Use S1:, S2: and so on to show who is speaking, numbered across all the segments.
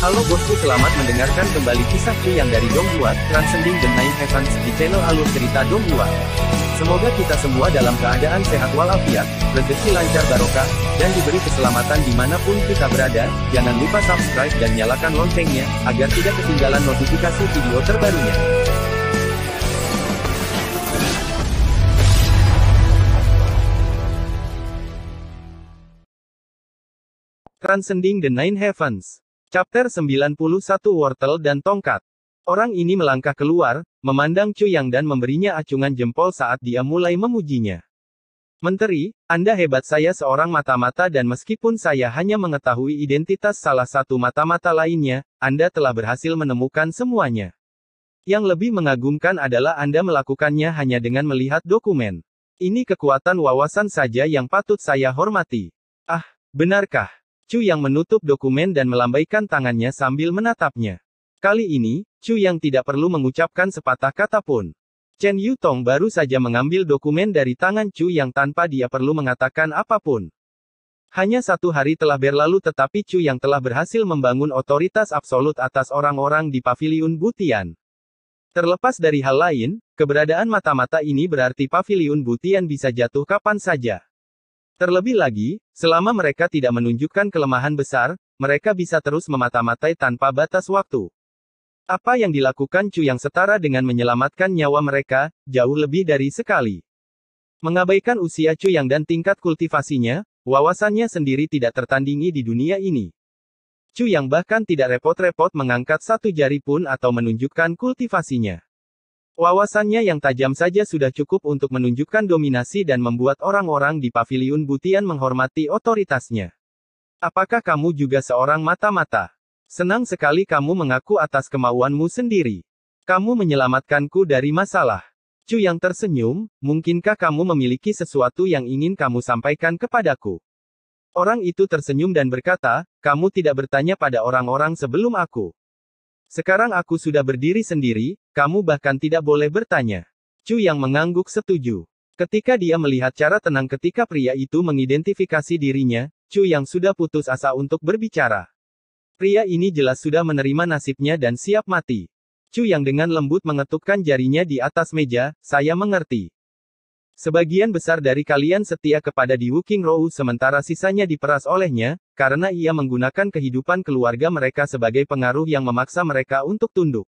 S1: Halo bosku, selamat mendengarkan kembali kisah Cu yang dari Donghua, Transcending the Nine Heavens, di channel alur cerita Donghua. Semoga kita semua dalam keadaan sehat walafiat, rezeki lancar barokah, dan diberi keselamatan dimanapun kita berada. Jangan lupa subscribe dan nyalakan loncengnya, agar tidak ketinggalan notifikasi video terbarunya. Transcending the Nine Heavens. Chapter 91, Wortel dan Tongkat. Orang ini melangkah keluar, memandang Cu Yang dan memberinya acungan jempol saat dia mulai memujinya. Menteri, Anda hebat, saya seorang mata-mata dan meskipun saya hanya mengetahui identitas salah satu mata-mata lainnya, Anda telah berhasil menemukan semuanya. Yang lebih mengagumkan adalah Anda melakukannya hanya dengan melihat dokumen. Ini kekuatan wawasan saja yang patut saya hormati. Ah, benarkah? Cu Yang menutup dokumen dan melambaikan tangannya sambil menatapnya. Kali ini, Cu Yang tidak perlu mengucapkan sepatah kata pun. Chen Yutong baru saja mengambil dokumen dari tangan Cu Yang tanpa dia perlu mengatakan apapun. Hanya 1 hari telah berlalu tetapi Cu Yang telah berhasil membangun otoritas absolut atas orang-orang di Paviliun Butian. Terlepas dari hal lain, keberadaan mata-mata ini berarti Paviliun Butian bisa jatuh kapan saja. Terlebih lagi, selama mereka tidak menunjukkan kelemahan besar, mereka bisa terus memata-matai tanpa batas waktu. Apa yang dilakukan Cu Yang setara dengan menyelamatkan nyawa mereka, jauh lebih dari sekali. Mengabaikan usia Cu Yang dan tingkat kultivasinya, wawasannya sendiri tidak tertandingi di dunia ini. Cu Yang bahkan tidak repot-repot mengangkat 1 jari pun atau menunjukkan kultivasinya. Wawasannya yang tajam saja sudah cukup untuk menunjukkan dominasi dan membuat orang-orang di Paviliun Butian menghormati otoritasnya. Apakah kamu juga seorang mata-mata? Senang sekali kamu mengaku atas kemauanmu sendiri. Kamu menyelamatkanku dari masalah. Cu Yang tersenyum, mungkinkah kamu memiliki sesuatu yang ingin kamu sampaikan kepadaku? Orang itu tersenyum dan berkata, kamu tidak bertanya pada orang-orang sebelum aku. Sekarang aku sudah berdiri sendiri, kamu bahkan tidak boleh bertanya. Cu Yang mengangguk setuju. Ketika dia melihat cara tenang ketika pria itu mengidentifikasi dirinya, Cu Yang sudah putus asa untuk berbicara. Pria ini jelas sudah menerima nasibnya dan siap mati. Cu Yang dengan lembut mengetukkan jarinya di atas meja, saya mengerti. Sebagian besar dari kalian setia kepada Di Wuking Rou sementara sisanya diperas olehnya, karena ia menggunakan kehidupan keluarga mereka sebagai pengaruh yang memaksa mereka untuk tunduk.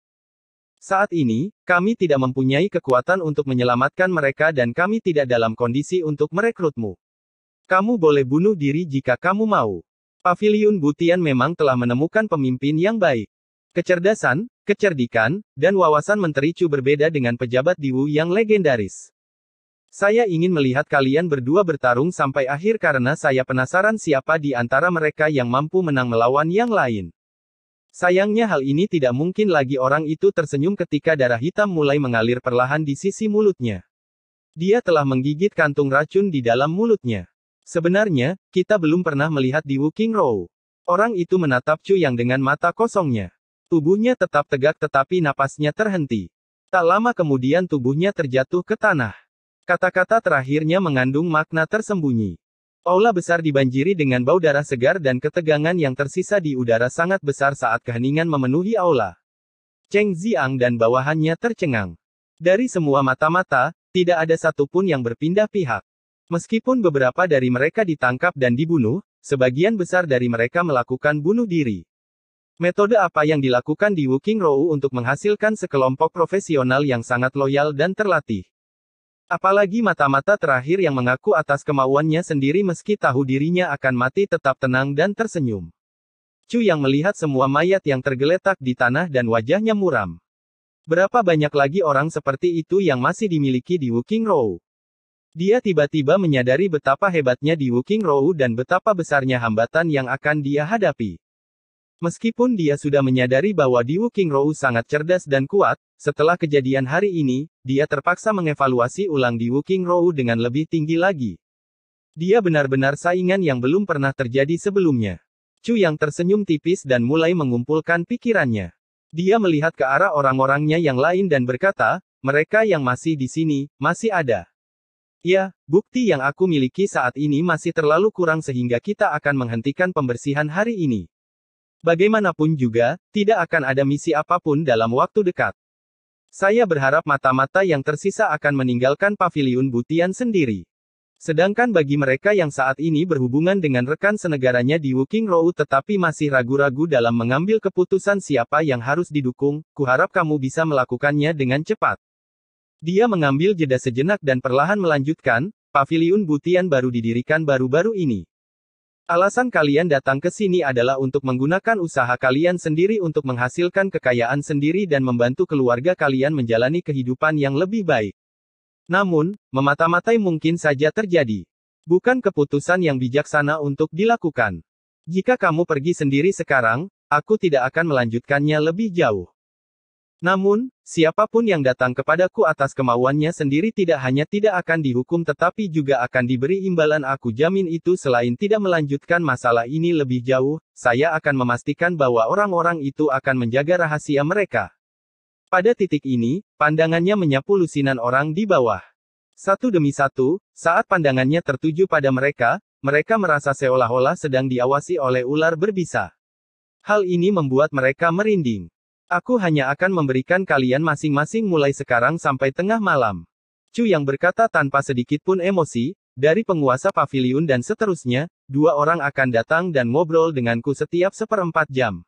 S1: Saat ini, kami tidak mempunyai kekuatan untuk menyelamatkan mereka dan kami tidak dalam kondisi untuk merekrutmu. Kamu boleh bunuh diri jika kamu mau. Paviliun Butian memang telah menemukan pemimpin yang baik. Kecerdasan, kecerdikan, dan wawasan Menteri Cu berbeda dengan pejabat Di Wu yang legendaris. Saya ingin melihat kalian berdua bertarung sampai akhir karena saya penasaran siapa di antara mereka yang mampu menang melawan yang lain. Sayangnya hal ini tidak mungkin lagi. Orang itu tersenyum ketika darah hitam mulai mengalir perlahan di sisi mulutnya. Dia telah menggigit kantung racun di dalam mulutnya. Sebenarnya, kita belum pernah melihat Di Wuking Rou. Orang itu menatap Cu Yang dengan mata kosongnya. Tubuhnya tetap tegak tetapi napasnya terhenti. Tak lama kemudian tubuhnya terjatuh ke tanah. Kata-kata terakhirnya mengandung makna tersembunyi. Aula besar dibanjiri dengan bau darah segar dan ketegangan yang tersisa di udara sangat besar saat keheningan memenuhi aula. Cheng Ziang dan bawahannya tercengang. Dari semua mata-mata, tidak ada satupun yang berpindah pihak. Meskipun beberapa dari mereka ditangkap dan dibunuh, sebagian besar dari mereka melakukan bunuh diri. Metode apa yang dilakukan Di Wuking Rou untuk menghasilkan sekelompok profesional yang sangat loyal dan terlatih? Apalagi mata-mata terakhir yang mengaku atas kemauannya sendiri meski tahu dirinya akan mati tetap tenang dan tersenyum. Cu Yang melihat semua mayat yang tergeletak di tanah dan wajahnya muram. Berapa banyak lagi orang seperti itu yang masih dimiliki Di Wuking Rou? Dia tiba-tiba menyadari betapa hebatnya Di Wuking Rou dan betapa besarnya hambatan yang akan dia hadapi. Meskipun dia sudah menyadari bahwa Di Wuking Rou sangat cerdas dan kuat, setelah kejadian hari ini, dia terpaksa mengevaluasi ulang Di Wuking Rou dengan lebih tinggi lagi. Dia benar-benar saingan yang belum pernah terjadi sebelumnya. Cu Yang tersenyum tipis dan mulai mengumpulkan pikirannya. Dia melihat ke arah orang-orangnya yang lain dan berkata, mereka yang masih di sini, masih ada. Ya, bukti yang aku miliki saat ini masih terlalu kurang sehingga kita akan menghentikan pembersihan hari ini. Bagaimanapun juga, tidak akan ada misi apapun dalam waktu dekat. Saya berharap mata-mata yang tersisa akan meninggalkan paviliun Butian sendiri. Sedangkan bagi mereka yang saat ini berhubungan dengan rekan senegaranya di Woking Road tetapi masih ragu-ragu dalam mengambil keputusan siapa yang harus didukung, kuharap kamu bisa melakukannya dengan cepat. Dia mengambil jeda sejenak dan perlahan melanjutkan, paviliun Butian baru didirikan baru-baru ini. Alasan kalian datang ke sini adalah untuk menggunakan usaha kalian sendiri untuk menghasilkan kekayaan sendiri dan membantu keluarga kalian menjalani kehidupan yang lebih baik. Namun, memata-matai mungkin saja terjadi. Bukan keputusan yang bijaksana untuk dilakukan. Jika kamu pergi sendiri sekarang, aku tidak akan melanjutkannya lebih jauh. Namun, siapapun yang datang kepadaku atas kemauannya sendiri tidak hanya tidak akan dihukum tetapi juga akan diberi imbalan. Aku jamin itu. Selain tidak melanjutkan masalah ini lebih jauh, saya akan memastikan bahwa orang-orang itu akan menjaga rahasia mereka. Pada titik ini, pandangannya menyapu lusinan orang di bawah. Satu demi satu, saat pandangannya tertuju pada mereka, mereka merasa seolah-olah sedang diawasi oleh ular berbisa. Hal ini membuat mereka merinding. Aku hanya akan memberikan kalian masing-masing mulai sekarang sampai tengah malam. Chu yang berkata tanpa sedikit pun emosi, dari penguasa paviliun dan seterusnya, 2 orang akan datang dan ngobrol denganku setiap 1/4 jam.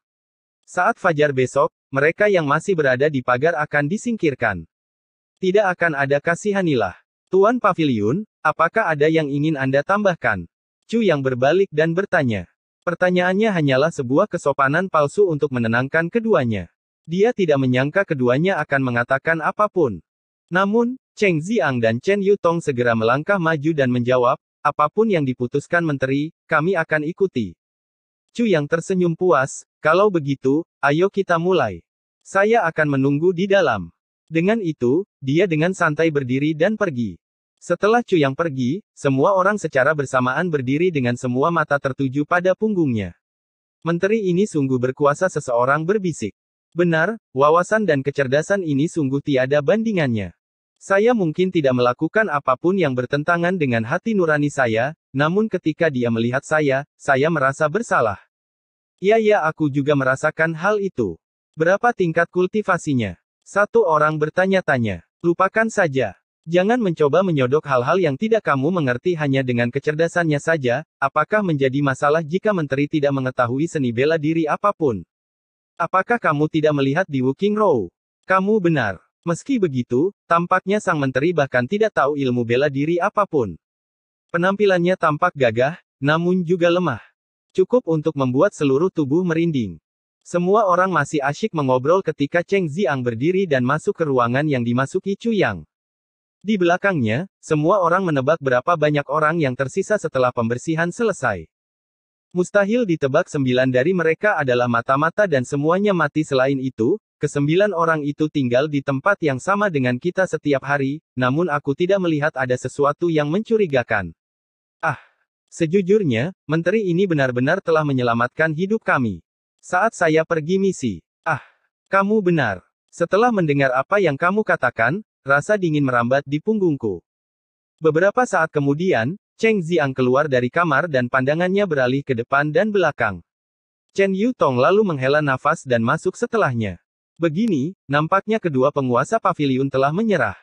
S1: Saat fajar besok, mereka yang masih berada di pagar akan disingkirkan. Tidak akan ada kasihanilah. Tuan Paviliun, apakah ada yang ingin Anda tambahkan? Chu yang berbalik dan bertanya. Pertanyaannya hanyalah sebuah kesopanan palsu untuk menenangkan keduanya. Dia tidak menyangka keduanya akan mengatakan apapun. Namun, Cheng Ziang dan Chen Yutong segera melangkah maju dan menjawab, apapun yang diputuskan menteri, kami akan ikuti. Chu yang tersenyum puas, kalau begitu, ayo kita mulai. Saya akan menunggu di dalam. Dengan itu, dia dengan santai berdiri dan pergi. Setelah Chu yang pergi, semua orang secara bersamaan berdiri dengan semua mata tertuju pada punggungnya. Menteri ini sungguh berkuasa, seseorang berbisik. Benar, wawasan dan kecerdasan ini sungguh tiada bandingannya. Saya mungkin tidak melakukan apapun yang bertentangan dengan hati nurani saya, namun ketika dia melihat saya merasa bersalah. Ya, aku juga merasakan hal itu. Berapa tingkat kultivasinya? Satu orang bertanya-tanya. Lupakan saja. Jangan mencoba menyodok hal-hal yang tidak kamu mengerti hanya dengan kecerdasannya saja. Apakah menjadi masalah jika menteri tidak mengetahui seni bela diri apapun? Apakah kamu tidak melihat di Woking Road? Kamu benar. Meski begitu, tampaknya sang menteri bahkan tidak tahu ilmu bela diri apapun. Penampilannya tampak gagah, namun juga lemah. Cukup untuk membuat seluruh tubuh merinding. Semua orang masih asyik mengobrol ketika Cheng Ziang berdiri dan masuk ke ruangan yang dimasuki Chu Yang. Di belakangnya, semua orang menebak berapa banyak orang yang tersisa setelah pembersihan selesai. Mustahil ditebak 9 dari mereka adalah mata-mata dan semuanya mati. Selain itu, ke-9 orang itu tinggal di tempat yang sama dengan kita setiap hari, namun aku tidak melihat ada sesuatu yang mencurigakan. Sejujurnya, menteri ini benar-benar telah menyelamatkan hidup kami. Saat saya pergi misi. Kamu benar. Setelah mendengar apa yang kamu katakan, rasa dingin merambat di punggungku. Beberapa saat kemudian, Cheng Ziang keluar dari kamar dan pandangannya beralih ke depan dan belakang. Chen Yutong lalu menghela nafas dan masuk setelahnya. Begini, nampaknya kedua penguasa paviliun telah menyerah.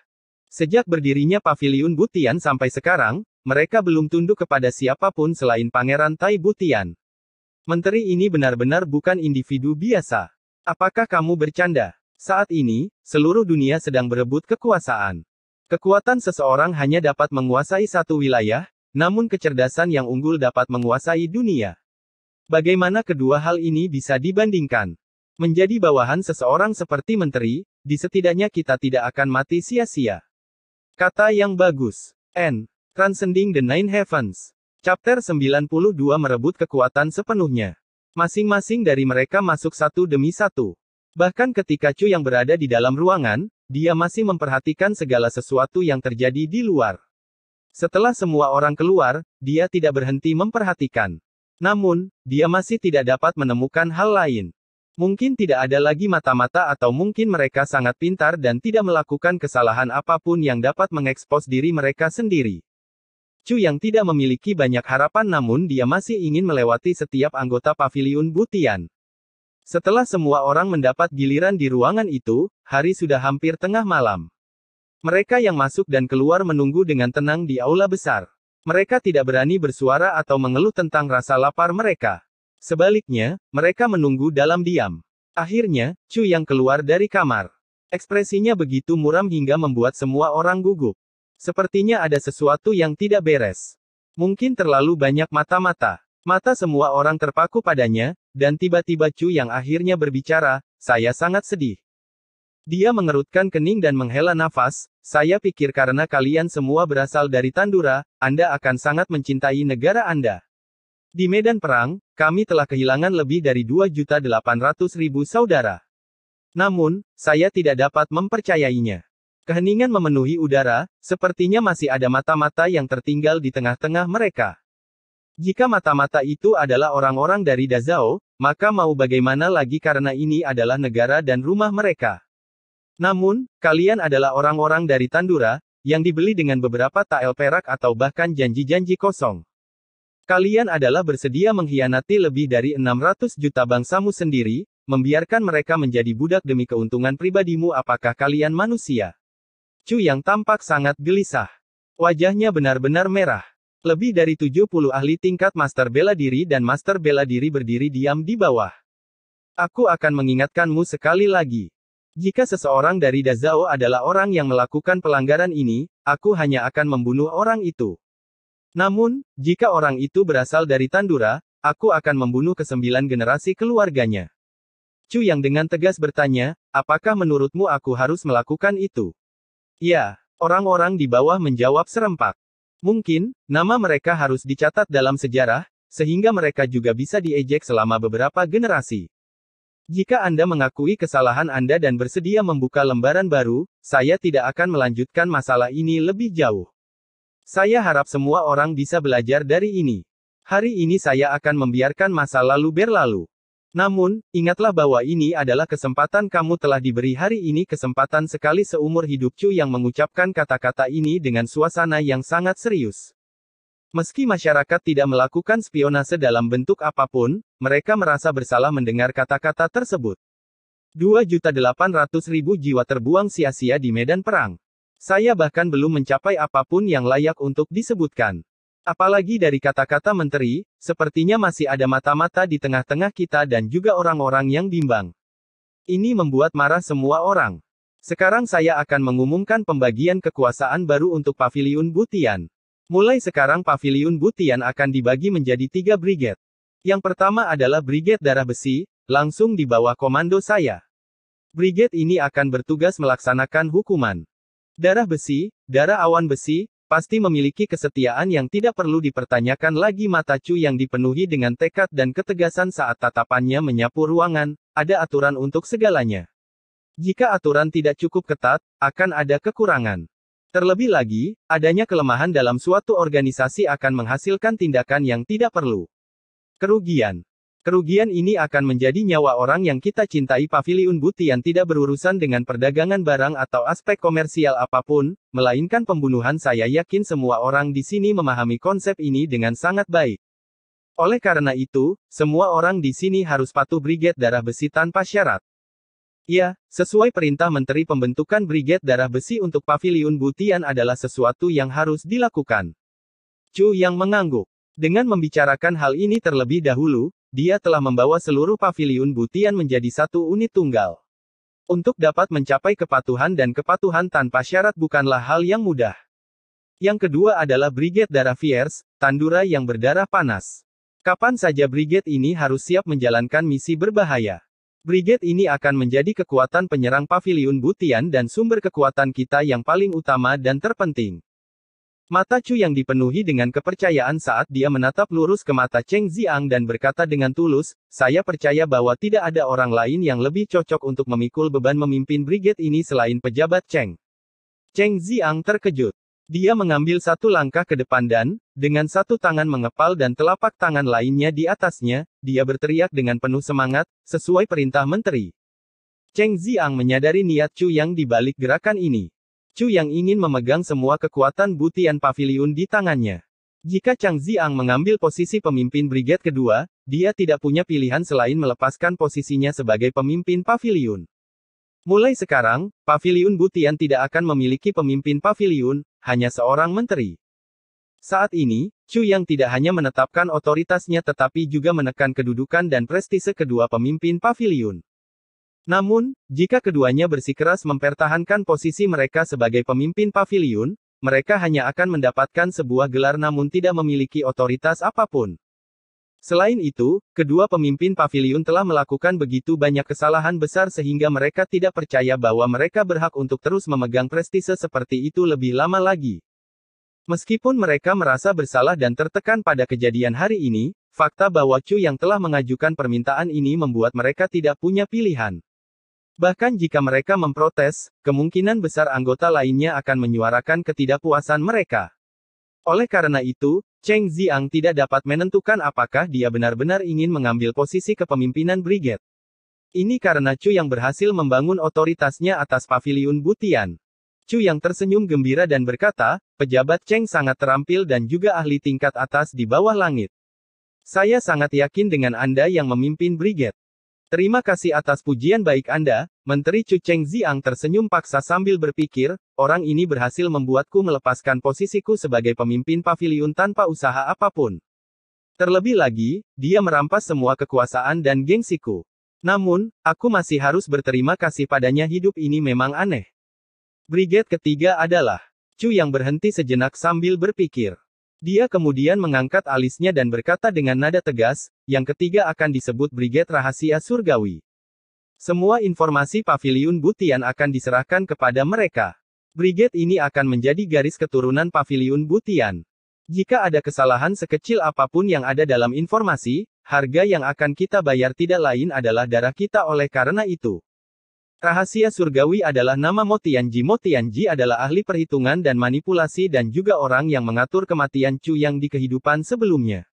S1: Sejak berdirinya paviliun Butian sampai sekarang, mereka belum tunduk kepada siapapun selain Pangeran Tai Butian. Menteri ini benar-benar bukan individu biasa. Apakah kamu bercanda? Saat ini, seluruh dunia sedang berebut kekuasaan. Kekuatan seseorang hanya dapat menguasai satu wilayah, namun kecerdasan yang unggul dapat menguasai dunia. Bagaimana kedua hal ini bisa dibandingkan? Menjadi bawahan seseorang seperti menteri, setidaknya kita tidak akan mati sia-sia. Kata yang bagus. Transcending the Nine Heavens. Chapter 92 merebut kekuatan sepenuhnya. Masing-masing dari mereka masuk satu demi satu. Bahkan ketika Chu yang berada di dalam ruangan, dia masih memperhatikan segala sesuatu yang terjadi di luar. Setelah semua orang keluar, dia tidak berhenti memperhatikan. Namun, dia masih tidak dapat menemukan hal lain. Mungkin tidak ada lagi mata-mata atau mungkin mereka sangat pintar dan tidak melakukan kesalahan apapun yang dapat mengekspos diri mereka sendiri. Chu yang tidak memiliki banyak harapan namun dia masih ingin melewati setiap anggota paviliun Butian. Setelah semua orang mendapat giliran di ruangan itu, hari sudah hampir tengah malam. Mereka yang masuk dan keluar menunggu dengan tenang di aula besar. Mereka tidak berani bersuara atau mengeluh tentang rasa lapar mereka. Sebaliknya, mereka menunggu dalam diam. Akhirnya, Chu yang keluar dari kamar. Ekspresinya begitu muram hingga membuat semua orang gugup. Sepertinya ada sesuatu yang tidak beres. Mungkin terlalu banyak mata-mata. Mata semua orang terpaku padanya, dan tiba-tiba Chu yang akhirnya berbicara, "Saya sangat sedih." Dia mengerutkan kening dan menghela nafas, "Saya pikir karena kalian semua berasal dari Tandura, Anda akan sangat mencintai negara Anda. Di medan perang, kami telah kehilangan lebih dari 2.800.000 saudara. Namun, saya tidak dapat mempercayainya." Keheningan memenuhi udara, sepertinya masih ada mata-mata yang tertinggal di tengah-tengah mereka. Jika mata-mata itu adalah orang-orang dari Dazao, maka mau bagaimana lagi karena ini adalah negara dan rumah mereka. Namun, kalian adalah orang-orang dari Tandura, yang dibeli dengan beberapa tael perak atau bahkan janji-janji kosong. Kalian adalah bersedia mengkhianati lebih dari 600 juta bangsamu sendiri, membiarkan mereka menjadi budak demi keuntungan pribadimu. Apakah kalian manusia? Chu yang tampak sangat gelisah. Wajahnya benar-benar merah. Lebih dari 70 ahli tingkat Master Bela Diri dan Master Bela Diri berdiri diam di bawah. Aku akan mengingatkanmu sekali lagi. Jika seseorang dari Dazao adalah orang yang melakukan pelanggaran ini, aku hanya akan membunuh orang itu. Namun, jika orang itu berasal dari Tandura, aku akan membunuh ke-9 generasi keluarganya. Chu yang dengan tegas bertanya, apakah menurutmu aku harus melakukan itu? Ya, orang-orang di bawah menjawab serempak. Mungkin, nama mereka harus dicatat dalam sejarah, sehingga mereka juga bisa diejek selama beberapa generasi. Jika Anda mengakui kesalahan Anda dan bersedia membuka lembaran baru, saya tidak akan melanjutkan masalah ini lebih jauh. Saya harap semua orang bisa belajar dari ini. Hari ini saya akan membiarkan masa lalu berlalu. Namun, ingatlah bahwa ini adalah kesempatan kamu telah diberi hari ini kesempatan sekali seumur hidup. Chu yang mengucapkan kata-kata ini dengan suasana yang sangat serius. Meski masyarakat tidak melakukan spionase dalam bentuk apapun, mereka merasa bersalah mendengar kata-kata tersebut. 2.800.000 jiwa terbuang sia-sia di medan perang. Saya bahkan belum mencapai apapun yang layak untuk disebutkan. Apalagi dari kata-kata menteri, sepertinya masih ada mata-mata di tengah-tengah kita dan juga orang-orang yang bimbang. Ini membuat marah semua orang. Sekarang saya akan mengumumkan pembagian kekuasaan baru untuk Paviliun Butian. Mulai sekarang Paviliun Butian akan dibagi menjadi 3 brigade. Yang pertama adalah Brigade Darah Besi, langsung di bawah komando saya. Brigade ini akan bertugas melaksanakan hukuman. Darah Besi, Darah Awan Besi, pasti memiliki kesetiaan yang tidak perlu dipertanyakan lagi. Mata Chu yang dipenuhi dengan tekad dan ketegasan saat tatapannya menyapu ruangan, ada aturan untuk segalanya. Jika aturan tidak cukup ketat, akan ada kekurangan. Terlebih lagi, adanya kelemahan dalam suatu organisasi akan menghasilkan tindakan yang tidak perlu. Kerugian. Kerugian ini akan menjadi nyawa orang yang kita cintai. Paviliun Butian tidak berurusan dengan perdagangan barang atau aspek komersial apapun, melainkan pembunuhan. Saya yakin semua orang di sini memahami konsep ini dengan sangat baik. Oleh karena itu, semua orang di sini harus patuh Brigade Darah Besi tanpa syarat. Ya, sesuai perintah Menteri, pembentukan Brigade Darah Besi untuk Paviliun Butian adalah sesuatu yang harus dilakukan. Chu yang mengangguk. Dengan membicarakan hal ini terlebih dahulu, dia telah membawa seluruh Paviliun Butian menjadi satu unit tunggal. Untuk dapat mencapai kepatuhan dan kepatuhan tanpa syarat bukanlah hal yang mudah. Yang kedua adalah Brigade Darah Fierce, Tandura yang berdarah panas. Kapan saja brigade ini harus siap menjalankan misi berbahaya. Brigade ini akan menjadi kekuatan penyerang Paviliun Butian dan sumber kekuatan kita yang paling utama dan terpenting. Mata Chu yang dipenuhi dengan kepercayaan saat dia menatap lurus ke mata Cheng Ziang dan berkata dengan tulus, saya percaya bahwa tidak ada orang lain yang lebih cocok untuk memikul beban memimpin brigade ini selain pejabat Cheng. Cheng Ziang terkejut. Dia mengambil satu langkah ke depan dan, dengan satu tangan mengepal dan telapak tangan lainnya di atasnya, dia berteriak dengan penuh semangat, sesuai perintah menteri. Cheng Ziang menyadari niat Chu yang di balik gerakan ini. Chu yang ingin memegang semua kekuatan Butian Paviliun di tangannya. Jika Chang Ziang mengambil posisi pemimpin brigade kedua, dia tidak punya pilihan selain melepaskan posisinya sebagai pemimpin paviliun. Mulai sekarang, paviliun Butian tidak akan memiliki pemimpin paviliun, hanya seorang menteri. Saat ini, Chu Yang tidak hanya menetapkan otoritasnya tetapi juga menekan kedudukan dan prestise kedua pemimpin paviliun. Namun, jika keduanya bersikeras mempertahankan posisi mereka sebagai pemimpin paviliun, mereka hanya akan mendapatkan sebuah gelar namun tidak memiliki otoritas apapun. Selain itu, kedua pemimpin paviliun telah melakukan begitu banyak kesalahan besar sehingga mereka tidak percaya bahwa mereka berhak untuk terus memegang prestise seperti itu lebih lama lagi. Meskipun mereka merasa bersalah dan tertekan pada kejadian hari ini, fakta bahwa Chu yang telah mengajukan permintaan ini membuat mereka tidak punya pilihan. Bahkan jika mereka memprotes, kemungkinan besar anggota lainnya akan menyuarakan ketidakpuasan mereka. Oleh karena itu, Cheng Ziang tidak dapat menentukan apakah dia benar-benar ingin mengambil posisi kepemimpinan brigade. Ini karena Chu yang berhasil membangun otoritasnya atas paviliun Butian. Chu yang tersenyum gembira dan berkata, pejabat Cheng sangat terampil dan juga ahli tingkat atas di bawah langit. Saya sangat yakin dengan Anda yang memimpin brigade. Terima kasih atas pujian baik Anda, Menteri Chu. Cheng Ziang tersenyum paksa sambil berpikir, orang ini berhasil membuatku melepaskan posisiku sebagai pemimpin paviliun tanpa usaha apapun. Terlebih lagi, dia merampas semua kekuasaan dan gengsiku. Namun, aku masih harus berterima kasih padanya. Hidup ini memang aneh. Brigade ketiga adalah Chu yang berhenti sejenak sambil berpikir. Dia kemudian mengangkat alisnya dan berkata dengan nada tegas, yang ketiga akan disebut Brigade Rahasia Surgawi. Semua informasi paviliun Butian akan diserahkan kepada mereka. Brigade ini akan menjadi garis keturunan paviliun Butian. Jika ada kesalahan sekecil apapun yang ada dalam informasi, harga yang akan kita bayar tidak lain adalah darah kita. Oleh karena itu, Rahasia Surgawi adalah nama Mo Tianji. Mo Tianji adalah ahli perhitungan dan manipulasi dan juga orang yang mengatur kematian Chu yang di kehidupan sebelumnya.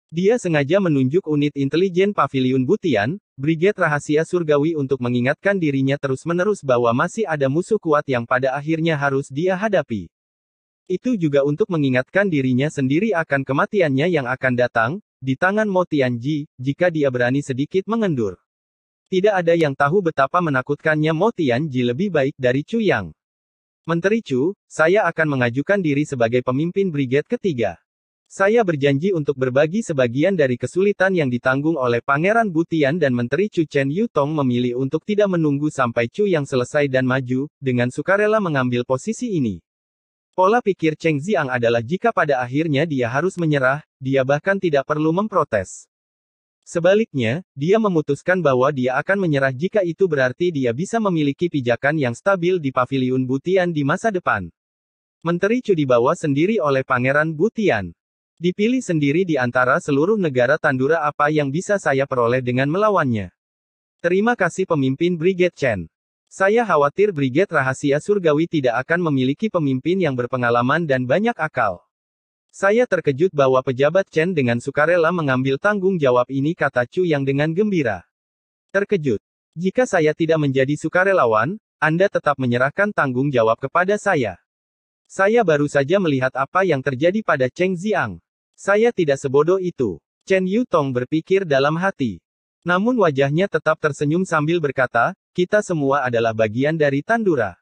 S1: Dia sengaja menunjuk unit intelijen paviliun Butian, Brigade Rahasia Surgawi untuk mengingatkan dirinya terus-menerus bahwa masih ada musuh kuat yang pada akhirnya harus dia hadapi. Itu juga untuk mengingatkan dirinya sendiri akan kematiannya yang akan datang, di tangan Mo Tianji, jika dia berani sedikit mengendur. Tidak ada yang tahu betapa menakutkannya Mo Tianji lebih baik dari Chu Yang. Menteri Chu, saya akan mengajukan diri sebagai pemimpin brigade ketiga. Saya berjanji untuk berbagi sebagian dari kesulitan yang ditanggung oleh Pangeran Butian dan Menteri Chu. Chen Yutong memilih untuk tidak menunggu sampai Chu Yang selesai dan maju, dengan sukarela mengambil posisi ini. Pola pikir Cheng Ziang adalah jika pada akhirnya dia harus menyerah, dia bahkan tidak perlu memprotes. Sebaliknya, dia memutuskan bahwa dia akan menyerah jika itu berarti dia bisa memiliki pijakan yang stabil di paviliun Butian di masa depan. Menteri Chu dibawa sendiri oleh Pangeran Butian. Dipilih sendiri di antara seluruh negara tandura. Apa yang bisa saya peroleh dengan melawannya? Terima kasih pemimpin Brigade Chen. Saya khawatir Brigade Rahasia Surgawi tidak akan memiliki pemimpin yang berpengalaman dan banyak akal. Saya terkejut bahwa pejabat Chen dengan sukarela mengambil tanggung jawab ini, kata Chu yang dengan gembira. Terkejut. Jika saya tidak menjadi sukarelawan, Anda tetap menyerahkan tanggung jawab kepada saya. Saya baru saja melihat apa yang terjadi pada Cheng Ziang. Saya tidak sebodoh itu. Chen Yutong berpikir dalam hati. Namun wajahnya tetap tersenyum sambil berkata, kita semua adalah bagian dari Tandura.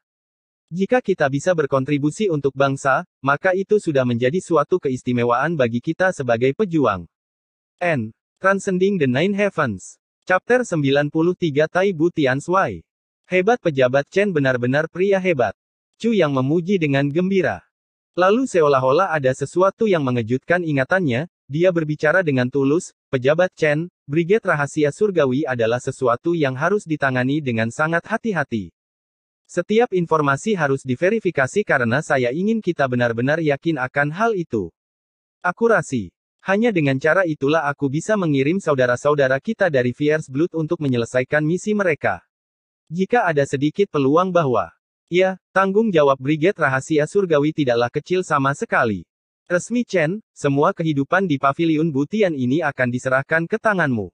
S1: Jika kita bisa berkontribusi untuk bangsa, maka itu sudah menjadi suatu keistimewaan bagi kita sebagai pejuang. N. Transcending the Nine Heavens. Chapter 93 Tai Butian Swai. Hebat, pejabat Chen benar-benar pria hebat. Chu yang memuji dengan gembira. Lalu seolah-olah ada sesuatu yang mengejutkan ingatannya, dia berbicara dengan tulus, pejabat Chen, Brigade Rahasia Surgawi adalah sesuatu yang harus ditangani dengan sangat hati-hati. Setiap informasi harus diverifikasi karena saya ingin kita benar-benar yakin akan hal itu. Akurasi. Hanya dengan cara itulah aku bisa mengirim saudara-saudara kita dari Fierce Blood untuk menyelesaikan misi mereka. Jika ada sedikit peluang bahwa, ya, tanggung jawab Brigade Rahasia Surgawi tidaklah kecil sama sekali. Resmi Chen, semua kehidupan di paviliun Butian ini akan diserahkan ke tanganmu.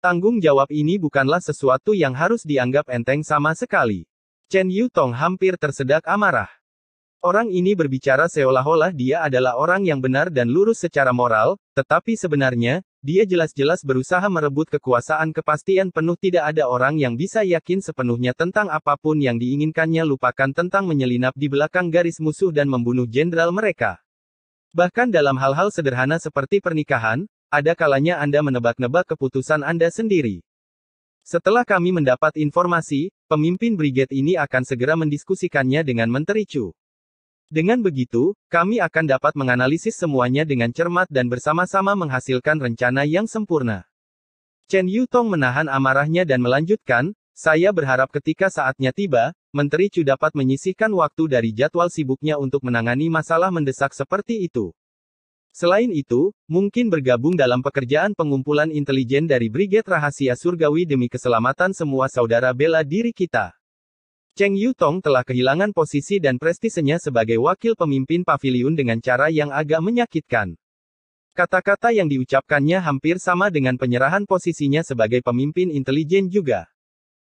S1: Tanggung jawab ini bukanlah sesuatu yang harus dianggap enteng sama sekali. Chen Yutong hampir tersedak amarah. Orang ini berbicara seolah-olah dia adalah orang yang benar dan lurus secara moral, tetapi sebenarnya, dia jelas-jelas berusaha merebut kekuasaan. Kepastian penuh. Tidak ada orang yang bisa yakin sepenuhnya tentang apapun yang diinginkannya. Lupakan tentang menyelinap di belakang garis musuh dan membunuh jenderal mereka. Bahkan dalam hal-hal sederhana seperti pernikahan, ada kalanya Anda menebak-nebak keputusan Anda sendiri. Setelah kami mendapat informasi, pemimpin brigade ini akan segera mendiskusikannya dengan Menteri Chu. Dengan begitu, kami akan dapat menganalisis semuanya dengan cermat dan bersama-sama menghasilkan rencana yang sempurna. Chen Yutong menahan amarahnya dan melanjutkan, saya berharap ketika saatnya tiba, Menteri Chu dapat menyisihkan waktu dari jadwal sibuknya untuk menangani masalah mendesak seperti itu. Selain itu, mungkin bergabung dalam pekerjaan pengumpulan intelijen dari Brigade Rahasia Surgawi demi keselamatan semua saudara bela diri kita. Cheng Yutong telah kehilangan posisi dan prestisenya sebagai wakil pemimpin paviliun dengan cara yang agak menyakitkan. Kata-kata yang diucapkannya hampir sama dengan penyerahan posisinya sebagai pemimpin intelijen juga.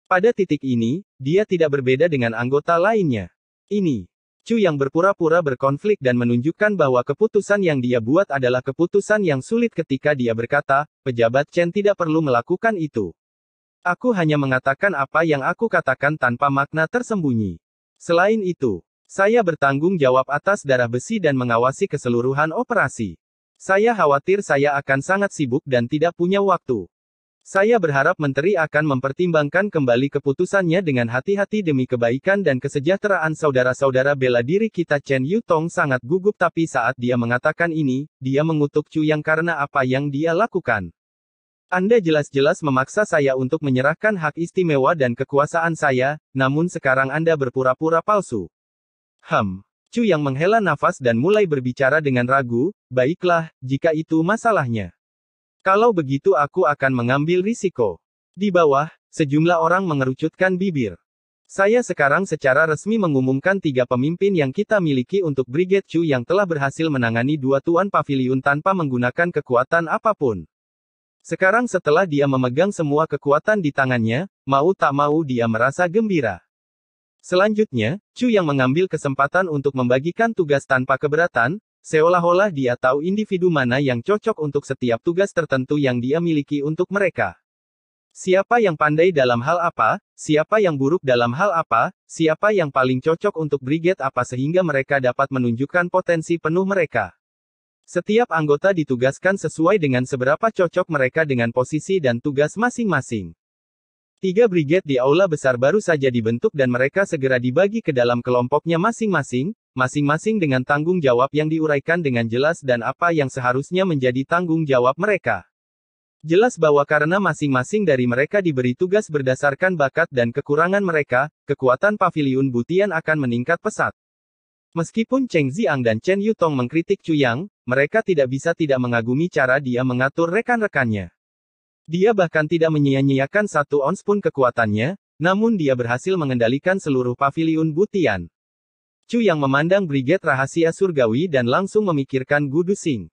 S1: Pada titik ini, dia tidak berbeda dengan anggota lainnya. Ini Chu yang berpura-pura berkonflik dan menunjukkan bahwa keputusan yang dia buat adalah keputusan yang sulit ketika dia berkata, pejabat Chen tidak perlu melakukan itu. Aku hanya mengatakan apa yang aku katakan tanpa makna tersembunyi. Selain itu, saya bertanggung jawab atas darah besi dan mengawasi keseluruhan operasi. Saya khawatir saya akan sangat sibuk dan tidak punya waktu. Saya berharap menteri akan mempertimbangkan kembali keputusannya dengan hati-hati demi kebaikan dan kesejahteraan saudara-saudara bela diri kita. Chen Yutong sangat gugup tapi saat dia mengatakan ini, dia mengutuk Chu Yang karena apa yang dia lakukan. Anda jelas-jelas memaksa saya untuk menyerahkan hak istimewa dan kekuasaan saya, namun sekarang Anda berpura-pura palsu. Chu yang menghela nafas dan mulai berbicara dengan ragu, baiklah, jika itu masalahnya. Kalau begitu aku akan mengambil risiko. Di bawah, sejumlah orang mengerucutkan bibir. Saya sekarang secara resmi mengumumkan 3 pemimpin yang kita miliki untuk Brigade Chu yang telah berhasil menangani 2 tuan paviliun tanpa menggunakan kekuatan apapun. Sekarang setelah dia memegang semua kekuatan di tangannya, mau tak mau dia merasa gembira. Selanjutnya, Chu yang mengambil kesempatan untuk membagikan tugas tanpa keberatan, seolah-olah dia tahu individu mana yang cocok untuk setiap tugas tertentu yang dia miliki untuk mereka. Siapa yang pandai dalam hal apa, siapa yang buruk dalam hal apa, siapa yang paling cocok untuk brigade apa sehingga mereka dapat menunjukkan potensi penuh mereka. Setiap anggota ditugaskan sesuai dengan seberapa cocok mereka dengan posisi dan tugas masing-masing. 3 brigade di aula besar baru saja dibentuk dan mereka segera dibagi ke dalam kelompoknya masing-masing, masing-masing dengan tanggung jawab yang diuraikan dengan jelas dan apa yang seharusnya menjadi tanggung jawab mereka. Jelas bahwa karena masing-masing dari mereka diberi tugas berdasarkan bakat dan kekurangan mereka, kekuatan paviliun Butian akan meningkat pesat. Meskipun Cheng Ziang dan Chen Yutong mengkritik Chu Yang, mereka tidak bisa tidak mengagumi cara dia mengatur rekan-rekannya. Dia bahkan tidak menyia-nyiakan 1 ons pun kekuatannya, namun dia berhasil mengendalikan seluruh paviliun Butian. Chu Yang memandang Brigade Rahasia Surgawi dan langsung memikirkan Gu Duxing.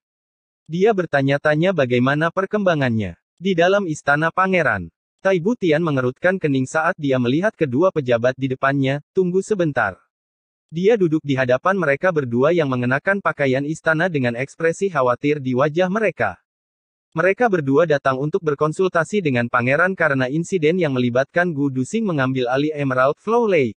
S1: Dia bertanya-tanya bagaimana perkembangannya. Di dalam istana pangeran, Tai Butian mengerutkan kening saat dia melihat kedua pejabat di depannya. Tunggu sebentar. Dia duduk di hadapan mereka berdua yang mengenakan pakaian istana dengan ekspresi khawatir di wajah mereka. Mereka berdua datang untuk berkonsultasi dengan pangeran karena insiden yang melibatkan Gu Duxing mengambil alih Emerald Flow Lake.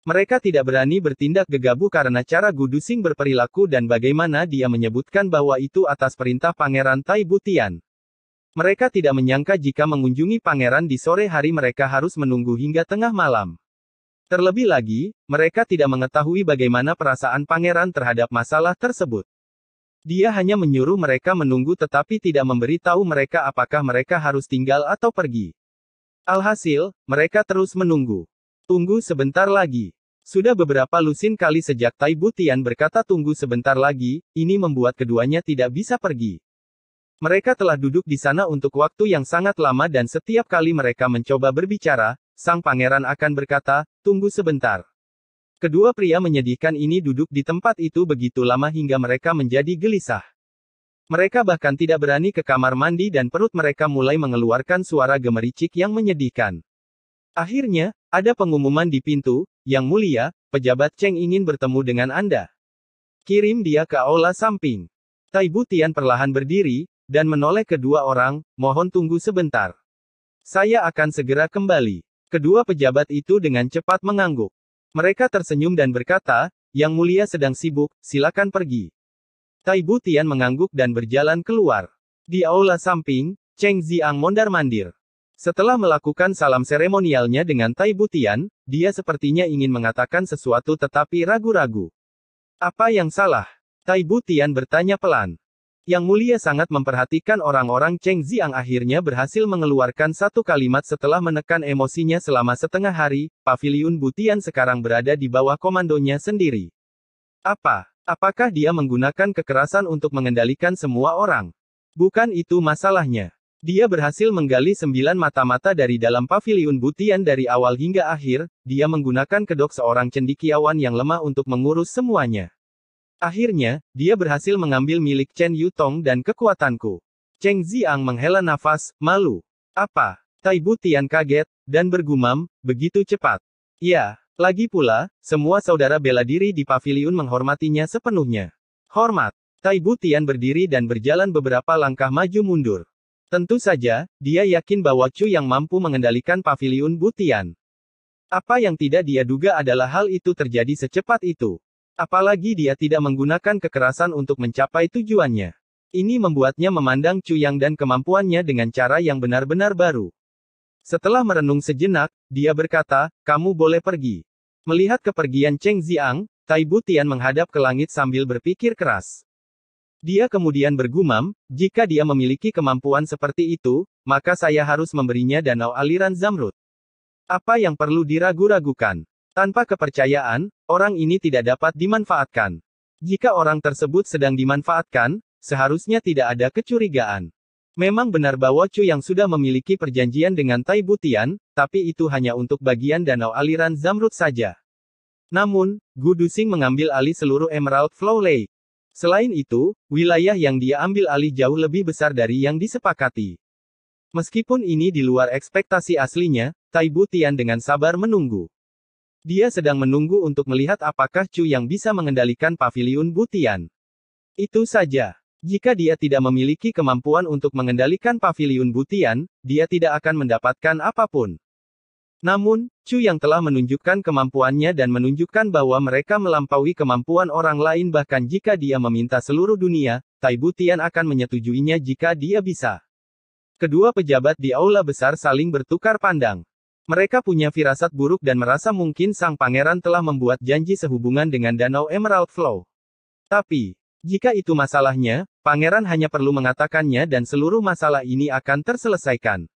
S1: Mereka tidak berani bertindak gegabah karena cara Gu Duxing berperilaku dan bagaimana dia menyebutkan bahwa itu atas perintah Pangeran Tai Butian. Mereka tidak menyangka jika mengunjungi pangeran di sore hari mereka harus menunggu hingga tengah malam. Terlebih lagi, mereka tidak mengetahui bagaimana perasaan pangeran terhadap masalah tersebut. Dia hanya menyuruh mereka menunggu tetapi tidak memberi tahu mereka apakah mereka harus tinggal atau pergi. Alhasil, mereka terus menunggu. Tunggu sebentar lagi. Sudah beberapa lusin kali sejak Tai Butian berkata tunggu sebentar lagi, ini membuat keduanya tidak bisa pergi. Mereka telah duduk di sana untuk waktu yang sangat lama dan setiap kali mereka mencoba berbicara, sang pangeran akan berkata, tunggu sebentar. Kedua pria menyedihkan ini duduk di tempat itu begitu lama hingga mereka menjadi gelisah. Mereka bahkan tidak berani ke kamar mandi dan perut mereka mulai mengeluarkan suara gemericik yang menyedihkan. Akhirnya, ada pengumuman di pintu, Yang Mulia, pejabat Cheng ingin bertemu dengan Anda. Kirim dia ke aula samping. Taibu Tian perlahan berdiri, dan menoleh kedua orang, mohon tunggu sebentar. Saya akan segera kembali. Kedua pejabat itu dengan cepat mengangguk. Mereka tersenyum dan berkata, Yang Mulia sedang sibuk, silakan pergi. Taibu Tian mengangguk dan berjalan keluar. Di aula samping, Cheng Ziang mondar-mandir. Setelah melakukan salam seremonialnya dengan Taibu Tian, dia sepertinya ingin mengatakan sesuatu tetapi ragu-ragu. Apa yang salah? Taibu Tian bertanya pelan. Yang Mulia sangat memperhatikan orang-orang. Cheng Ziang akhirnya berhasil mengeluarkan satu kalimat setelah menekan emosinya selama setengah hari. Paviliun Butian sekarang berada di bawah komandonya sendiri. Apakah dia menggunakan kekerasan untuk mengendalikan semua orang? Bukan itu masalahnya. Dia berhasil menggali 9 mata-mata dari dalam Paviliun Butian dari awal hingga akhir. Dia menggunakan kedok seorang cendekiawan yang lemah untuk mengurus semuanya. Akhirnya, dia berhasil mengambil milik Chen Yutong dan kekuatanku. Cheng Ziang menghela nafas, malu. Apa? Taibu Tian kaget, dan bergumam, begitu cepat. Ya, lagi pula, semua saudara bela diri di paviliun menghormatinya sepenuhnya. Hormat. Taibu Tian berdiri dan berjalan beberapa langkah maju mundur. Tentu saja, dia yakin bahwa Chu yang mampu mengendalikan Paviliun Butian. Apa yang tidak dia duga adalah hal itu terjadi secepat itu. Apalagi dia tidak menggunakan kekerasan untuk mencapai tujuannya. Ini membuatnya memandang Chu Yang dan kemampuannya dengan cara yang benar-benar baru. Setelah merenung sejenak, dia berkata, kamu boleh pergi. Melihat kepergian Cheng Ziang, Taibu Tian menghadap ke langit sambil berpikir keras. Dia kemudian bergumam, jika dia memiliki kemampuan seperti itu, maka saya harus memberinya danau aliran zamrud. Apa yang perlu diragu-ragukan? Tanpa kepercayaan, orang ini tidak dapat dimanfaatkan. Jika orang tersebut sedang dimanfaatkan, seharusnya tidak ada kecurigaan. Memang benar bahwa Chu yang sudah memiliki perjanjian dengan Taibu Tian, tapi itu hanya untuk bagian danau aliran zamrud saja. Namun, Gu Duxing mengambil alih seluruh Emerald Flow Lake. Selain itu, wilayah yang dia ambil alih jauh lebih besar dari yang disepakati. Meskipun ini di luar ekspektasi aslinya, Taibu Tian dengan sabar menunggu. Dia sedang menunggu untuk melihat apakah Chu yang bisa mengendalikan Paviliun Butian. Itu saja. Jika dia tidak memiliki kemampuan untuk mengendalikan Paviliun Butian, dia tidak akan mendapatkan apapun. Namun, Chu yang telah menunjukkan kemampuannya dan menunjukkan bahwa mereka melampaui kemampuan orang lain bahkan jika dia meminta seluruh dunia, Taibu Tian akan menyetujuinya jika dia bisa. Kedua pejabat di aula besar saling bertukar pandang. Mereka punya firasat buruk dan merasa mungkin sang pangeran telah membuat janji sehubungan dengan danau Emerald Flow. Tapi, jika itu masalahnya, pangeran hanya perlu mengatakannya dan seluruh masalah ini akan terselesaikan.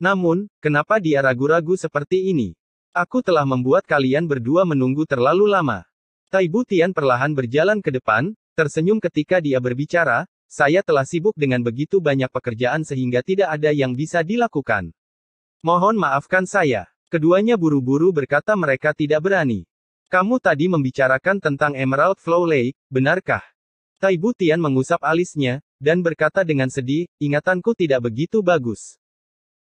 S1: Namun, kenapa dia ragu-ragu seperti ini? Aku telah membuat kalian berdua menunggu terlalu lama. Taibu Tian perlahan berjalan ke depan, tersenyum ketika dia berbicara, saya telah sibuk dengan begitu banyak pekerjaan sehingga tidak ada yang bisa dilakukan. Mohon maafkan saya. Keduanya buru-buru berkata mereka tidak berani. Kamu tadi membicarakan tentang Emerald Flow Lake, benarkah? Taibu Tian mengusap alisnya, dan berkata dengan sedih, ingatanku tidak begitu bagus.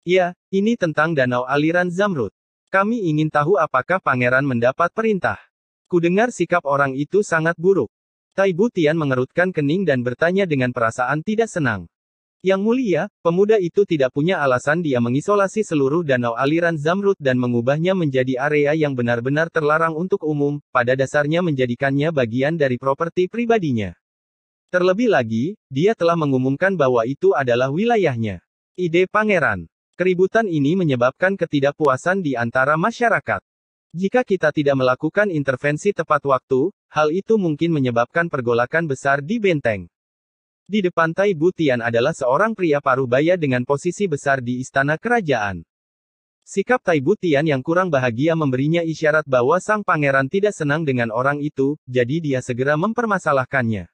S1: Ya, ini tentang danau aliran zamrud. Kami ingin tahu apakah pangeran mendapat perintah. Kudengar sikap orang itu sangat buruk. Taibu Tian mengerutkan kening dan bertanya dengan perasaan tidak senang. Yang Mulia, pemuda itu tidak punya alasan dia mengisolasi seluruh danau aliran zamrud dan mengubahnya menjadi area yang benar-benar terlarang untuk umum, pada dasarnya menjadikannya bagian dari properti pribadinya. Terlebih lagi, dia telah mengumumkan bahwa itu adalah wilayahnya. Ide pangeran. Keributan ini menyebabkan ketidakpuasan di antara masyarakat. Jika kita tidak melakukan intervensi tepat waktu, hal itu mungkin menyebabkan pergolakan besar di benteng. Di depan Taibu Tian adalah seorang pria paruh baya dengan posisi besar di istana kerajaan. Sikap Taibu Tian yang kurang bahagia memberinya isyarat bahwa sang pangeran tidak senang dengan orang itu, jadi dia segera mempermasalahkannya.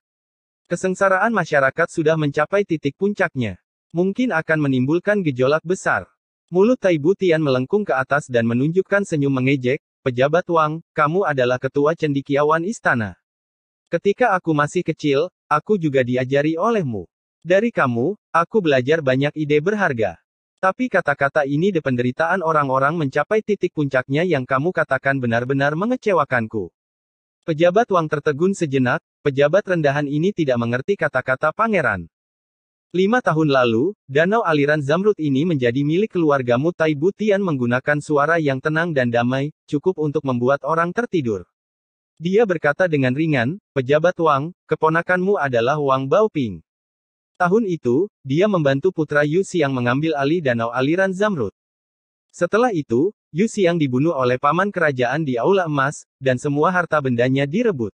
S1: Kesengsaraan masyarakat sudah mencapai titik puncaknya. Mungkin akan menimbulkan gejolak besar. Mulut Taibu Tian melengkung ke atas dan menunjukkan senyum mengejek, pejabat Wang, kamu adalah ketua cendekiawan istana. Ketika aku masih kecil, aku juga diajari olehmu. Dari kamu, aku belajar banyak ide berharga. Tapi kata-kata ini de penderitaan orang-orang mencapai titik puncaknya yang kamu katakan benar-benar mengecewakanku. Pejabat Wang tertegun sejenak, pejabat rendahan ini tidak mengerti kata-kata pangeran. 5 tahun lalu, danau aliran Zamrud ini menjadi milik keluargamu Tai Butian menggunakan suara yang tenang dan damai, cukup untuk membuat orang tertidur. Dia berkata dengan ringan, pejabat Wang, keponakanmu adalah Wang Baoping. Tahun itu, dia membantu putra Yu Xiang mengambil alih danau aliran Zamrud. Setelah itu, Yu Xiang dibunuh oleh paman kerajaan di Aula Emas, dan semua harta bendanya direbut.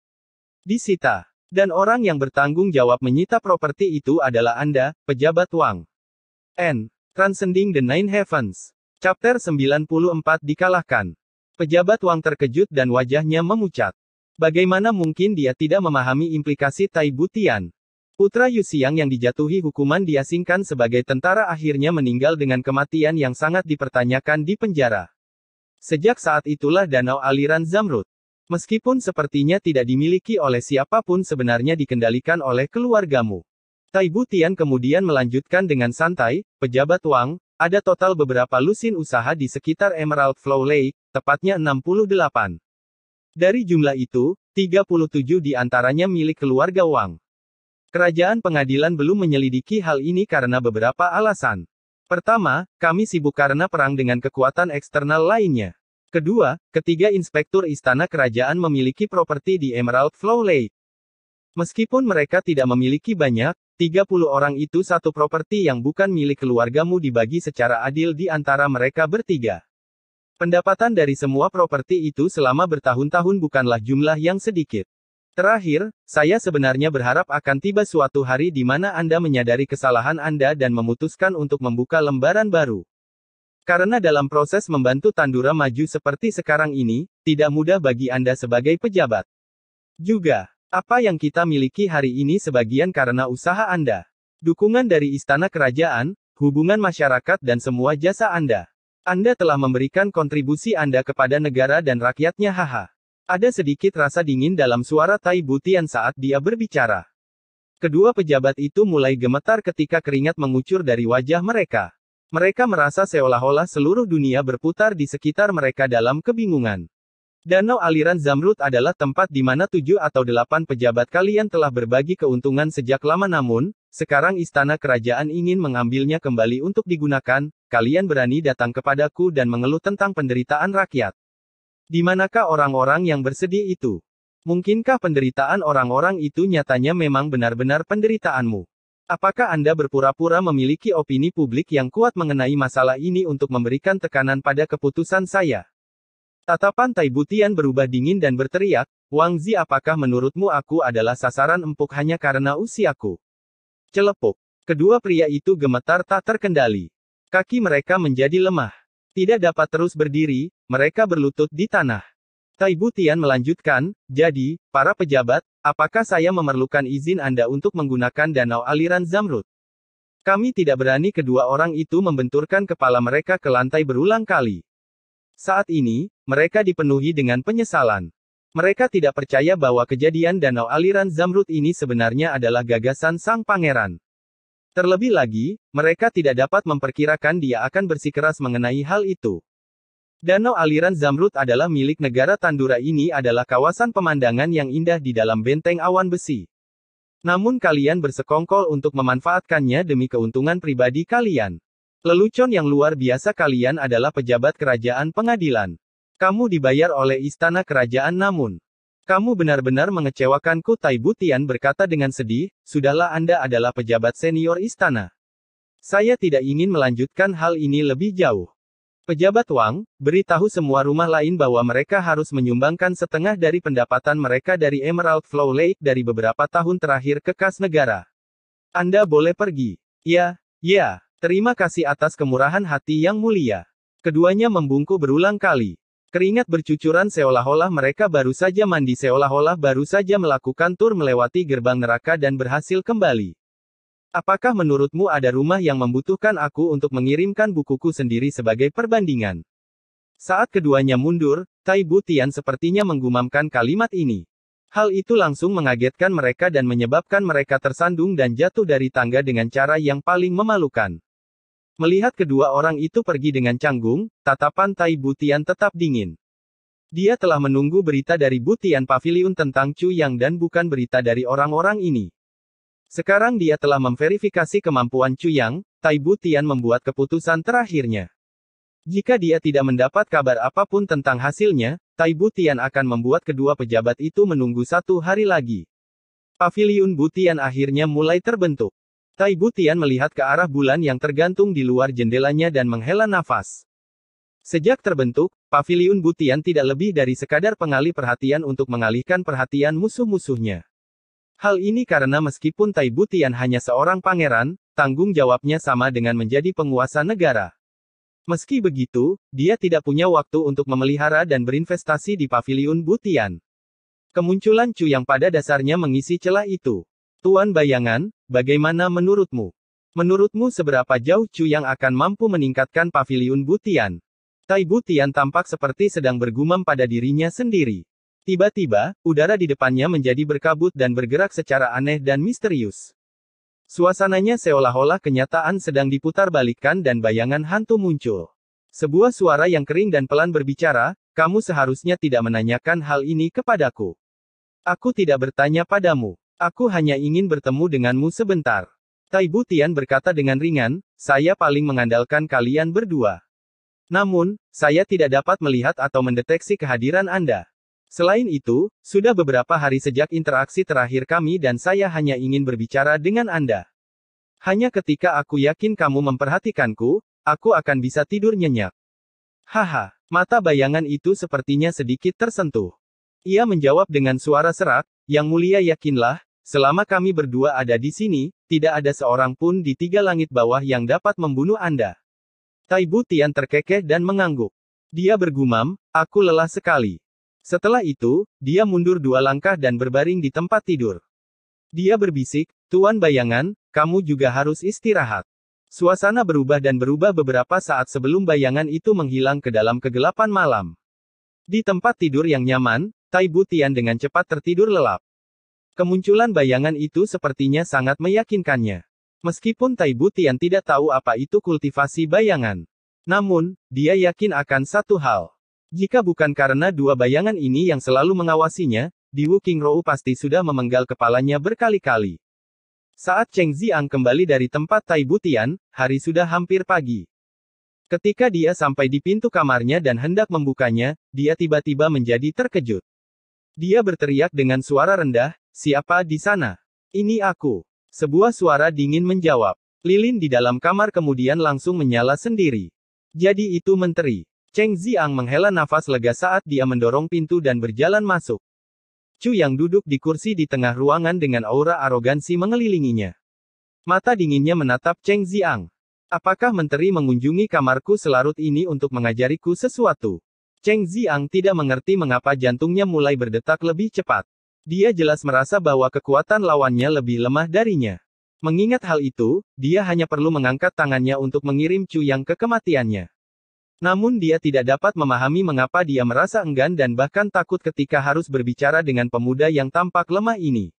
S1: Disita. Dan orang yang bertanggung jawab menyita properti itu adalah Anda, pejabat Wang. Transcending the Nine Heavens. Chapter 94 dikalahkan. Pejabat Wang terkejut dan wajahnya memucat. Bagaimana mungkin dia tidak memahami implikasi Tai Butian? Putra Yu Xiang yang dijatuhi hukuman diasingkan sebagai tentara akhirnya meninggal dengan kematian yang sangat dipertanyakan di penjara. Sejak saat itulah danau aliran Zamrud, meskipun sepertinya tidak dimiliki oleh siapapun, sebenarnya dikendalikan oleh keluargamu. Tai Butian kemudian melanjutkan dengan santai, pejabat Wang, ada total beberapa lusin usaha di sekitar Emerald Flow Lake, tepatnya 68. Dari jumlah itu, 37 di antaranya milik keluarga Wang. Kerajaan pengadilan belum menyelidiki hal ini karena beberapa alasan. Pertama, kami sibuk karena perang dengan kekuatan eksternal lainnya. Kedua, ketiga inspektur istana kerajaan memiliki properti di Emerald Flow Lake. Meskipun mereka tidak memiliki banyak, 30 orang itu satu properti yang bukan milik keluargamu dibagi secara adil di antara mereka bertiga. Pendapatan dari semua properti itu selama bertahun-tahun bukanlah jumlah yang sedikit. Terakhir, saya sebenarnya berharap akan tiba suatu hari di mana Anda menyadari kesalahan Anda dan memutuskan untuk membuka lembaran baru. Karena dalam proses membantu Tandura maju seperti sekarang ini, tidak mudah bagi Anda sebagai pejabat. Juga, apa yang kita miliki hari ini sebagian karena usaha Anda. Dukungan dari istana kerajaan, hubungan masyarakat dan semua jasa Anda. Anda telah memberikan kontribusi Anda kepada negara dan rakyatnya. Haha. Ada sedikit rasa dingin dalam suara Tai Butian saat dia berbicara. Kedua pejabat itu mulai gemetar ketika keringat mengucur dari wajah mereka. Mereka merasa seolah-olah seluruh dunia berputar di sekitar mereka dalam kebingungan. Danau aliran Zamrud adalah tempat di mana 7 atau 8 pejabat kalian telah berbagi keuntungan sejak lama, namun, sekarang istana kerajaan ingin mengambilnya kembali untuk digunakan. Kalian berani datang kepadaku dan mengeluh tentang penderitaan rakyat. Di manakah orang-orang yang bersedih itu? Mungkinkah penderitaan orang-orang itu nyatanya memang benar-benar penderitaanmu? Apakah Anda berpura-pura memiliki opini publik yang kuat mengenai masalah ini untuk memberikan tekanan pada keputusan saya? Tatapan Tai Butian berubah dingin dan berteriak, Wang Zi, apakah menurutmu aku adalah sasaran empuk hanya karena usiaku? Celepuk. Kedua pria itu gemetar tak terkendali. Kaki mereka menjadi lemah. Tidak dapat terus berdiri, mereka berlutut di tanah. Tai Butian melanjutkan, jadi, para pejabat, apakah saya memerlukan izin Anda untuk menggunakan danau aliran Zamrud? Kami tidak berani. Kedua orang itu membenturkan kepala mereka ke lantai berulang kali. Saat ini, mereka dipenuhi dengan penyesalan. Mereka tidak percaya bahwa kejadian danau aliran Zamrud ini sebenarnya adalah gagasan sang pangeran. Terlebih lagi, mereka tidak dapat memperkirakan dia akan bersikeras mengenai hal itu. Danau aliran Zamrud adalah milik negara Tandura. Ini adalah kawasan pemandangan yang indah di dalam benteng awan besi. Namun kalian bersekongkol untuk memanfaatkannya demi keuntungan pribadi kalian. Lelucon yang luar biasa, kalian adalah pejabat kerajaan pengadilan. Kamu dibayar oleh istana kerajaan, namun kamu benar-benar mengecewakanku. Tai Butian berkata dengan sedih, sudahlah, Anda adalah pejabat senior istana. Saya tidak ingin melanjutkan hal ini lebih jauh. Pejabat Wang, beritahu semua rumah lain bahwa mereka harus menyumbangkan setengah dari pendapatan mereka dari Emerald Flow Lake dari beberapa tahun terakhir ke kas negara. Anda boleh pergi. Ya, terima kasih atas kemurahan hati yang mulia. Keduanya membungkuk berulang kali. Keringat bercucuran seolah-olah mereka baru saja mandi, seolah-olah baru saja melakukan tur melewati gerbang neraka dan berhasil kembali. Apakah menurutmu ada rumah yang membutuhkan aku untuk mengirimkan bukuku sendiri sebagai perbandingan? Saat keduanya mundur, Tai Butian sepertinya menggumamkan kalimat ini. Hal itu langsung mengagetkan mereka dan menyebabkan mereka tersandung dan jatuh dari tangga dengan cara yang paling memalukan. Melihat kedua orang itu pergi dengan canggung, tatapan Tai Butian tetap dingin. Dia telah menunggu berita dari Butian Pavilion tentang Chu Yang dan bukan berita dari orang-orang ini. Sekarang dia telah memverifikasi kemampuan Chu Yang, Tai Butian membuat keputusan terakhirnya. Jika dia tidak mendapat kabar apapun tentang hasilnya, Tai Butian akan membuat kedua pejabat itu menunggu 1 hari lagi. Pavilion Butian akhirnya mulai terbentuk. Tai Butian melihat ke arah bulan yang tergantung di luar jendelanya dan menghela nafas. Sejak terbentuk, Pavilion Butian tidak lebih dari sekadar pengalih perhatian untuk mengalihkan perhatian musuh-musuhnya. Hal ini karena meskipun Tai Butian hanya seorang pangeran, tanggung jawabnya sama dengan menjadi penguasa negara. Meski begitu, dia tidak punya waktu untuk memelihara dan berinvestasi di Pavilion Butian. Kemunculan Chu yang pada dasarnya mengisi celah itu. Tuan Bayangan, bagaimana menurutmu? Menurutmu seberapa jauh Chu yang akan mampu meningkatkan Pavilion Butian? Tai Butian tampak seperti sedang bergumam pada dirinya sendiri. Tiba-tiba, udara di depannya menjadi berkabut dan bergerak secara aneh dan misterius. Suasananya seolah-olah kenyataan sedang diputarbalikkan dan bayangan hantu muncul. Sebuah suara yang kering dan pelan berbicara, kamu seharusnya tidak menanyakan hal ini kepadaku. Aku tidak bertanya padamu. Aku hanya ingin bertemu denganmu sebentar. Tai Butian berkata dengan ringan, saya paling mengandalkan kalian berdua. Namun, saya tidak dapat melihat atau mendeteksi kehadiran Anda. Selain itu, sudah beberapa hari sejak interaksi terakhir kami dan saya hanya ingin berbicara dengan Anda. Hanya ketika aku yakin kamu memperhatikanku, aku akan bisa tidur nyenyak. Haha, mata bayangan itu sepertinya sedikit tersentuh. Ia menjawab dengan suara serak, yang mulia yakinlah, selama kami berdua ada di sini, tidak ada seorang pun di 3 langit bawah yang dapat membunuh Anda. Tai Butian terkekeh dan mengangguk. Dia bergumam, aku lelah sekali. Setelah itu, dia mundur 2 langkah dan berbaring di tempat tidur. Dia berbisik, Tuan Bayangan, kamu juga harus istirahat. Suasana berubah dan berubah beberapa saat sebelum bayangan itu menghilang ke dalam kegelapan malam. Di tempat tidur yang nyaman, Tai Butian dengan cepat tertidur lelap. Kemunculan bayangan itu sepertinya sangat meyakinkannya. Meskipun Tai Butian tidak tahu apa itu kultivasi bayangan. Namun, dia yakin akan satu hal. Jika bukan karena 2 bayangan ini yang selalu mengawasinya, Diwu King Rou pasti sudah memenggal kepalanya berkali-kali. Saat Cheng Ziang kembali dari tempat Tai Butian, hari sudah hampir pagi. Ketika dia sampai di pintu kamarnya dan hendak membukanya, dia tiba-tiba menjadi terkejut. Dia berteriak dengan suara rendah, siapa di sana? Ini aku. Sebuah suara dingin menjawab. Lilin di dalam kamar kemudian langsung menyala sendiri. Jadi itu menteri. Cheng Ziang menghela nafas lega saat dia mendorong pintu dan berjalan masuk. Chu yang duduk di kursi di tengah ruangan dengan aura arogansi mengelilinginya. Mata dinginnya menatap Cheng Ziang. Apakah menteri mengunjungi kamarku selarut ini untuk mengajariku sesuatu? Cheng Ziang tidak mengerti mengapa jantungnya mulai berdetak lebih cepat. Dia jelas merasa bahwa kekuatan lawannya lebih lemah darinya. Mengingat hal itu, dia hanya perlu mengangkat tangannya untuk mengirim Chu Yang ke kematiannya. Namun dia tidak dapat memahami mengapa dia merasa enggan dan bahkan takut ketika harus berbicara dengan pemuda yang tampak lemah ini.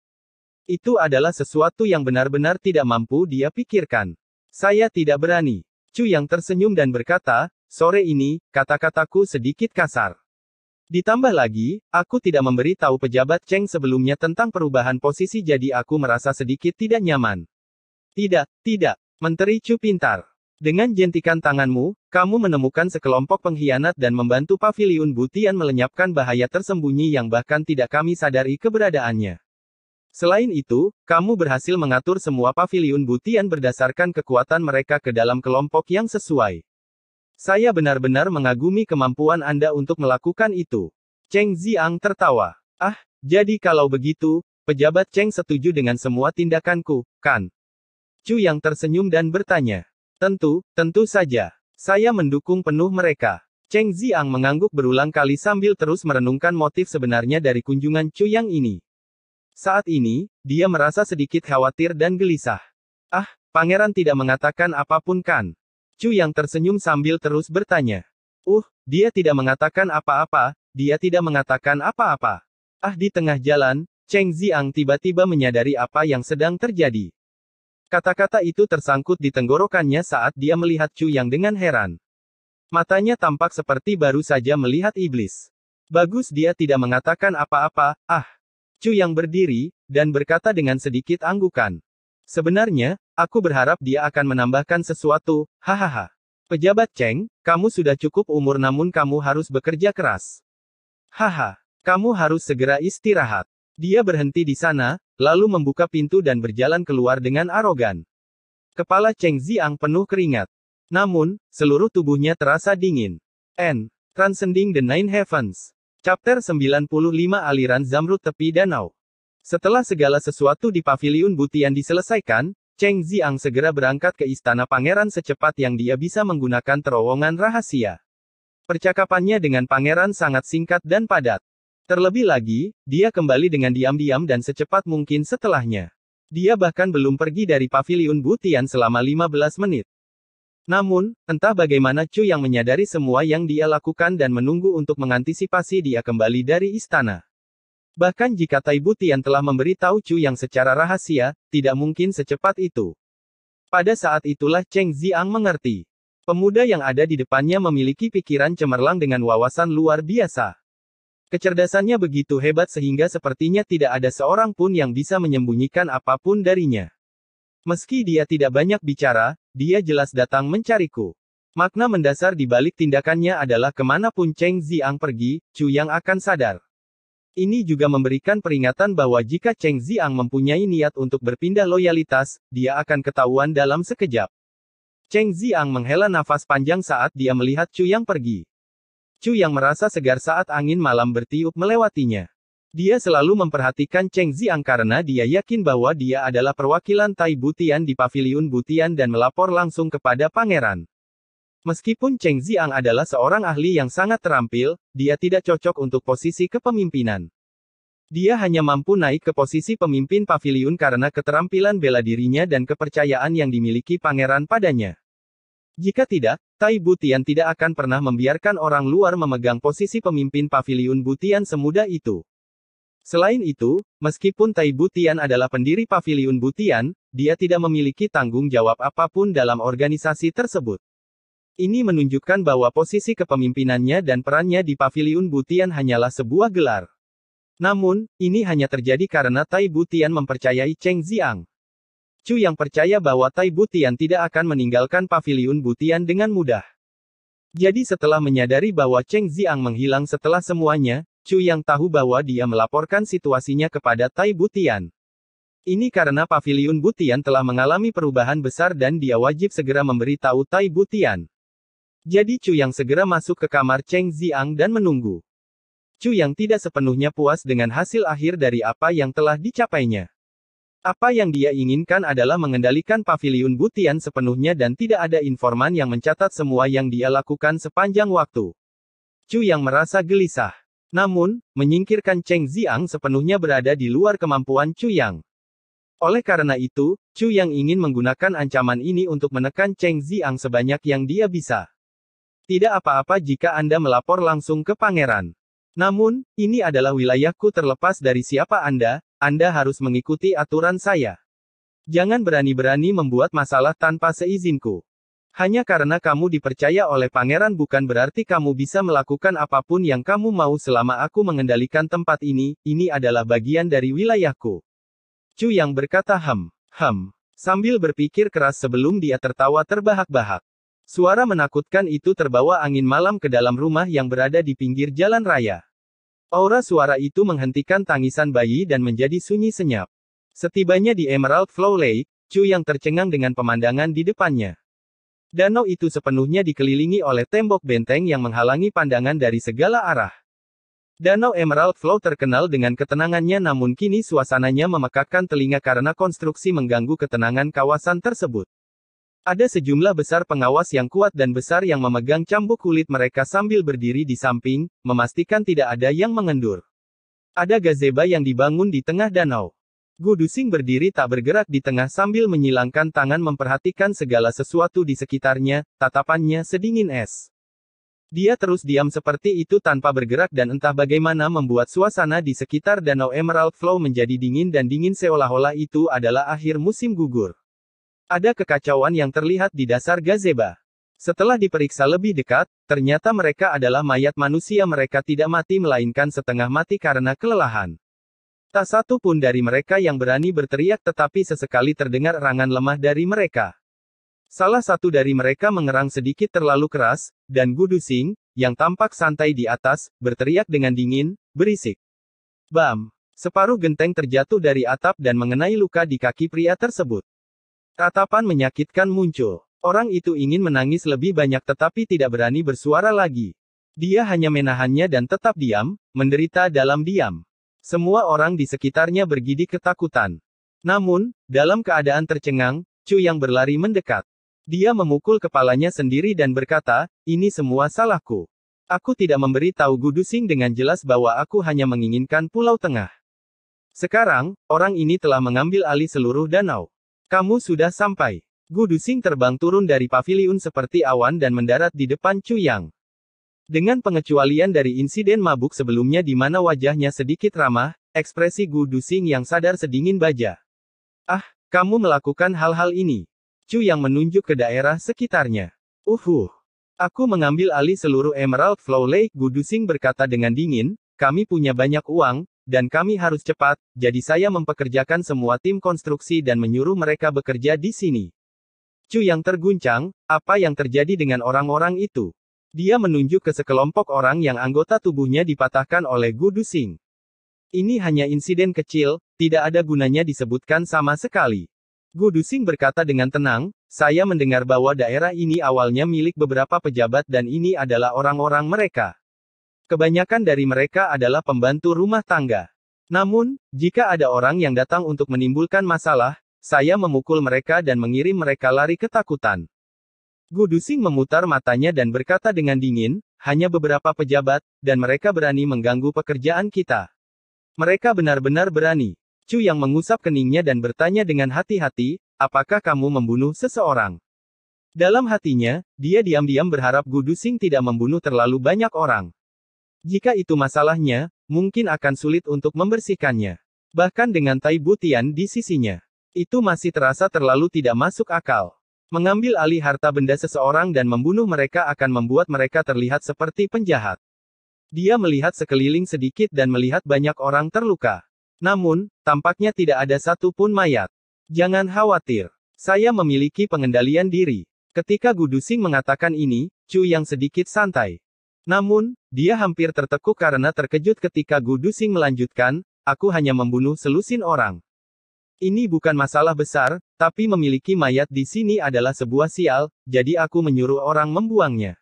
S1: Itu adalah sesuatu yang benar-benar tidak mampu dia pikirkan. Saya tidak berani. Chu Yang tersenyum dan berkata, sore ini, kata-kataku sedikit kasar. Ditambah lagi, aku tidak memberi tahu pejabat Cheng sebelumnya tentang perubahan posisi jadi aku merasa sedikit tidak nyaman. Tidak, Menteri Chu pintar. Dengan jentikan tanganmu, kamu menemukan sekelompok pengkhianat dan membantu Pavilion Butian melenyapkan bahaya tersembunyi yang bahkan tidak kami sadari keberadaannya. Selain itu, kamu berhasil mengatur semua Pavilion Butian berdasarkan kekuatan mereka ke dalam kelompok yang sesuai. Saya benar-benar mengagumi kemampuan Anda untuk melakukan itu. Cheng Ziang tertawa. Ah, jadi kalau begitu, pejabat Cheng setuju dengan semua tindakanku, kan? Chu yang tersenyum dan bertanya. Tentu saja. Saya mendukung penuh mereka. Cheng Ziang mengangguk berulang kali sambil terus merenungkan motif sebenarnya dari kunjungan Chu Yang ini. Saat ini, dia merasa sedikit khawatir dan gelisah. Ah, pangeran tidak mengatakan apapun kan? Chu yang tersenyum sambil terus bertanya. Dia tidak mengatakan apa-apa, dia tidak mengatakan apa-apa. Ah, di tengah jalan, Cheng Ziang tiba-tiba menyadari apa yang sedang terjadi. Kata-kata itu tersangkut di tenggorokannya saat dia melihat Chu Yang dengan heran. Matanya tampak seperti baru saja melihat iblis. Bagus dia tidak mengatakan apa-apa, Chu Yang berdiri, dan berkata dengan sedikit anggukan. Sebenarnya, aku berharap dia akan menambahkan sesuatu, hahaha. Pejabat Cheng, kamu sudah cukup umur namun kamu harus bekerja keras. Haha, kamu harus segera istirahat. Dia berhenti di sana, lalu membuka pintu dan berjalan keluar dengan arogan. Kepala Cheng Ziang penuh keringat. Namun, seluruh tubuhnya terasa dingin. Transcending the Nine Heavens. Chapter 95 Aliran Zamrud Tepi Danau. Setelah segala sesuatu di Paviliun Butian diselesaikan, Cheng Ziang segera berangkat ke istana pangeran secepat yang dia bisa menggunakan terowongan rahasia. Percakapannya dengan pangeran sangat singkat dan padat. Terlebih lagi, dia kembali dengan diam-diam dan secepat mungkin setelahnya. Dia bahkan belum pergi dari Paviliun Butian selama 15 menit. Namun, entah bagaimana Chu yang menyadari semua yang dia lakukan dan menunggu untuk mengantisipasi dia kembali dari istana. Bahkan jika Tai Butian telah memberitahu Chu yang secara rahasia, tidak mungkin secepat itu. Pada saat itulah Cheng Ziang mengerti. Pemuda yang ada di depannya memiliki pikiran cemerlang dengan wawasan luar biasa. Kecerdasannya begitu hebat sehingga sepertinya tidak ada seorang pun yang bisa menyembunyikan apapun darinya. Meski dia tidak banyak bicara, dia jelas datang mencariku. Makna mendasar di balik tindakannya adalah kemanapun Cheng Ziang pergi, Chu yang akan sadar. Ini juga memberikan peringatan bahwa jika Cheng Ziang mempunyai niat untuk berpindah loyalitas, dia akan ketahuan dalam sekejap. Cheng Ziang menghela nafas panjang saat dia melihat Chu yang pergi. Chu yang merasa segar saat angin malam bertiup melewatinya. Dia selalu memperhatikan Cheng Ziang karena dia yakin bahwa dia adalah perwakilan Tai Butian di Paviliun Butian dan melapor langsung kepada pangeran. Meskipun Cheng Ziang adalah seorang ahli yang sangat terampil, dia tidak cocok untuk posisi kepemimpinan. Dia hanya mampu naik ke posisi pemimpin paviliun karena keterampilan bela dirinya dan kepercayaan yang dimiliki pangeran padanya. Jika tidak, Tai Butian tidak akan pernah membiarkan orang luar memegang posisi pemimpin paviliun Butian semudah itu. Selain itu, meskipun Tai Butian adalah pendiri Paviliun Butian, dia tidak memiliki tanggung jawab apapun dalam organisasi tersebut. Ini menunjukkan bahwa posisi kepemimpinannya dan perannya di Paviliun Butian hanyalah sebuah gelar. Namun, ini hanya terjadi karena Tai Butian mempercayai Cheng Ziang. Chu yang percaya bahwa Tai Butian tidak akan meninggalkan Paviliun Butian dengan mudah. Jadi setelah menyadari bahwa Cheng Ziang menghilang setelah semuanya, Chu yang tahu bahwa dia melaporkan situasinya kepada Tai Butian. Ini karena Paviliun Butian telah mengalami perubahan besar dan dia wajib segera memberitahu Tai Butian. Jadi Chu yang segera masuk ke kamar Cheng Ziang dan menunggu. Chu yang tidak sepenuhnya puas dengan hasil akhir dari apa yang telah dicapainya. Apa yang dia inginkan adalah mengendalikan Paviliun Butian sepenuhnya dan tidak ada informan yang mencatat semua yang dia lakukan sepanjang waktu. Chu yang merasa gelisah. Namun, menyingkirkan Cheng Ziang sepenuhnya berada di luar kemampuan Chu Yang. Oleh karena itu, Chu Yang ingin menggunakan ancaman ini untuk menekan Cheng Ziang sebanyak yang dia bisa. Tidak apa-apa jika Anda melapor langsung ke pangeran. Namun, ini adalah wilayahku terlepas dari siapa Anda harus mengikuti aturan saya. Jangan berani-berani membuat masalah tanpa seizinku. Hanya karena kamu dipercaya oleh pangeran bukan berarti kamu bisa melakukan apapun yang kamu mau selama aku mengendalikan tempat ini adalah bagian dari wilayahku. Chu yang berkata sambil berpikir keras sebelum dia tertawa terbahak-bahak. Suara menakutkan itu terbawa angin malam ke dalam rumah yang berada di pinggir jalan raya. Aura suara itu menghentikan tangisan bayi dan menjadi sunyi senyap. Setibanya di Emerald Flow Lake, Chu yang tercengang dengan pemandangan di depannya. Danau itu sepenuhnya dikelilingi oleh tembok benteng yang menghalangi pandangan dari segala arah. Danau Emerald Flow terkenal dengan ketenangannya namun kini suasananya memekakkan telinga karena konstruksi mengganggu ketenangan kawasan tersebut. Ada sejumlah besar pengawas yang kuat dan besar yang memegang cambuk kulit mereka sambil berdiri di samping, memastikan tidak ada yang mengendur. Ada gazebo yang dibangun di tengah danau. Gu Dusing berdiri tak bergerak di tengah sambil menyilangkan tangan memperhatikan segala sesuatu di sekitarnya, tatapannya sedingin es. Dia terus diam seperti itu tanpa bergerak dan entah bagaimana membuat suasana di sekitar danau Emerald Flow menjadi dingin dan dingin seolah-olah itu adalah akhir musim gugur. Ada kekacauan yang terlihat di dasar gazebo. Setelah diperiksa lebih dekat, ternyata mereka adalah mayat manusia. Mereka tidak mati melainkan setengah mati karena kelelahan. Tak satu pun dari mereka yang berani berteriak, tetapi sesekali terdengar erangan lemah dari mereka. Salah satu dari mereka mengerang sedikit terlalu keras, dan Gu Duxing, yang tampak santai di atas, berteriak dengan dingin, berisik. Bam! Separuh genteng terjatuh dari atap dan mengenai luka di kaki pria tersebut. Tatapan menyakitkan muncul. Orang itu ingin menangis lebih banyak tetapi tidak berani bersuara lagi. Dia hanya menahannya dan tetap diam, menderita dalam diam. Semua orang di sekitarnya bergidik ketakutan. Namun, dalam keadaan tercengang, Chu yang berlari mendekat. Dia memukul kepalanya sendiri dan berkata, "Ini semua salahku. Aku tidak memberi tahu Gu Duxing dengan jelas bahwa aku hanya menginginkan Pulau Tengah. Sekarang, orang ini telah mengambil alih seluruh danau. Kamu sudah sampai." Gu Duxing terbang turun dari paviliun seperti awan dan mendarat di depan Chu Yang. Dengan pengecualian dari insiden mabuk sebelumnya di mana wajahnya sedikit ramah, ekspresi Gu Duxing yang sadar sedingin baja. "Ah, kamu melakukan hal-hal ini." Chu Yang menunjuk ke daerah sekitarnya. Aku mengambil alih seluruh Emerald Flow Lake." Gu Duxing berkata dengan dingin, "Kami punya banyak uang, dan kami harus cepat, jadi saya mempekerjakan semua tim konstruksi dan menyuruh mereka bekerja di sini." Chu yang terguncang, apa yang terjadi dengan orang-orang itu? Dia menunjuk ke sekelompok orang yang anggota tubuhnya dipatahkan oleh Gu Duxing. Ini hanya insiden kecil, tidak ada gunanya disebutkan sama sekali. Gu Duxing berkata dengan tenang, "Saya mendengar bahwa daerah ini awalnya milik beberapa pejabat dan ini adalah orang-orang mereka. Kebanyakan dari mereka adalah pembantu rumah tangga. Namun, jika ada orang yang datang untuk menimbulkan masalah, saya memukul mereka dan mengirim mereka lari ketakutan." Gu Duxing memutar matanya dan berkata dengan dingin, "Hanya beberapa pejabat, dan mereka berani mengganggu pekerjaan kita. Mereka benar-benar berani." Chu yang mengusap keningnya dan bertanya dengan hati-hati, "Apakah kamu membunuh seseorang?" Dalam hatinya, dia diam-diam berharap Gu Duxing tidak membunuh terlalu banyak orang. Jika itu masalahnya, mungkin akan sulit untuk membersihkannya. Bahkan dengan Tai Butian di sisinya, itu masih terasa terlalu tidak masuk akal. Mengambil alih harta benda seseorang dan membunuh mereka akan membuat mereka terlihat seperti penjahat. Dia melihat sekeliling sedikit dan melihat banyak orang terluka. Namun, tampaknya tidak ada satu pun mayat. "Jangan khawatir. Saya memiliki pengendalian diri." Ketika Gu Duxing mengatakan ini, Chu yang sedikit santai. Namun, dia hampir tertekuk karena terkejut ketika Gu Duxing melanjutkan, "Aku hanya membunuh selusin orang. Ini bukan masalah besar, tapi memiliki mayat di sini adalah sebuah sial, jadi aku menyuruh orang membuangnya."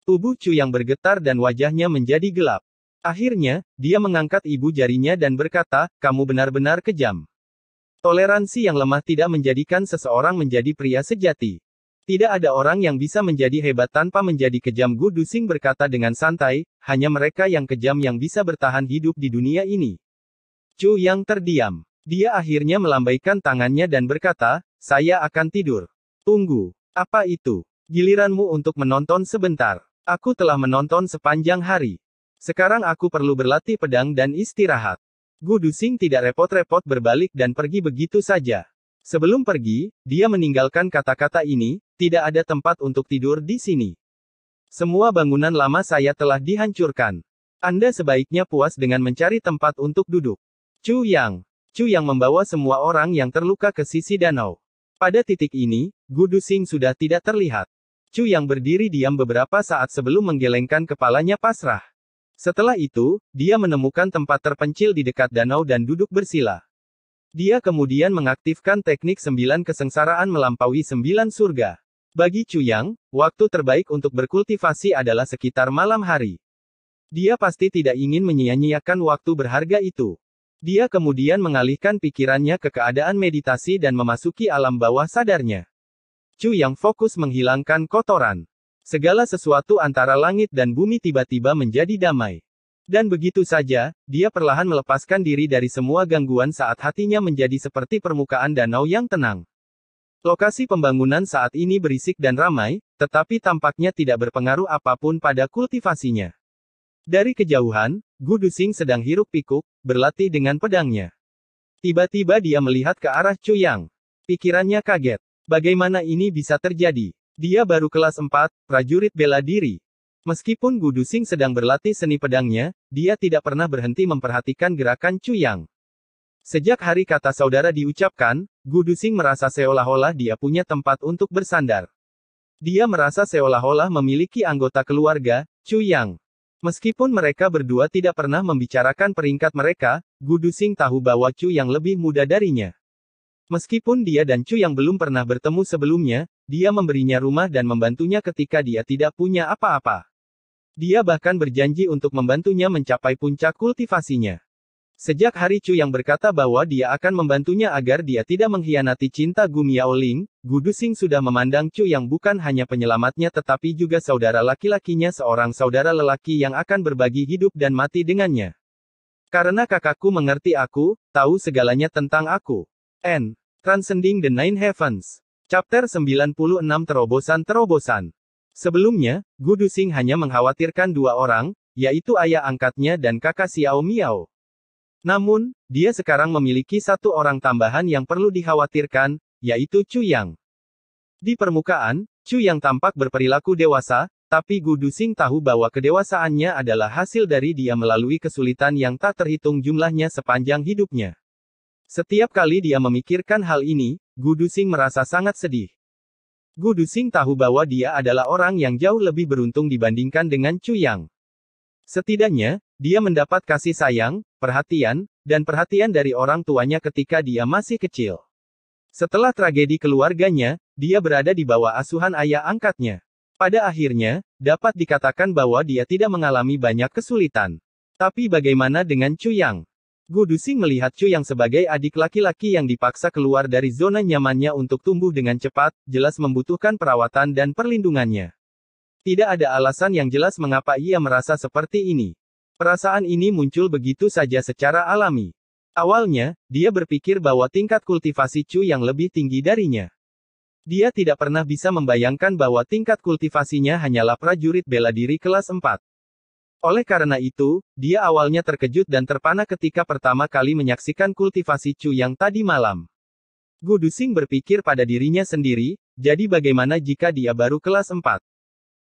S1: Tubuh Chu yang bergetar dan wajahnya menjadi gelap. Akhirnya, dia mengangkat ibu jarinya dan berkata, "Kamu benar-benar kejam. Toleransi yang lemah tidak menjadikan seseorang menjadi pria sejati. Tidak ada orang yang bisa menjadi hebat tanpa menjadi kejam." Gu Duxing berkata dengan santai, "Hanya mereka yang kejam yang bisa bertahan hidup di dunia ini." Chu yang terdiam. Dia akhirnya melambaikan tangannya dan berkata, "Saya akan tidur." "Tunggu. Apa itu?" "Giliranmu untuk menonton sebentar. Aku telah menonton sepanjang hari. Sekarang aku perlu berlatih pedang dan istirahat." Gu Duxing tidak repot-repot berbalik dan pergi begitu saja. Sebelum pergi, dia meninggalkan kata-kata ini, "Tidak ada tempat untuk tidur di sini. Semua bangunan lama saya telah dihancurkan. Anda sebaiknya puas dengan mencari tempat untuk duduk." Chu yang membawa semua orang yang terluka ke sisi danau. Pada titik ini, Gu Duxing sudah tidak terlihat. Chu yang berdiri diam beberapa saat sebelum menggelengkan kepalanya pasrah. Setelah itu, dia menemukan tempat terpencil di dekat danau dan duduk bersila. Dia kemudian mengaktifkan teknik 9 kesengsaraan melampaui 9 surga. Bagi Chu Yang, waktu terbaik untuk berkultivasi adalah sekitar malam hari. Dia pasti tidak ingin menyia-nyiakan waktu berharga itu. Dia kemudian mengalihkan pikirannya ke keadaan meditasi dan memasuki alam bawah sadarnya. Chu yang fokus menghilangkan kotoran. Segala sesuatu antara langit dan bumi tiba-tiba menjadi damai. Dan begitu saja, dia perlahan melepaskan diri dari semua gangguan saat hatinya menjadi seperti permukaan danau yang tenang. Lokasi pembangunan saat ini berisik dan ramai, tetapi tampaknya tidak berpengaruh apapun pada kultivasinya. Dari kejauhan, Gu Duxing sedang hiruk-pikuk, berlatih dengan pedangnya. Tiba-tiba dia melihat ke arah Chu Yang. Pikirannya kaget. Bagaimana ini bisa terjadi? Dia baru kelas 4, prajurit bela diri. Meskipun Gu Duxing sedang berlatih seni pedangnya, dia tidak pernah berhenti memperhatikan gerakan Chu Yang. Sejak hari kata saudara diucapkan, Gu Duxing merasa seolah-olah dia punya tempat untuk bersandar. Dia merasa seolah-olah memiliki anggota keluarga, Chu Yang. Meskipun mereka berdua tidak pernah membicarakan peringkat mereka, Gu Duxing tahu bahwa Chu Yang lebih muda darinya. Meskipun dia dan Chu Yang belum pernah bertemu sebelumnya, dia memberinya rumah dan membantunya ketika dia tidak punya apa-apa. Dia bahkan berjanji untuk membantunya mencapai puncak kultivasinya. Sejak hari Chu Yang berkata bahwa dia akan membantunya agar dia tidak mengkhianati cinta Gu Miaoling, Gu Duxing sudah memandang Chu Yang bukan hanya penyelamatnya tetapi juga saudara laki-lakinya, seorang saudara lelaki yang akan berbagi hidup dan mati dengannya. Karena kakakku mengerti aku, tahu segalanya tentang aku. Transcending the Nine Heavens. Chapter 96 Terobosan-terobosan. Sebelumnya, Gu Duxing hanya mengkhawatirkan dua orang, yaitu ayah angkatnya dan kakak Xiao Miao. Namun, dia sekarang memiliki satu orang tambahan yang perlu dikhawatirkan, yaitu Chu Yang. Di permukaan, Chu Yang tampak berperilaku dewasa, tapi Gu Duxing tahu bahwa kedewasaannya adalah hasil dari dia melalui kesulitan yang tak terhitung jumlahnya sepanjang hidupnya. Setiap kali dia memikirkan hal ini, Gu Duxing merasa sangat sedih. Gu Duxing tahu bahwa dia adalah orang yang jauh lebih beruntung dibandingkan dengan Chu Yang. Setidaknya, dia mendapat kasih sayang, perhatian dari orang tuanya ketika dia masih kecil. Setelah tragedi keluarganya, dia berada di bawah asuhan ayah angkatnya. Pada akhirnya, dapat dikatakan bahwa dia tidak mengalami banyak kesulitan. Tapi bagaimana dengan Chu Yang? Gu Duxing melihat Chu Yang sebagai adik laki-laki yang dipaksa keluar dari zona nyamannya untuk tumbuh dengan cepat, jelas membutuhkan perawatan dan perlindungannya. Tidak ada alasan yang jelas mengapa ia merasa seperti ini. Perasaan ini muncul begitu saja secara alami. Awalnya, dia berpikir bahwa tingkat kultivasi Chu Yang lebih tinggi darinya. Dia tidak pernah bisa membayangkan bahwa tingkat kultivasinya hanyalah prajurit bela diri kelas 4. Oleh karena itu, dia awalnya terkejut dan terpana ketika pertama kali menyaksikan kultivasi Chu Yang tadi malam. Gu Duxing berpikir pada dirinya sendiri, jadi bagaimana jika dia baru kelas 4?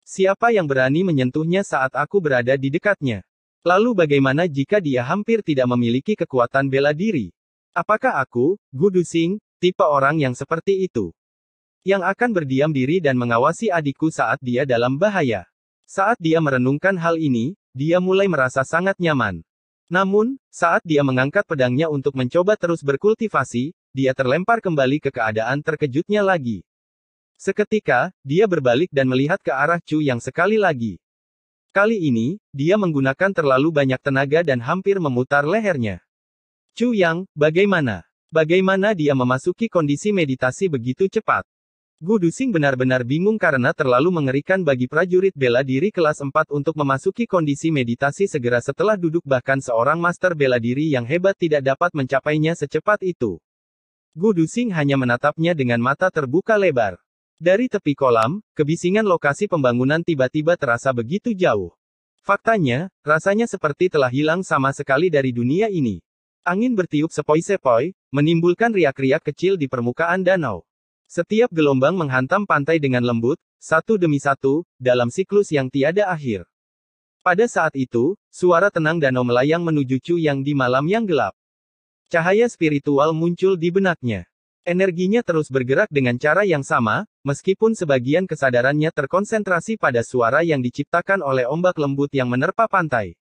S1: Siapa yang berani menyentuhnya saat aku berada di dekatnya? Lalu bagaimana jika dia hampir tidak memiliki kekuatan bela diri? Apakah aku, Gu Duxing, tipe orang yang seperti itu? Yang akan berdiam diri dan mengawasi adikku saat dia dalam bahaya? Saat dia merenungkan hal ini, dia mulai merasa sangat nyaman. Namun, saat dia mengangkat pedangnya untuk mencoba terus berkultivasi, dia terlempar kembali ke keadaan terkejutnya lagi. Seketika, dia berbalik dan melihat ke arah Chu Yang sekali lagi. Kali ini, dia menggunakan terlalu banyak tenaga dan hampir memutar lehernya. Chu Yang, bagaimana? Bagaimana dia memasuki kondisi meditasi begitu cepat? Gu Duxing benar-benar bingung karena terlalu mengerikan bagi prajurit bela diri kelas 4 untuk memasuki kondisi meditasi segera setelah duduk, bahkan seorang master bela diri yang hebat tidak dapat mencapainya secepat itu. Gu Duxing hanya menatapnya dengan mata terbuka lebar. Dari tepi kolam, kebisingan lokasi pembangunan tiba-tiba terasa begitu jauh. Faktanya, rasanya seperti telah hilang sama sekali dari dunia ini. Angin bertiup sepoi-sepoi, menimbulkan riak-riak kecil di permukaan danau. Setiap gelombang menghantam pantai dengan lembut, satu demi satu, dalam siklus yang tiada akhir. Pada saat itu, suara tenang danau melayang menuju Chu Yang di malam yang gelap. Cahaya spiritual muncul di benaknya. Energinya terus bergerak dengan cara yang sama, meskipun sebagian kesadarannya terkonsentrasi pada suara yang diciptakan oleh ombak lembut yang menerpa pantai.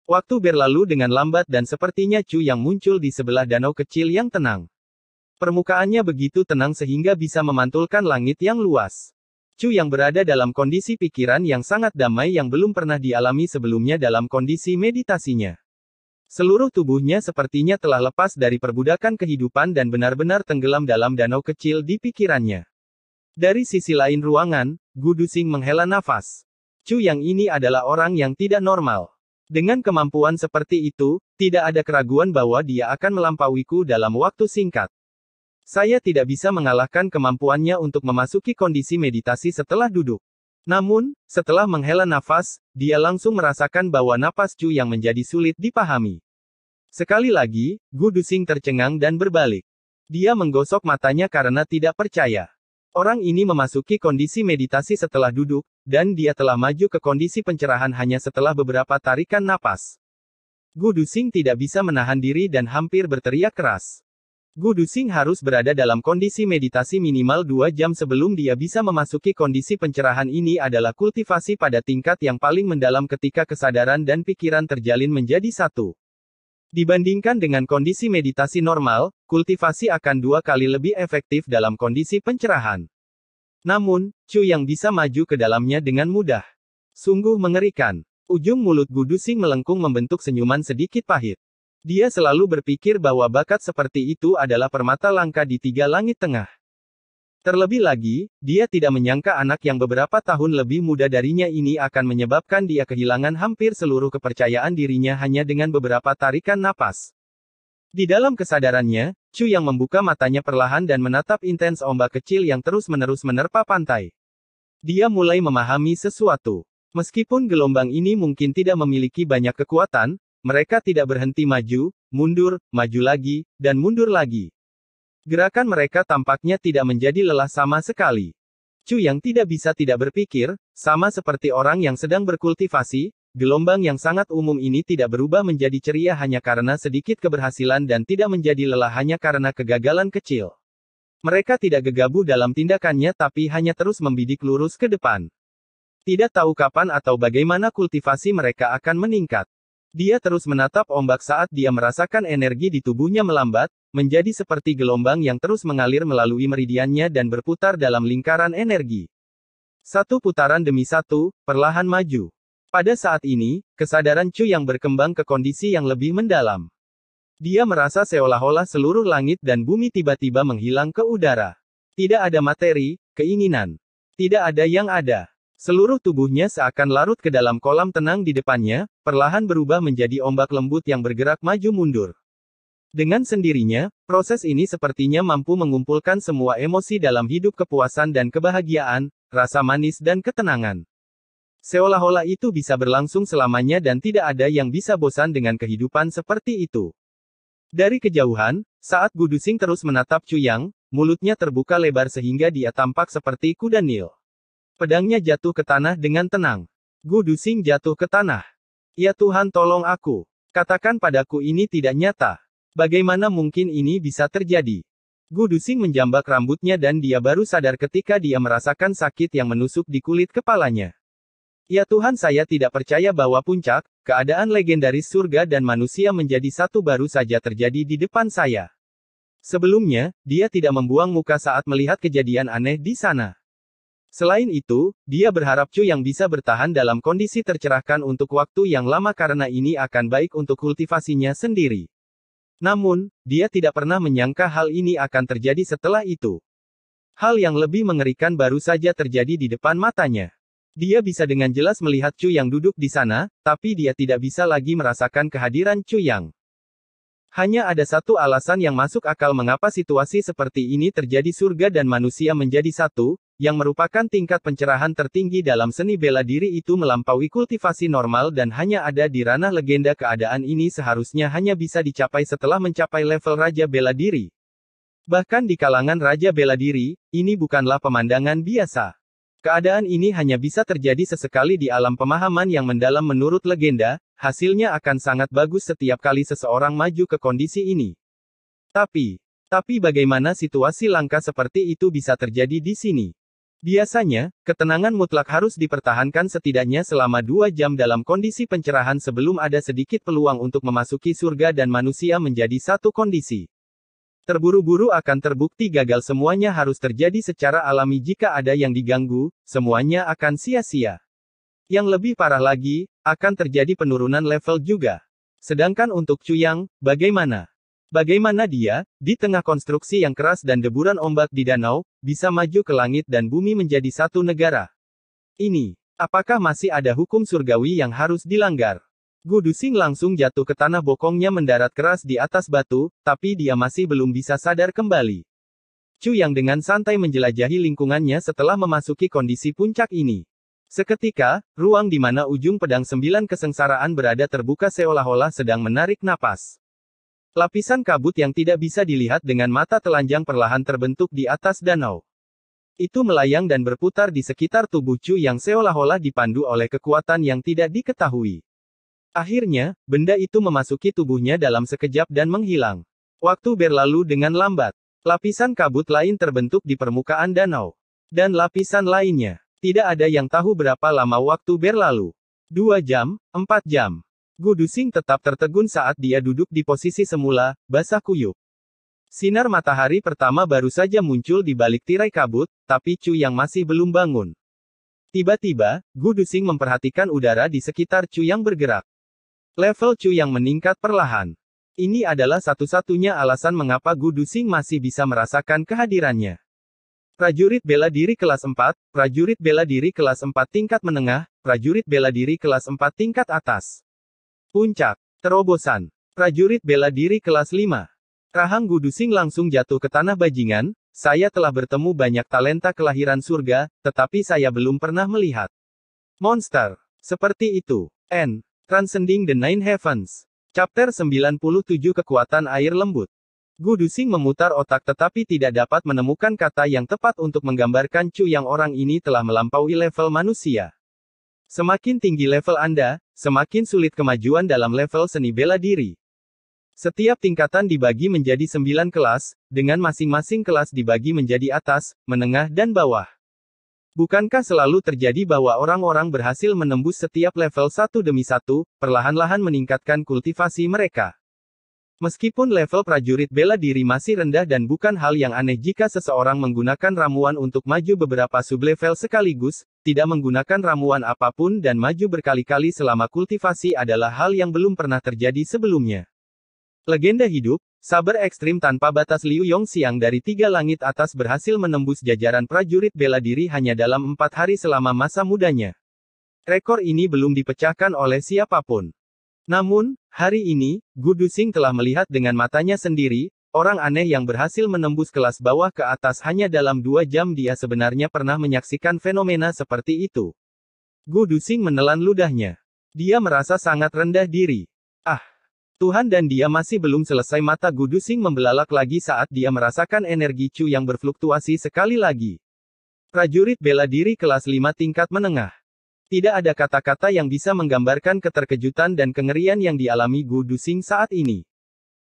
S1: Waktu berlalu dengan lambat dan sepertinya Chu Yang muncul di sebelah danau kecil yang tenang. Permukaannya begitu tenang sehingga bisa memantulkan langit yang luas. Chu Yang berada dalam kondisi pikiran yang sangat damai yang belum pernah dialami sebelumnya dalam kondisi meditasinya. Seluruh tubuhnya sepertinya telah lepas dari perbudakan kehidupan dan benar-benar tenggelam dalam danau kecil di pikirannya. Dari sisi lain ruangan, Gu Duxing menghela nafas. Chu Yang ini adalah orang yang tidak normal. Dengan kemampuan seperti itu, tidak ada keraguan bahwa dia akan melampauiku dalam waktu singkat. Saya tidak bisa mengalahkan kemampuannya untuk memasuki kondisi meditasi setelah duduk. Namun, setelah menghela nafas, dia langsung merasakan bahwa napas Chu Yang menjadi sulit dipahami. Sekali lagi, Gu Duxing tercengang dan berbalik. Dia menggosok matanya karena tidak percaya. Orang ini memasuki kondisi meditasi setelah duduk, dan dia telah maju ke kondisi pencerahan hanya setelah beberapa tarikan napas. Gu Duxing tidak bisa menahan diri dan hampir berteriak keras. Gu Duxing harus berada dalam kondisi meditasi minimal 2 jam sebelum dia bisa memasuki kondisi pencerahan. Ini adalah kultivasi pada tingkat yang paling mendalam ketika kesadaran dan pikiran terjalin menjadi satu. Dibandingkan dengan kondisi meditasi normal, kultivasi akan 2 kali lebih efektif dalam kondisi pencerahan. Namun, Chu yang bisa maju ke dalamnya dengan mudah. Sungguh mengerikan. Ujung mulut Gu Duxing melengkung membentuk senyuman sedikit pahit. Dia selalu berpikir bahwa bakat seperti itu adalah permata langka di 3 langit tengah. Terlebih lagi, dia tidak menyangka anak yang beberapa tahun lebih muda darinya ini akan menyebabkan dia kehilangan hampir seluruh kepercayaan dirinya hanya dengan beberapa tarikan napas. Di dalam kesadarannya, Chu yang membuka matanya perlahan dan menatap intens ombak kecil yang terus-menerus menerpa pantai. Dia mulai memahami sesuatu. Meskipun gelombang ini mungkin tidak memiliki banyak kekuatan, mereka tidak berhenti maju, mundur, maju lagi, dan mundur lagi. Gerakan mereka tampaknya tidak menjadi lelah sama sekali. Chu yang tidak bisa tidak berpikir, sama seperti orang yang sedang berkultivasi, gelombang yang sangat umum ini tidak berubah menjadi ceria hanya karena sedikit keberhasilan dan tidak menjadi lelah hanya karena kegagalan kecil. Mereka tidak gegabah dalam tindakannya tapi hanya terus membidik lurus ke depan. Tidak tahu kapan atau bagaimana kultivasi mereka akan meningkat. Dia terus menatap ombak saat dia merasakan energi di tubuhnya melambat, menjadi seperti gelombang yang terus mengalir melalui meridiannya dan berputar dalam lingkaran energi. Satu putaran demi satu, perlahan maju. Pada saat ini, kesadaran Chu yang berkembang ke kondisi yang lebih mendalam. Dia merasa seolah-olah seluruh langit dan bumi tiba-tiba menghilang ke udara. Tidak ada materi, keinginan. Tidak ada yang ada. Seluruh tubuhnya seakan larut ke dalam kolam tenang di depannya, perlahan berubah menjadi ombak lembut yang bergerak maju mundur. Dengan sendirinya, proses ini sepertinya mampu mengumpulkan semua emosi dalam hidup, kepuasan dan kebahagiaan, rasa manis dan ketenangan. Seolah-olah itu bisa berlangsung selamanya dan tidak ada yang bisa bosan dengan kehidupan seperti itu. Dari kejauhan, saat Gu Duxing terus menatap Chu Yang, mulutnya terbuka lebar sehingga dia tampak seperti kuda Nil. Pedangnya jatuh ke tanah dengan tenang. Gu Duxing jatuh ke tanah. Ya Tuhan, tolong aku. Katakan padaku ini tidak nyata. Bagaimana mungkin ini bisa terjadi? Gu Duxing menjambak rambutnya dan dia baru sadar ketika dia merasakan sakit yang menusuk di kulit kepalanya. Ya Tuhan, saya tidak percaya bahwa puncak, keadaan legendaris surga dan manusia menjadi satu baru saja terjadi di depan saya. Sebelumnya, dia tidak membuang muka saat melihat kejadian aneh di sana. Selain itu, dia berharap Chu yang bisa bertahan dalam kondisi tercerahkan untuk waktu yang lama karena ini akan baik untuk kultivasinya sendiri. Namun, dia tidak pernah menyangka hal ini akan terjadi setelah itu. Hal yang lebih mengerikan baru saja terjadi di depan matanya. Dia bisa dengan jelas melihat Chu yang duduk di sana, tapi dia tidak bisa lagi merasakan kehadiran Chu Yang. Hanya ada satu alasan yang masuk akal mengapa situasi seperti ini terjadi: surga dan manusia menjadi satu, yang merupakan tingkat pencerahan tertinggi dalam seni bela diri itu melampaui kultivasi normal dan hanya ada di ranah legenda. Keadaan ini seharusnya hanya bisa dicapai setelah mencapai level Raja Bela Diri. Bahkan di kalangan Raja Bela Diri, ini bukanlah pemandangan biasa. Keadaan ini hanya bisa terjadi sesekali di alam pemahaman yang mendalam menurut legenda, hasilnya akan sangat bagus setiap kali seseorang maju ke kondisi ini. Tapi bagaimana situasi langka seperti itu bisa terjadi di sini? Biasanya, ketenangan mutlak harus dipertahankan setidaknya selama 2 jam dalam kondisi pencerahan sebelum ada sedikit peluang untuk memasuki surga dan manusia menjadi satu kondisi. Terburu-buru akan terbukti gagal. Semuanya harus terjadi secara alami. Jika ada yang diganggu, semuanya akan sia-sia. Yang lebih parah lagi, akan terjadi penurunan level juga. Sedangkan untuk Chu Yang, bagaimana? Bagaimana dia, di tengah konstruksi yang keras dan deburan ombak di danau, bisa maju ke langit dan bumi menjadi satu negara? Ini, apakah masih ada hukum surgawi yang harus dilanggar? Gu Duxing langsung jatuh ke tanah, bokongnya mendarat keras di atas batu, tapi dia masih belum bisa sadar kembali. Chu Yang dengan santai menjelajahi lingkungannya setelah memasuki kondisi puncak ini. Seketika, ruang di mana ujung pedang 9 kesengsaraan berada terbuka seolah-olah sedang menarik napas. Lapisan kabut yang tidak bisa dilihat dengan mata telanjang perlahan terbentuk di atas danau. Itu melayang dan berputar di sekitar tubuh Chu yang seolah-olah dipandu oleh kekuatan yang tidak diketahui. Akhirnya, benda itu memasuki tubuhnya dalam sekejap dan menghilang. Waktu berlalu dengan lambat. Lapisan kabut lain terbentuk di permukaan danau. Dan lapisan lainnya. Tidak ada yang tahu berapa lama waktu berlalu. 2 jam, 4 jam. Gu Duxing tetap tertegun saat dia duduk di posisi semula, basah kuyup. Sinar matahari pertama baru saja muncul di balik tirai kabut, tapi Chu yang masih belum bangun. Tiba-tiba, Gu Duxing memperhatikan udara di sekitar Chu yang bergerak. Level Chu yang meningkat perlahan. Ini adalah satu-satunya alasan mengapa Gu Duxing masih bisa merasakan kehadirannya. Prajurit bela diri kelas 4, prajurit bela diri kelas 4 tingkat menengah, prajurit bela diri kelas 4 tingkat atas. Puncak, terobosan. Prajurit bela diri kelas 5. Rahang Gu Duxing langsung jatuh ke tanah bajingan. Saya telah bertemu banyak talenta kelahiran surga, tetapi saya belum pernah melihat monster seperti itu. N. Transcending the Nine Heavens. Chapter 97 Kekuatan Air Lembut. Gu Duxing memutar otak tetapi tidak dapat menemukan kata yang tepat untuk menggambarkan Chu yang orang ini telah melampaui level manusia. Semakin tinggi level Anda, semakin sulit kemajuan dalam level seni bela diri. Setiap tingkatan dibagi menjadi 9 kelas, dengan masing-masing kelas dibagi menjadi atas, menengah dan bawah. Bukankah selalu terjadi bahwa orang-orang berhasil menembus setiap level satu demi satu, perlahan-lahan meningkatkan kultivasi mereka? Meskipun level prajurit bela diri masih rendah dan bukan hal yang aneh jika seseorang menggunakan ramuan untuk maju beberapa sublevel sekaligus, tidak menggunakan ramuan apapun dan maju berkali-kali selama kultivasi adalah hal yang belum pernah terjadi sebelumnya. Legenda hidup, saber ekstrim tanpa batas Liu Yongxiang dari 3 langit atas berhasil menembus jajaran prajurit bela diri hanya dalam 4 hari selama masa mudanya. Rekor ini belum dipecahkan oleh siapapun. Namun, hari ini, Gu Duxing telah melihat dengan matanya sendiri, orang aneh yang berhasil menembus kelas bawah ke atas hanya dalam 2 jam. Dia sebenarnya pernah menyaksikan fenomena seperti itu. Gu Duxing menelan ludahnya. Dia merasa sangat rendah diri. Ah! Tuhan, dan dia masih belum selesai. Mata Gu Duxing membelalak lagi saat dia merasakan energi Chu yang berfluktuasi sekali lagi. Prajurit bela diri kelas 5 tingkat menengah. Tidak ada kata-kata yang bisa menggambarkan keterkejutan dan kengerian yang dialami Gu Duxing saat ini.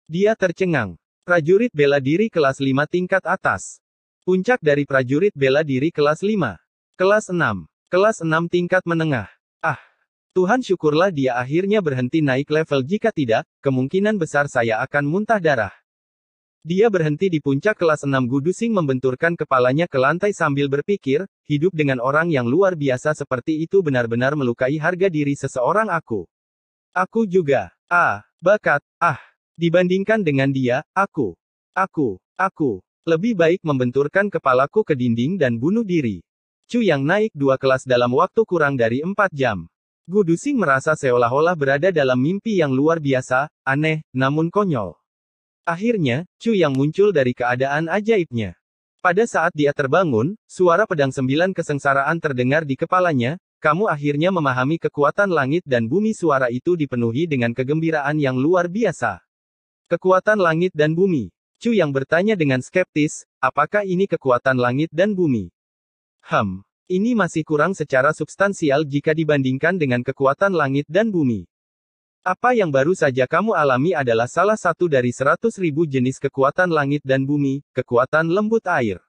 S1: Dia tercengang. Prajurit bela diri kelas 5 tingkat atas. Puncak dari prajurit bela diri kelas 5. Kelas 6. Kelas 6 tingkat menengah. Ah! Tuhan, syukurlah dia akhirnya berhenti naik level, jika tidak, kemungkinan besar saya akan muntah darah. Dia berhenti di puncak kelas 6. Gu Duxing membenturkan kepalanya ke lantai sambil berpikir, hidup dengan orang yang luar biasa seperti itu benar-benar melukai harga diri seseorang. Aku juga, bakat, dibandingkan dengan dia, aku, lebih baik membenturkan kepalaku ke dinding dan bunuh diri. Chu yang naik 2 kelas dalam waktu kurang dari 4 jam. Gu Duxing merasa seolah-olah berada dalam mimpi yang luar biasa, aneh, namun konyol. Akhirnya, Chu yang muncul dari keadaan ajaibnya. Pada saat dia terbangun, suara pedang 9 kesengsaraan terdengar di kepalanya. Kamu akhirnya memahami kekuatan langit dan bumi. Suara itu dipenuhi dengan kegembiraan yang luar biasa. Kekuatan langit dan bumi. Chu yang bertanya dengan skeptis, apakah ini kekuatan langit dan bumi? Ini masih kurang secara substansial jika dibandingkan dengan kekuatan langit dan bumi. Apa yang baru saja kamu alami adalah salah satu dari 100.000 jenis kekuatan langit dan bumi, kekuatan lembut air.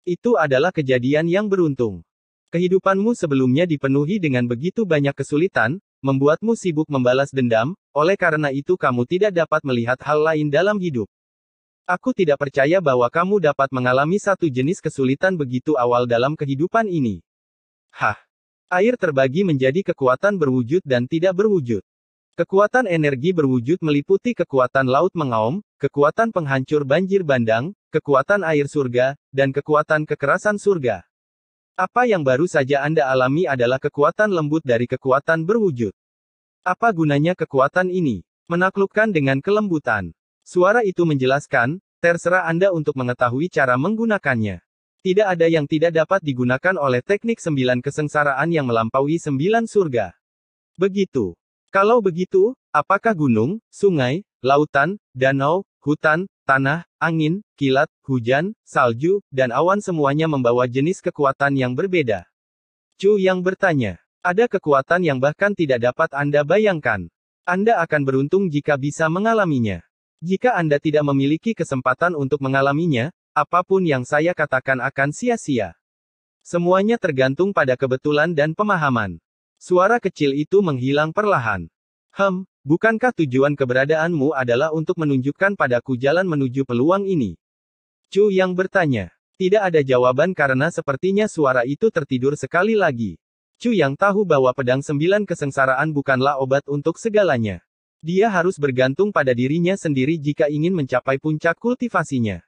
S1: Itu adalah kejadian yang beruntung. Kehidupanmu sebelumnya dipenuhi dengan begitu banyak kesulitan, membuatmu sibuk membalas dendam, oleh karena itu kamu tidak dapat melihat hal lain dalam hidup. Aku tidak percaya bahwa kamu dapat mengalami satu jenis kesulitan begitu awal dalam kehidupan ini. Air terbagi menjadi kekuatan berwujud dan tidak berwujud. Kekuatan energi berwujud meliputi kekuatan laut mengaum, kekuatan penghancur banjir bandang, kekuatan air surga, dan kekuatan kekerasan surga. Apa yang baru saja Anda alami adalah kekuatan lembut dari kekuatan berwujud. Apa gunanya kekuatan ini? Menaklukkan dengan kelembutan. Suara itu menjelaskan, terserah Anda untuk mengetahui cara menggunakannya. Tidak ada yang tidak dapat digunakan oleh teknik 9 kesengsaraan yang melampaui 9 surga. Begitu. Kalau begitu, apakah gunung, sungai, lautan, danau, hutan, tanah, angin, kilat, hujan, salju, dan awan semuanya membawa jenis kekuatan yang berbeda. Chu Yang bertanya, ada kekuatan yang bahkan tidak dapat Anda bayangkan. Anda akan beruntung jika bisa mengalaminya. Jika Anda tidak memiliki kesempatan untuk mengalaminya, apapun yang saya katakan akan sia-sia. Semuanya tergantung pada kebetulan dan pemahaman. Suara kecil itu menghilang perlahan. Bukankah tujuan keberadaanmu adalah untuk menunjukkan padaku jalan menuju peluang ini? Chu Yang bertanya. Tidak ada jawaban karena sepertinya suara itu tertidur sekali lagi. Chu Yang tahu bahwa pedang 9 kesengsaraan bukanlah obat untuk segalanya. Dia harus bergantung pada dirinya sendiri jika ingin mencapai puncak kultivasinya.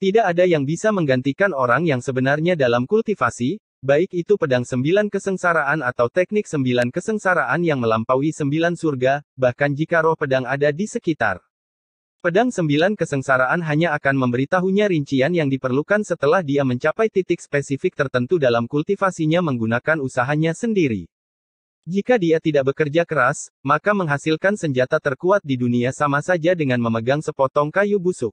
S1: Tidak ada yang bisa menggantikan orang yang sebenarnya dalam kultivasi, baik itu pedang 9 kesengsaraan atau teknik 9 kesengsaraan yang melampaui 9 surga, bahkan jika roh pedang ada di sekitar. Pedang 9 kesengsaraan hanya akan memberitahunya rincian yang diperlukan setelah dia mencapai titik spesifik tertentu dalam kultivasinya menggunakan usahanya sendiri. Jika dia tidak bekerja keras, maka menghasilkan senjata terkuat di dunia sama saja dengan memegang sepotong kayu busuk.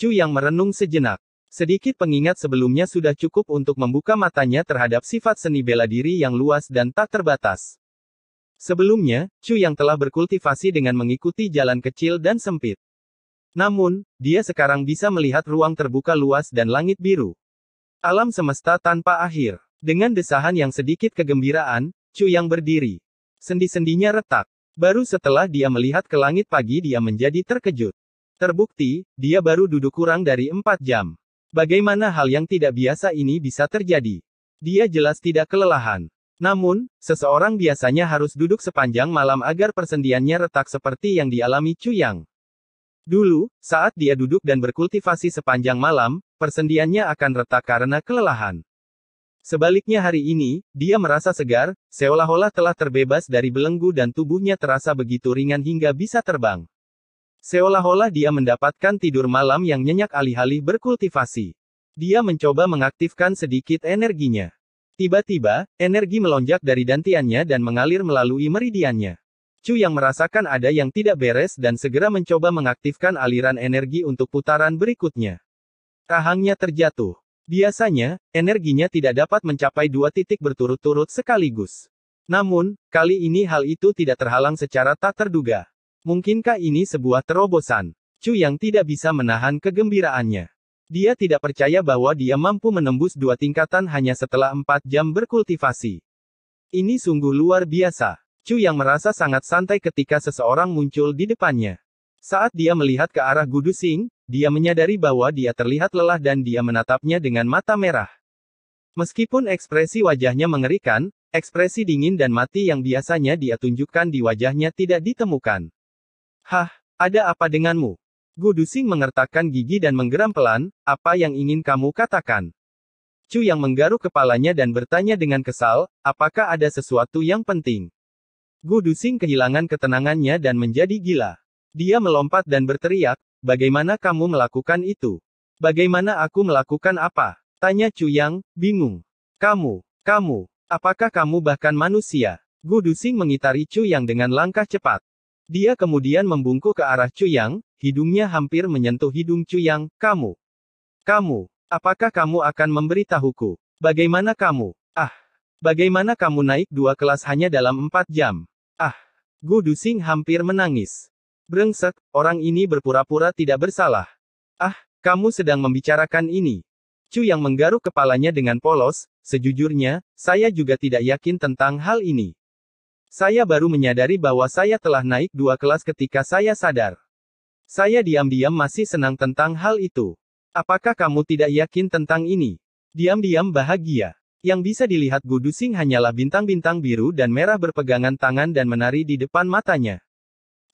S1: Chu Yang merenung sejenak. Sedikit pengingat sebelumnya sudah cukup untuk membuka matanya terhadap sifat seni bela diri yang luas dan tak terbatas. Sebelumnya, Chu Yang telah berkultivasi dengan mengikuti jalan kecil dan sempit. Namun, dia sekarang bisa melihat ruang terbuka luas dan langit biru. Alam semesta tanpa akhir. Dengan desahan yang sedikit kegembiraan, Chu Yang berdiri. Sendi-sendinya retak. Baru setelah dia melihat ke langit pagi dia menjadi terkejut. Terbukti, dia baru duduk kurang dari 4 jam. Bagaimana hal yang tidak biasa ini bisa terjadi? Dia jelas tidak kelelahan. Namun, seseorang biasanya harus duduk sepanjang malam agar persendiannya retak seperti yang dialami Chu Yang. Dulu, saat dia duduk dan berkultivasi sepanjang malam, persendiannya akan retak karena kelelahan. Sebaliknya hari ini, dia merasa segar, seolah-olah telah terbebas dari belenggu dan tubuhnya terasa begitu ringan hingga bisa terbang. Seolah-olah dia mendapatkan tidur malam yang nyenyak alih-alih berkultivasi. Dia mencoba mengaktifkan sedikit energinya. Tiba-tiba, energi melonjak dari dantiannya dan mengalir melalui meridiannya. Chu Yang merasakan ada yang tidak beres dan segera mencoba mengaktifkan aliran energi untuk putaran berikutnya. Rahangnya terjatuh. Biasanya, energinya tidak dapat mencapai 2 titik berturut-turut sekaligus. Namun, kali ini hal itu tidak terhalang secara tak terduga. Mungkinkah ini sebuah terobosan? Chu Yang tidak bisa menahan kegembiraannya. Dia tidak percaya bahwa dia mampu menembus 2 tingkatan hanya setelah 4 jam berkultivasi. Ini sungguh luar biasa. Chu Yang merasa sangat santai ketika seseorang muncul di depannya. Saat dia melihat ke arah Gu Duxing, dia menyadari bahwa dia terlihat lelah dan dia menatapnya dengan mata merah. Meskipun ekspresi wajahnya mengerikan, ekspresi dingin dan mati yang biasanya dia tunjukkan di wajahnya tidak ditemukan. Ada apa denganmu? Gu Duxing mengertakkan gigi dan menggeram pelan, apa yang ingin kamu katakan? Chu Yang menggaruk kepalanya dan bertanya dengan kesal, apakah ada sesuatu yang penting? Gu Duxing kehilangan ketenangannya dan menjadi gila. Dia melompat dan berteriak, bagaimana kamu melakukan itu? Bagaimana aku melakukan apa? Tanya Chu Yang, bingung. Kamu, apakah kamu bahkan manusia? Gu Duxing mengitari Chu Yang dengan langkah cepat. Dia kemudian membungkuk ke arah Chu Yang, hidungnya hampir menyentuh hidung Chu Yang, kamu, apakah kamu akan memberitahuku? Bagaimana kamu? Bagaimana kamu naik 2 kelas hanya dalam 4 jam? Gu Duxing hampir menangis. Brengsek, orang ini berpura-pura tidak bersalah. Kamu sedang membicarakan ini. Chu Yang menggaruk kepalanya dengan polos, sejujurnya, saya juga tidak yakin tentang hal ini. Saya baru menyadari bahwa saya telah naik 2 kelas ketika saya sadar. Saya diam-diam masih senang tentang hal itu. Apakah kamu tidak yakin tentang ini? Diam-diam bahagia. Yang bisa dilihat Gu Duxing hanyalah bintang-bintang biru dan merah berpegangan tangan dan menari di depan matanya.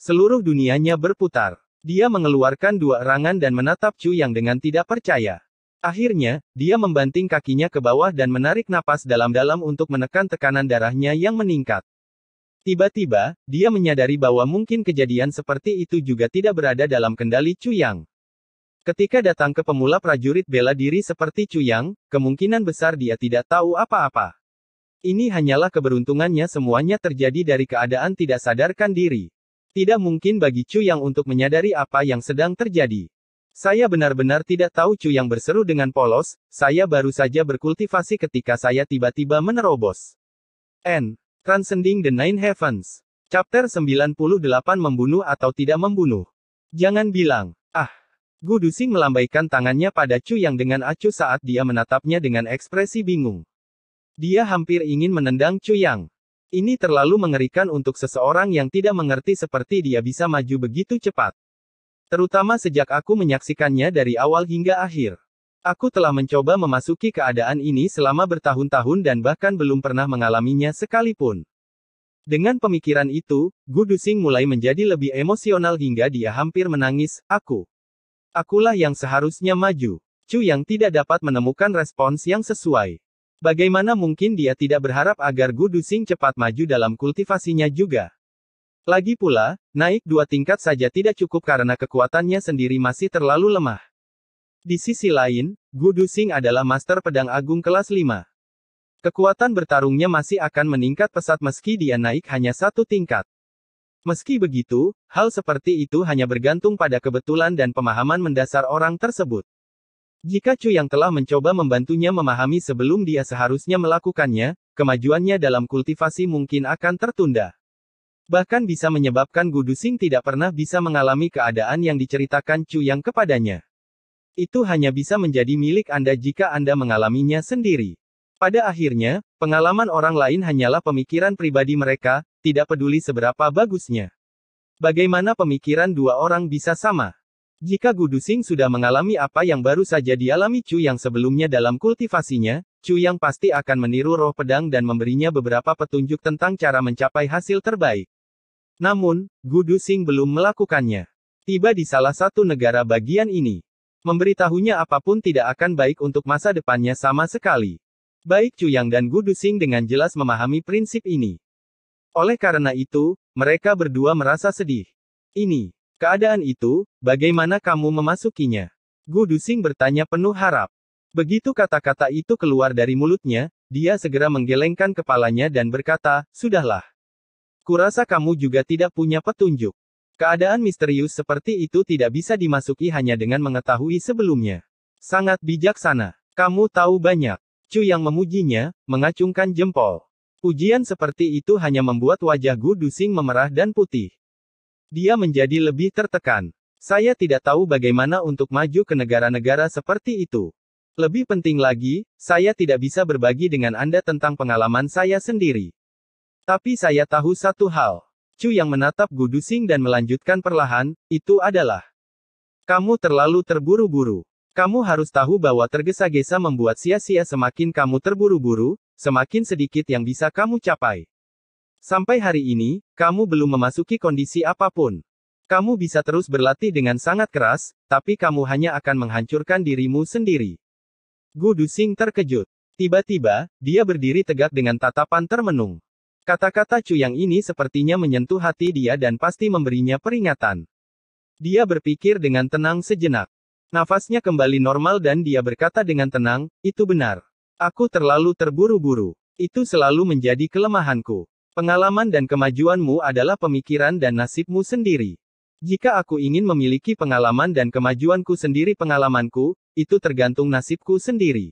S1: Seluruh dunianya berputar. Dia mengeluarkan 2 erangan dan menatap Chu Yang dengan tidak percaya. Akhirnya, dia membanting kakinya ke bawah dan menarik napas dalam-dalam untuk menekan tekanan darahnya yang meningkat. Tiba-tiba, dia menyadari bahwa mungkin kejadian seperti itu juga tidak berada dalam kendali Chu Yang. Ketika datang ke pemula prajurit bela diri seperti Chu Yang, kemungkinan besar dia tidak tahu apa-apa. Ini hanyalah keberuntungannya, semuanya terjadi dari keadaan tidak sadarkan diri. Tidak mungkin bagi Chu Yang untuk menyadari apa yang sedang terjadi. Saya benar-benar tidak tahu, Chu yang berseru dengan polos, saya baru saja berkultivasi ketika saya tiba-tiba menerobos. Transcending the Nine Heavens. Chapter 98 Membunuh atau tidak membunuh. Jangan bilang, Gu Duxing melambaikan tangannya pada Chu yang dengan acuh saat dia menatapnya dengan ekspresi bingung. Dia hampir ingin menendang Chu Yang. Ini terlalu mengerikan untuk seseorang yang tidak mengerti seperti dia bisa maju begitu cepat. Terutama sejak aku menyaksikannya dari awal hingga akhir. Aku telah mencoba memasuki keadaan ini selama bertahun-tahun dan bahkan belum pernah mengalaminya sekalipun. Dengan pemikiran itu, Gu Duxing mulai menjadi lebih emosional hingga dia hampir menangis. Akulah yang seharusnya maju. Chu yang tidak dapat menemukan respons yang sesuai. Bagaimana mungkin dia tidak berharap agar Gu Duxing cepat maju dalam kultivasinya juga? Lagi pula, naik 2 tingkat saja tidak cukup karena kekuatannya sendiri masih terlalu lemah. Di sisi lain, Gu Duxing adalah Master Pedang Agung kelas 5. Kekuatan bertarungnya masih akan meningkat pesat meski dia naik hanya 1 tingkat. Meski begitu, hal seperti itu hanya bergantung pada kebetulan dan pemahaman mendasar orang tersebut. Jika Chu yang telah mencoba membantunya memahami sebelum dia seharusnya melakukannya, kemajuannya dalam kultivasi mungkin akan tertunda. Bahkan bisa menyebabkan Gu Duxing tidak pernah bisa mengalami keadaan yang diceritakan Chu yang kepadanya. Itu hanya bisa menjadi milik Anda jika Anda mengalaminya sendiri. Pada akhirnya, pengalaman orang lain hanyalah pemikiran pribadi mereka, tidak peduli seberapa bagusnya. Bagaimana pemikiran 2 orang bisa sama? Jika Gu Duxing sudah mengalami apa yang baru saja dialami Chu yang sebelumnya dalam kultivasinya, Chu yang pasti akan meniru roh pedang dan memberinya beberapa petunjuk tentang cara mencapai hasil terbaik. Namun, Gu Duxing belum melakukannya. Tiba di salah satu negara bagian ini. Memberitahunya apapun tidak akan baik untuk masa depannya sama sekali. Baik Chu Yang dan Gu Duxing dengan jelas memahami prinsip ini. Oleh karena itu, mereka berdua merasa sedih. Keadaan itu, bagaimana kamu memasukinya? Gu Duxing bertanya penuh harap. Begitu kata-kata itu keluar dari mulutnya, dia segera menggelengkan kepalanya dan berkata, sudahlah. Kurasa kamu juga tidak punya petunjuk. Keadaan misterius seperti itu tidak bisa dimasuki hanya dengan mengetahui sebelumnya. Sangat bijaksana. Kamu tahu banyak. Chu yang memujinya, mengacungkan jempol. Pujian seperti itu hanya membuat wajah Gu Duxing memerah dan putih. Dia menjadi lebih tertekan. Saya tidak tahu bagaimana untuk maju ke negara-negara seperti itu. Lebih penting lagi, saya tidak bisa berbagi dengan Anda tentang pengalaman saya sendiri. Tapi saya tahu satu hal. Chu yang menatap Gu Duxing dan melanjutkan perlahan, itu adalah. Kamu terlalu terburu-buru. Kamu harus tahu bahwa tergesa-gesa membuat sia-sia. Semakin kamu terburu-buru, semakin sedikit yang bisa kamu capai. Sampai hari ini, kamu belum memasuki kondisi apapun. Kamu bisa terus berlatih dengan sangat keras, tapi kamu hanya akan menghancurkan dirimu sendiri. Gu Duxing terkejut. Tiba-tiba, dia berdiri tegak dengan tatapan termenung. Kata-kata Chu yang ini sepertinya menyentuh hati dia dan pasti memberinya peringatan. Dia berpikir dengan tenang sejenak. Nafasnya kembali normal dan dia berkata dengan tenang, itu benar. Aku terlalu terburu-buru. Itu selalu menjadi kelemahanku. Pengalaman dan kemajuanmu adalah pemikiran dan nasibmu sendiri. Jika aku ingin memiliki pengalaman dan kemajuanku sendiri, pengalamanku, itu tergantung nasibku sendiri.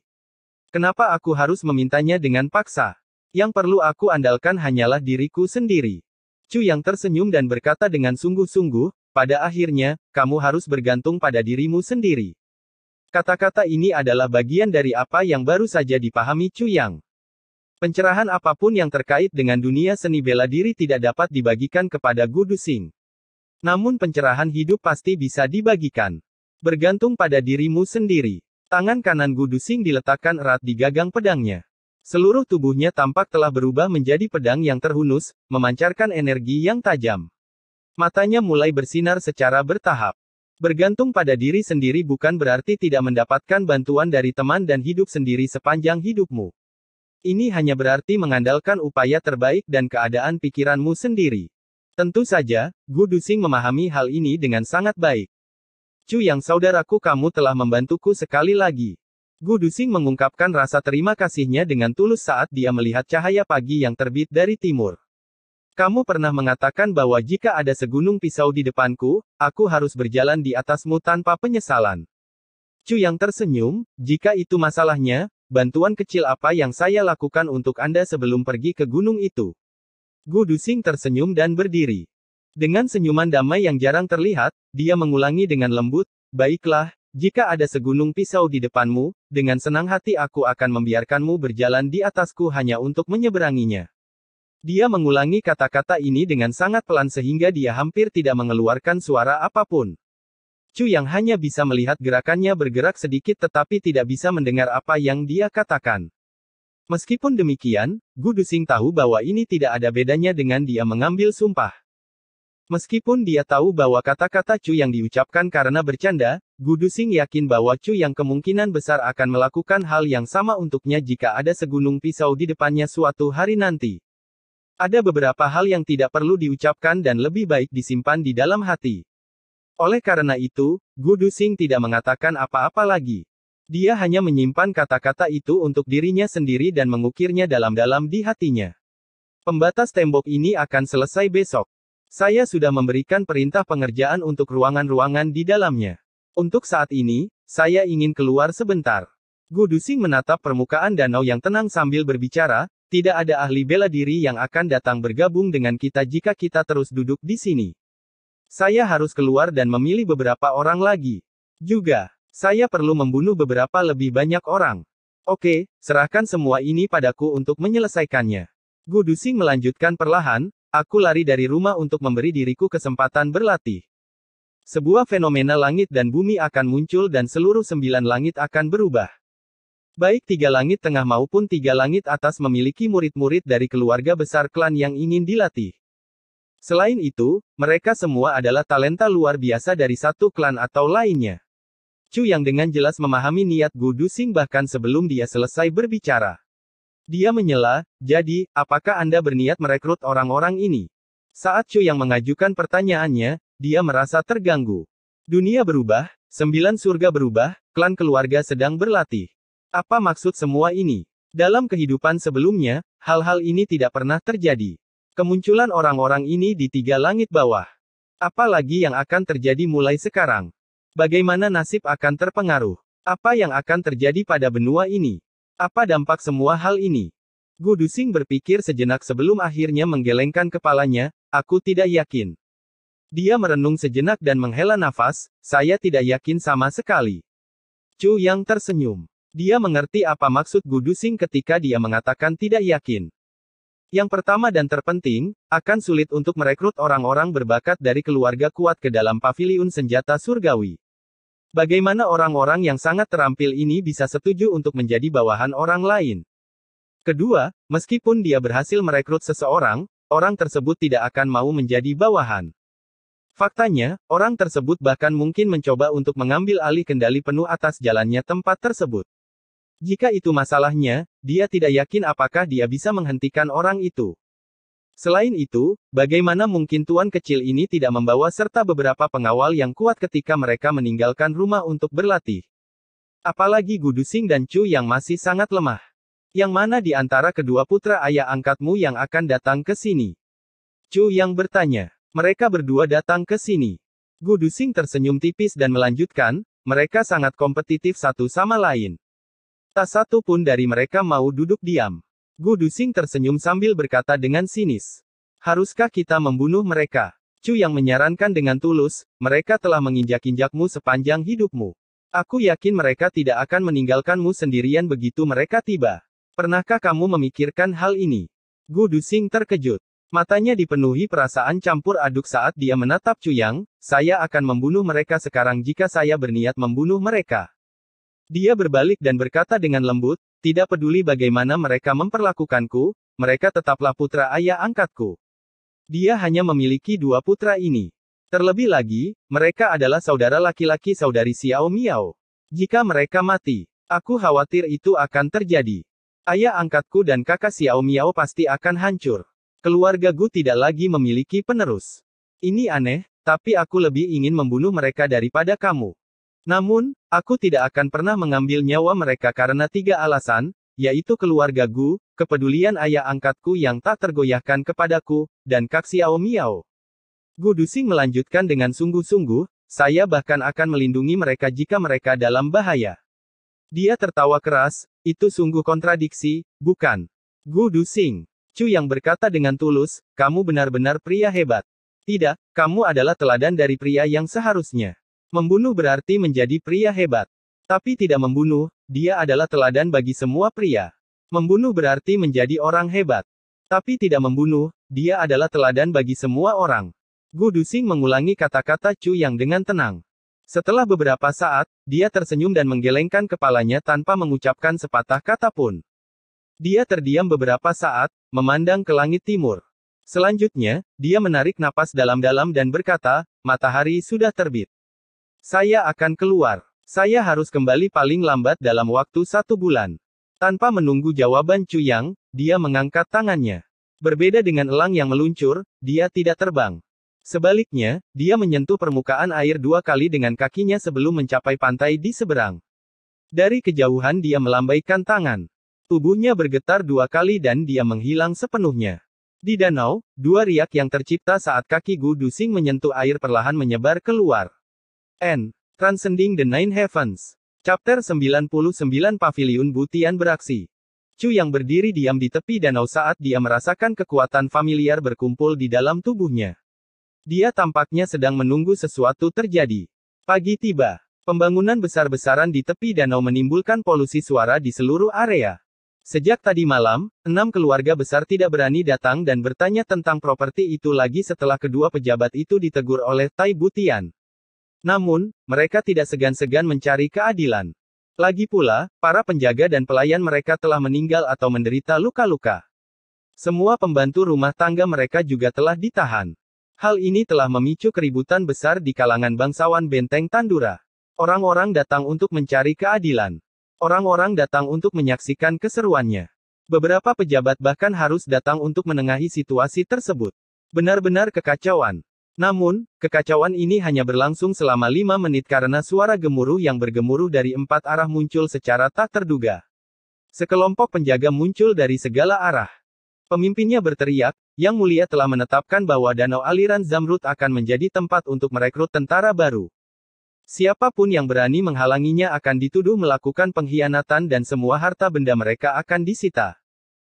S1: Kenapa aku harus memintanya dengan paksa? Yang perlu aku andalkan hanyalah diriku sendiri. Chu yang tersenyum dan berkata dengan sungguh-sungguh, pada akhirnya, kamu harus bergantung pada dirimu sendiri. Kata-kata ini adalah bagian dari apa yang baru saja dipahami Chu Yang. Pencerahan apapun yang terkait dengan dunia seni bela diri tidak dapat dibagikan kepada Gu Duxing. Namun pencerahan hidup pasti bisa dibagikan. Bergantung pada dirimu sendiri. Tangan kanan Gu Duxing diletakkan erat di gagang pedangnya. Seluruh tubuhnya tampak telah berubah menjadi pedang yang terhunus, memancarkan energi yang tajam. Matanya mulai bersinar secara bertahap. Bergantung pada diri sendiri bukan berarti tidak mendapatkan bantuan dari teman dan hidup sendiri sepanjang hidupmu. Ini hanya berarti mengandalkan upaya terbaik dan keadaan pikiranmu sendiri. Tentu saja, Gu Duxing memahami hal ini dengan sangat baik. Chu Yang saudaraku, kamu telah membantuku sekali lagi. Gu Duxing mengungkapkan rasa terima kasihnya dengan tulus saat dia melihat cahaya pagi yang terbit dari timur. Kamu pernah mengatakan bahwa jika ada segunung pisau di depanku, aku harus berjalan di atasmu tanpa penyesalan. Chu yang tersenyum, jika itu masalahnya, bantuan kecil apa yang saya lakukan untuk Anda sebelum pergi ke gunung itu? Gu Duxing tersenyum dan berdiri. Dengan senyuman damai yang jarang terlihat, dia mengulangi dengan lembut, baiklah, jika ada segunung pisau di depanmu, dengan senang hati aku akan membiarkanmu berjalan di atasku hanya untuk menyeberanginya. Dia mengulangi kata-kata ini dengan sangat pelan sehingga dia hampir tidak mengeluarkan suara apapun. Chu yang hanya bisa melihat gerakannya bergerak sedikit tetapi tidak bisa mendengar apa yang dia katakan. Meskipun demikian, Gu Duxing tahu bahwa ini tidak ada bedanya dengan dia mengambil sumpah. Meskipun dia tahu bahwa kata-kata Chu yang diucapkan karena bercanda, Gu Duxing yakin bahwa Chu yang kemungkinan besar akan melakukan hal yang sama untuknya jika ada segunung pisau di depannya suatu hari nanti. Ada beberapa hal yang tidak perlu diucapkan dan lebih baik disimpan di dalam hati. Oleh karena itu, Gu Duxing tidak mengatakan apa-apa lagi. Dia hanya menyimpan kata-kata itu untuk dirinya sendiri dan mengukirnya dalam-dalam di hatinya. Pembatas tembok ini akan selesai besok. Saya sudah memberikan perintah pengerjaan untuk ruangan-ruangan di dalamnya. Untuk saat ini, saya ingin keluar sebentar. Gu Duxing menatap permukaan danau yang tenang sambil berbicara, tidak ada ahli bela diri yang akan datang bergabung dengan kita jika kita terus duduk di sini. Saya harus keluar dan memilih beberapa orang lagi. Juga, saya perlu membunuh beberapa lebih banyak orang. Oke, serahkan semua ini padaku untuk menyelesaikannya. Gu Duxing melanjutkan perlahan, aku lari dari rumah untuk memberi diriku kesempatan berlatih. Sebuah fenomena langit dan bumi akan muncul dan seluruh 9 langit akan berubah. Baik 3 langit tengah maupun 3 langit atas memiliki murid-murid dari keluarga besar klan yang ingin dilatih. Selain itu, mereka semua adalah talenta luar biasa dari satu klan atau lainnya. Chu yang dengan jelas memahami niat Gu Duxing bahkan sebelum dia selesai berbicara. Dia menyela, jadi, apakah Anda berniat merekrut orang-orang ini? Saat Chu yang mengajukan pertanyaannya, dia merasa terganggu. Dunia berubah, 9 surga berubah, klan keluarga sedang berlatih. Apa maksud semua ini? Dalam kehidupan sebelumnya, hal-hal ini tidak pernah terjadi. Kemunculan orang-orang ini di 3 langit bawah. Apalagi yang akan terjadi mulai sekarang? Bagaimana nasib akan terpengaruh? Apa yang akan terjadi pada benua ini? Apa dampak semua hal ini? Gu Duxing berpikir sejenak sebelum akhirnya menggelengkan kepalanya, aku tidak yakin. Dia merenung sejenak dan menghela nafas, saya tidak yakin sama sekali. Chu yang tersenyum. Dia mengerti apa maksud Gu Duxing ketika dia mengatakan tidak yakin. Yang pertama dan terpenting, akan sulit untuk merekrut orang-orang berbakat dari keluarga kuat ke dalam paviliun senjata surgawi. Bagaimana orang-orang yang sangat terampil ini bisa setuju untuk menjadi bawahan orang lain? Kedua, meskipun dia berhasil merekrut seseorang, orang tersebut tidak akan mau menjadi bawahan. Faktanya, orang tersebut bahkan mungkin mencoba untuk mengambil alih kendali penuh atas jalannya tempat tersebut. Jika itu masalahnya, dia tidak yakin apakah dia bisa menghentikan orang itu. Selain itu, bagaimana mungkin tuan kecil ini tidak membawa serta beberapa pengawal yang kuat ketika mereka meninggalkan rumah untuk berlatih? Apalagi Gu Duxing dan Chu yang masih sangat lemah. Yang mana di antara kedua putra ayah angkatmu yang akan datang ke sini? Chu yang bertanya. Mereka berdua datang ke sini. Gu Duxing tersenyum tipis dan melanjutkan, mereka sangat kompetitif satu sama lain. Tak satu pun dari mereka mau duduk diam. Gu Duxing tersenyum sambil berkata dengan sinis. Haruskah kita membunuh mereka? Chu yang menyarankan dengan tulus, mereka telah menginjak-injakmu sepanjang hidupmu. Aku yakin mereka tidak akan meninggalkanmu sendirian begitu mereka tiba. Pernahkah kamu memikirkan hal ini? Gu Duxing terkejut. Matanya dipenuhi perasaan campur aduk saat dia menatap Chu Yang, saya akan membunuh mereka sekarang jika saya berniat membunuh mereka. Dia berbalik dan berkata dengan lembut, tidak peduli bagaimana mereka memperlakukanku, mereka tetaplah putra ayah angkatku. Dia hanya memiliki 2 putra ini. Terlebih lagi, mereka adalah saudara laki-laki saudari Xiao Miao. Jika mereka mati, aku khawatir itu akan terjadi. Ayah angkatku dan kakak Xiao Miao pasti akan hancur. Keluarga Gu tidak lagi memiliki penerus. Ini aneh, tapi aku lebih ingin membunuh mereka daripada kamu. Namun, aku tidak akan pernah mengambil nyawa mereka karena 3 alasan. yaitu keluarga Gu, kepedulian ayah angkatku yang tak tergoyahkan kepadaku, dan Kak Xiao Miao. Gu Dusing melanjutkan dengan sungguh-sungguh, saya bahkan akan melindungi mereka jika mereka dalam bahaya. Dia tertawa keras, itu sungguh kontradiksi, bukan? Gu Dusing. Chu yang berkata dengan tulus, kamu benar-benar pria hebat. Tidak, kamu adalah teladan dari pria yang seharusnya. Membunuh berarti menjadi pria hebat. Tapi tidak membunuh, dia adalah teladan bagi semua pria. Membunuh berarti menjadi orang hebat. Tapi tidak membunuh, dia adalah teladan bagi semua orang. Gu Dusing mengulangi kata-kata Chu yang dengan tenang. Setelah beberapa saat, dia tersenyum dan menggelengkan kepalanya tanpa mengucapkan sepatah kata pun. Dia terdiam beberapa saat, memandang ke langit timur. Selanjutnya, dia menarik napas dalam-dalam dan berkata, matahari sudah terbit. Saya akan keluar. Saya harus kembali paling lambat dalam waktu 1 bulan. Tanpa menunggu jawaban Chu Yang, dia mengangkat tangannya. Berbeda dengan elang yang meluncur, dia tidak terbang. Sebaliknya, dia menyentuh permukaan air 2 kali dengan kakinya sebelum mencapai pantai di seberang. Dari kejauhan dia melambaikan tangan. Tubuhnya bergetar 2 kali dan dia menghilang sepenuhnya. Di danau, 2 riak yang tercipta saat kaki Gu Dusing menyentuh air perlahan menyebar keluar. Transcending the Nine Heavens. Chapter 99 Paviliun Butian beraksi. Chu yang berdiri diam di tepi danau saat dia merasakan kekuatan familiar berkumpul di dalam tubuhnya. Dia tampaknya sedang menunggu sesuatu terjadi. Pagi tiba. Pembangunan besar-besaran di tepi danau menimbulkan polusi suara di seluruh area. Sejak tadi malam, 6 keluarga besar tidak berani datang dan bertanya tentang properti itu lagi setelah kedua pejabat itu ditegur oleh Tai Butian. Namun, mereka tidak segan-segan mencari keadilan. Lagi pula, para penjaga dan pelayan mereka telah meninggal atau menderita luka-luka. Semua pembantu rumah tangga mereka juga telah ditahan. Hal ini telah memicu keributan besar di kalangan bangsawan Benteng Tandura. Orang-orang datang untuk mencari keadilan. Orang-orang datang untuk menyaksikan keseruannya. Beberapa pejabat bahkan harus datang untuk menengahi situasi tersebut. Benar-benar kekacauan. Namun, kekacauan ini hanya berlangsung selama 5 menit karena suara gemuruh yang bergemuruh dari 4 arah muncul secara tak terduga. Sekelompok penjaga muncul dari segala arah. Pemimpinnya berteriak, Yang Mulia telah menetapkan bahwa Danau Aliran Zamrud akan menjadi tempat untuk merekrut tentara baru. Siapapun yang berani menghalanginya akan dituduh melakukan pengkhianatan dan semua harta benda mereka akan disita.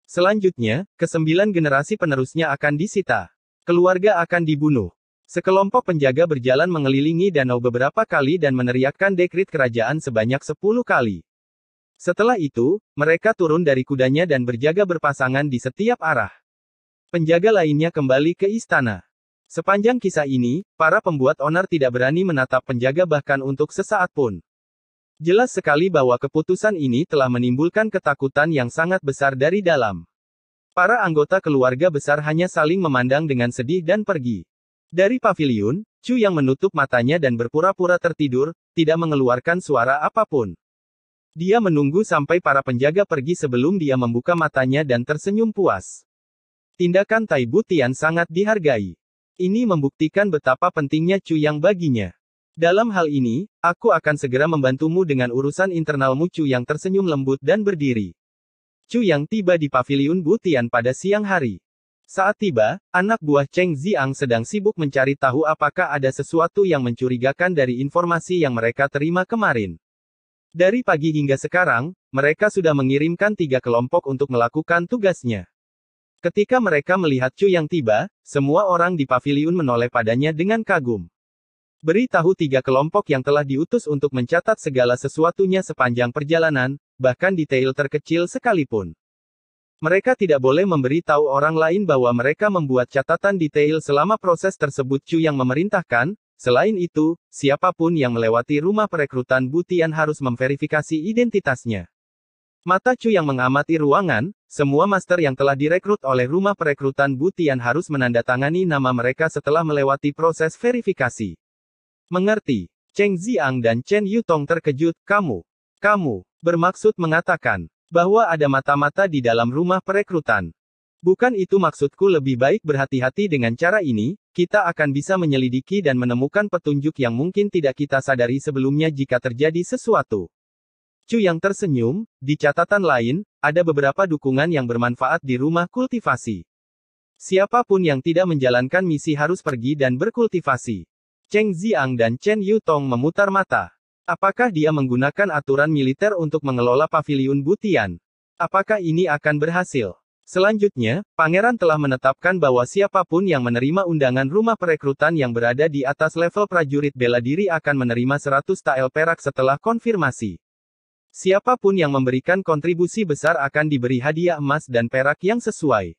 S1: Selanjutnya, ke-9 generasi penerusnya akan disita. Keluarga akan dibunuh. Sekelompok penjaga berjalan mengelilingi danau beberapa kali dan meneriakkan dekrit kerajaan sebanyak 10 kali. Setelah itu, mereka turun dari kudanya dan berjaga berpasangan di setiap arah. Penjaga lainnya kembali ke istana. Sepanjang kisah ini, para pembuat onar tidak berani menatap penjaga bahkan untuk sesaat pun. Jelas sekali bahwa keputusan ini telah menimbulkan ketakutan yang sangat besar dari dalam. Para anggota keluarga besar hanya saling memandang dengan sedih dan pergi. Dari paviliun, Chu yang menutup matanya dan berpura-pura tertidur, tidak mengeluarkan suara apapun. Dia menunggu sampai para penjaga pergi sebelum dia membuka matanya dan tersenyum puas. Tindakan Tai Butian sangat dihargai. Ini membuktikan betapa pentingnya Chu yang baginya. Dalam hal ini, aku akan segera membantumu dengan urusan internalmu. Chu yang tersenyum lembut dan berdiri. Chu yang tiba di paviliun Butian pada siang hari. Saat tiba, anak buah Cheng Ziang sedang sibuk mencari tahu apakah ada sesuatu yang mencurigakan dari informasi yang mereka terima kemarin. Dari pagi hingga sekarang, mereka sudah mengirimkan 3 kelompok untuk melakukan tugasnya. Ketika mereka melihat Chu yang tiba, semua orang di paviliun menoleh padanya dengan kagum. Beritahu 3 kelompok yang telah diutus untuk mencatat segala sesuatunya sepanjang perjalanan, bahkan detail terkecil sekalipun. Mereka tidak boleh memberitahu orang lain bahwa mereka membuat catatan detail selama proses tersebut. Chu yang memerintahkan, selain itu, siapapun yang melewati rumah perekrutan Butian harus memverifikasi identitasnya. Mata Chu yang mengamati ruangan, semua master yang telah direkrut oleh rumah perekrutan Butian harus menandatangani nama mereka setelah melewati proses verifikasi. Mengerti. Cheng Ziang dan Chen Yutong terkejut, kamu bermaksud mengatakan bahwa ada mata-mata di dalam rumah perekrutan. Bukan itu maksudku. Lebih baik berhati-hati dengan cara ini, kita akan bisa menyelidiki dan menemukan petunjuk yang mungkin tidak kita sadari sebelumnya jika terjadi sesuatu. Chu yang tersenyum, di catatan lain, ada beberapa dukungan yang bermanfaat di rumah kultivasi. Siapapun yang tidak menjalankan misi harus pergi dan berkultivasi. Cheng Ziang dan Chen Yutong memutar mata. Apakah dia menggunakan aturan militer untuk mengelola paviliun Butian? Apakah ini akan berhasil? Selanjutnya, Pangeran telah menetapkan bahwa siapapun yang menerima undangan rumah perekrutan yang berada di atas level prajurit bela diri akan menerima 100 tael perak setelah konfirmasi. Siapapun yang memberikan kontribusi besar akan diberi hadiah emas dan perak yang sesuai.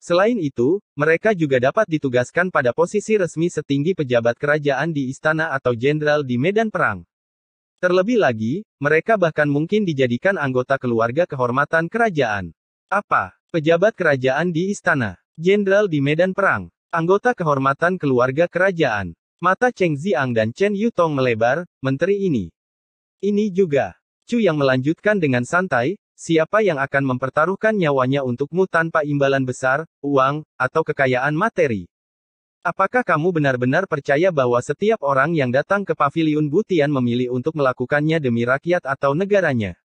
S1: Selain itu, mereka juga dapat ditugaskan pada posisi resmi setinggi pejabat kerajaan di istana atau jenderal di medan perang. Terlebih lagi, mereka bahkan mungkin dijadikan anggota keluarga kehormatan kerajaan. Apa? Pejabat kerajaan di istana, jenderal di medan perang, anggota kehormatan keluarga kerajaan. Mata Cheng Ziang dan Chen Yutong melebar, menteri ini. Ini juga. Chu yang melanjutkan dengan santai, siapa yang akan mempertaruhkan nyawanya untukmu tanpa imbalan besar, uang, atau kekayaan materi? Apakah kamu benar-benar percaya bahwa setiap orang yang datang ke paviliun Butian memilih untuk melakukannya demi rakyat atau negaranya?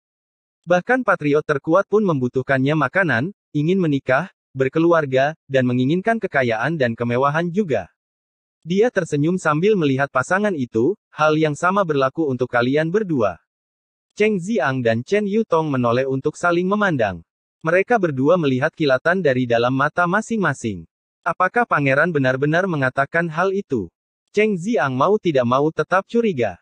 S1: Bahkan patriot terkuat pun membutuhkannya makanan, ingin menikah, berkeluarga, dan menginginkan kekayaan dan kemewahan juga. Dia tersenyum sambil melihat pasangan itu, hal yang sama berlaku untuk kalian berdua. Cheng Ziang dan Chen Yutong menoleh untuk saling memandang. Mereka berdua melihat kilatan dari dalam mata masing-masing. Apakah pangeran benar-benar mengatakan hal itu? Cheng Ziang mau tidak mau tetap curiga.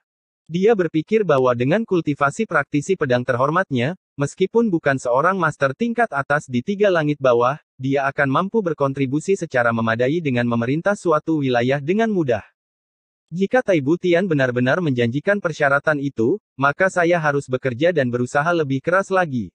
S1: Dia berpikir bahwa dengan kultivasi praktisi pedang terhormatnya, meskipun bukan seorang master tingkat atas di tiga langit bawah, dia akan mampu berkontribusi secara memadai dengan memerintah suatu wilayah dengan mudah. Jika Tai Butian benar-benar menjanjikan persyaratan itu, maka saya harus bekerja dan berusaha lebih keras lagi.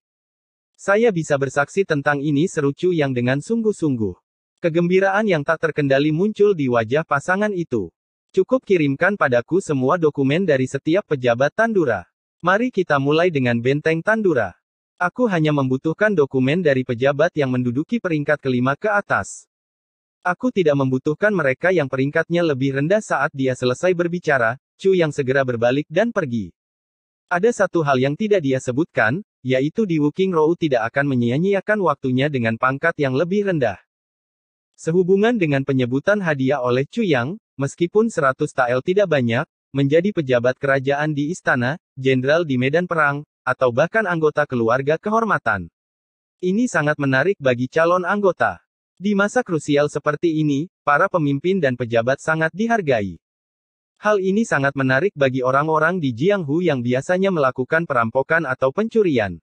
S1: Saya bisa bersaksi tentang ini, seru Chu yang dengan sungguh-sungguh. Kegembiraan yang tak terkendali muncul di wajah pasangan itu. Cukup kirimkan padaku semua dokumen dari setiap pejabat Tandura. Mari kita mulai dengan benteng Tandura. Aku hanya membutuhkan dokumen dari pejabat yang menduduki peringkat kelima ke atas. Aku tidak membutuhkan mereka yang peringkatnya lebih rendah. Saat dia selesai berbicara, Chu yang segera berbalik dan pergi. Ada satu hal yang tidak dia sebutkan, yaitu di Wuking Rou tidak akan menyia-nyiakan waktunya dengan pangkat yang lebih rendah. Sehubungan dengan penyebutan hadiah oleh Chu Yang, meskipun 100 tael tidak banyak, menjadi pejabat kerajaan di istana, jenderal di medan perang, atau bahkan anggota keluarga kehormatan. Ini sangat menarik bagi calon anggota. Di masa krusial seperti ini, para pemimpin dan pejabat sangat dihargai. Hal ini sangat menarik bagi orang-orang di Jianghu yang biasanya melakukan perampokan atau pencurian.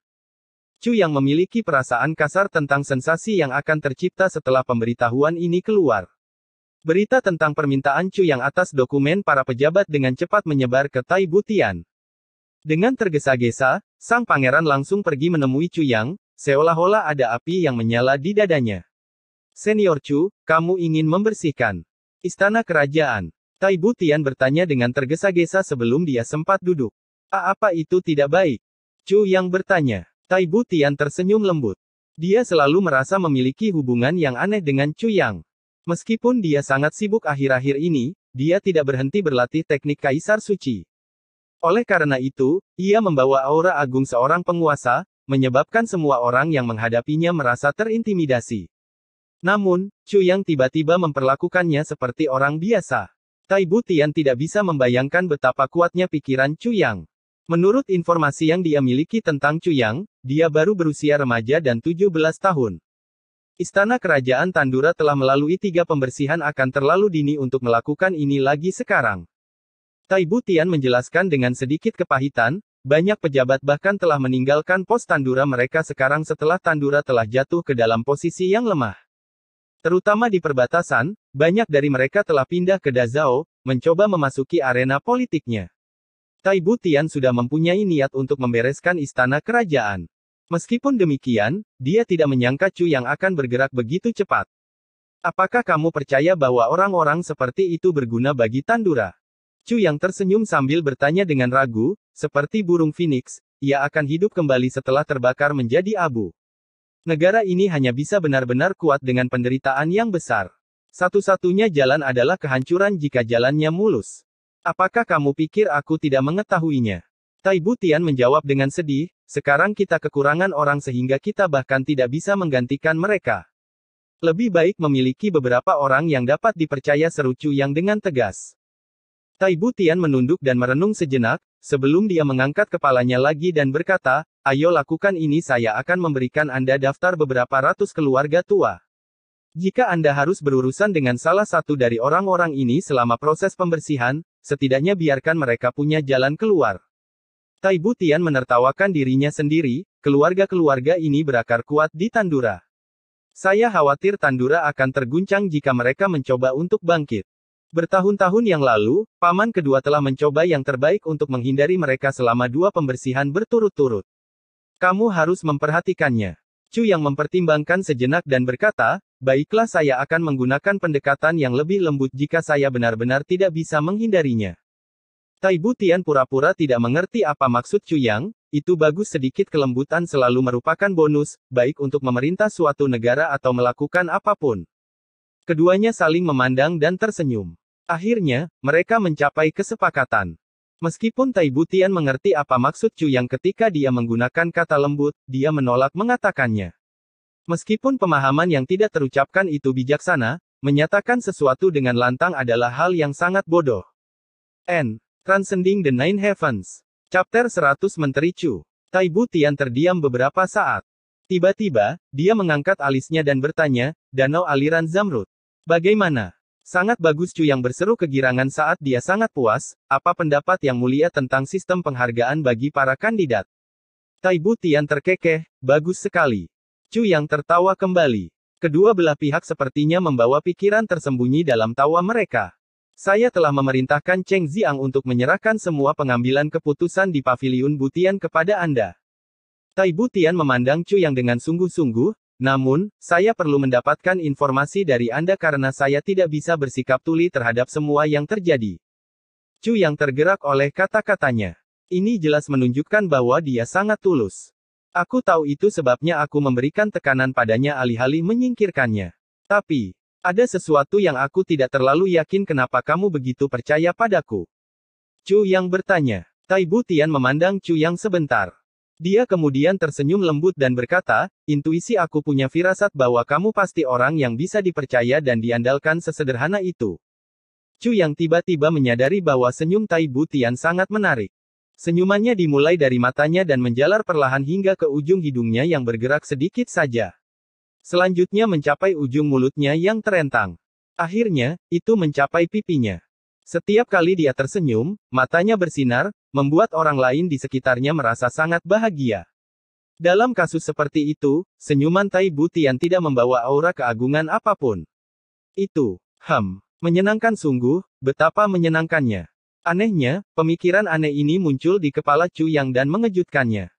S1: Chu yang memiliki perasaan kasar tentang sensasi yang akan tercipta setelah pemberitahuan ini keluar. Berita tentang permintaan Chu yang atas dokumen para pejabat dengan cepat menyebar ke Tai Butian. Dengan tergesa-gesa, sang pangeran langsung pergi menemui Chu Yang, seolah-olah ada api yang menyala di dadanya. Senior Chu, kamu ingin membersihkan istana kerajaan? Tai Butian bertanya dengan tergesa-gesa sebelum dia sempat duduk. Apa itu tidak baik? Chu Yang bertanya. Tai Butian tersenyum lembut. Dia selalu merasa memiliki hubungan yang aneh dengan Chu Yang. Meskipun dia sangat sibuk akhir-akhir ini, dia tidak berhenti berlatih teknik Kaisar Suci. Oleh karena itu, ia membawa aura agung seorang penguasa, menyebabkan semua orang yang menghadapinya merasa terintimidasi. Namun, Chu Yang tiba-tiba memperlakukannya seperti orang biasa. Tai Butian tidak bisa membayangkan betapa kuatnya pikiran Chu Yang. Menurut informasi yang dia miliki tentang Chu Yang, dia baru berusia remaja dan 17 tahun. Istana Kerajaan Tandura telah melalui 3 pembersihan, akan terlalu dini untuk melakukan ini lagi sekarang. Tai Butian menjelaskan dengan sedikit kepahitan, banyak pejabat bahkan telah meninggalkan pos Tandura mereka sekarang setelah Tandura telah jatuh ke dalam posisi yang lemah. Terutama di perbatasan, banyak dari mereka telah pindah ke Dazhao, mencoba memasuki arena politiknya. Tai Butian sudah mempunyai niat untuk membereskan istana kerajaan. Meskipun demikian, dia tidak menyangka Chu yang akan bergerak begitu cepat. Apakah kamu percaya bahwa orang-orang seperti itu berguna bagi Tandura? Chu yang tersenyum sambil bertanya dengan ragu, seperti burung phoenix, ia akan hidup kembali setelah terbakar menjadi abu. Negara ini hanya bisa benar-benar kuat dengan penderitaan yang besar. Satu-satunya jalan adalah kehancuran jika jalannya mulus. Apakah kamu pikir aku tidak mengetahuinya? Tai Butian menjawab dengan sedih, sekarang kita kekurangan orang sehingga kita bahkan tidak bisa menggantikan mereka. Lebih baik memiliki beberapa orang yang dapat dipercaya, seru Chu Yang dengan tegas. Tai Butian menunduk dan merenung sejenak, sebelum dia mengangkat kepalanya lagi dan berkata, ayo lakukan ini, saya akan memberikan Anda daftar beberapa ratus keluarga tua. Jika Anda harus berurusan dengan salah satu dari orang-orang ini selama proses pembersihan, setidaknya biarkan mereka punya jalan keluar. Tai Butian menertawakan dirinya sendiri, keluarga-keluarga ini berakar kuat di Tandura. Saya khawatir Tandura akan terguncang jika mereka mencoba untuk bangkit. Bertahun-tahun yang lalu, paman kedua telah mencoba yang terbaik untuk menghindari mereka selama 2 pembersihan berturut-turut. Kamu harus memperhatikannya. Chu yang mempertimbangkan sejenak dan berkata, baiklah, saya akan menggunakan pendekatan yang lebih lembut jika saya benar-benar tidak bisa menghindarinya. Tai Butian pura-pura tidak mengerti apa maksud Chu Yang, itu bagus, sedikit kelembutan selalu merupakan bonus, baik untuk memerintah suatu negara atau melakukan apapun. Keduanya saling memandang dan tersenyum. Akhirnya, mereka mencapai kesepakatan. Meskipun Tai Butian mengerti apa maksud Chu Yang ketika dia menggunakan kata lembut, dia menolak mengatakannya. Meskipun pemahaman yang tidak terucapkan itu bijaksana, menyatakan sesuatu dengan lantang adalah hal yang sangat bodoh. Transcending the Nine Heavens. Chapter 100 Menteri Chu. Tai Butian terdiam beberapa saat. Tiba-tiba, dia mengangkat alisnya dan bertanya, danau aliran Zamrud. Bagaimana? Sangat bagus, Chu yang berseru kegirangan saat dia sangat puas. Apa pendapat yang mulia tentang sistem penghargaan bagi para kandidat? Tai Butian terkekeh, bagus sekali. Chu yang tertawa kembali. Kedua belah pihak sepertinya membawa pikiran tersembunyi dalam tawa mereka. Saya telah memerintahkan Cheng Ziang untuk menyerahkan semua pengambilan keputusan di Paviliun Butian kepada Anda. Tai Butian memandang Chu yang dengan sungguh-sungguh, namun, saya perlu mendapatkan informasi dari Anda karena saya tidak bisa bersikap tuli terhadap semua yang terjadi. Chu yang tergerak oleh kata-katanya. Ini jelas menunjukkan bahwa dia sangat tulus. Aku tahu itu sebabnya aku memberikan tekanan padanya alih-alih menyingkirkannya. Tapi, ada sesuatu yang aku tidak terlalu yakin, kenapa kamu begitu percaya padaku? Chu yang bertanya. Tai Butian memandang Chu yang sebentar. Dia kemudian tersenyum lembut dan berkata, intuisi aku punya firasat bahwa kamu pasti orang yang bisa dipercaya dan diandalkan, sesederhana itu. Chu yang tiba-tiba menyadari bahwa senyum Tai Butian sangat menarik. Senyumannya dimulai dari matanya dan menjalar perlahan hingga ke ujung hidungnya yang bergerak sedikit saja. Selanjutnya mencapai ujung mulutnya yang terentang. Akhirnya, itu mencapai pipinya. Setiap kali dia tersenyum, matanya bersinar, membuat orang lain di sekitarnya merasa sangat bahagia. Dalam kasus seperti itu, senyuman Tai Butian tidak membawa aura keagungan apapun. Itu, menyenangkan sungguh, betapa menyenangkannya. Anehnya, pemikiran aneh ini muncul di kepala Chu Yang dan mengejutkannya.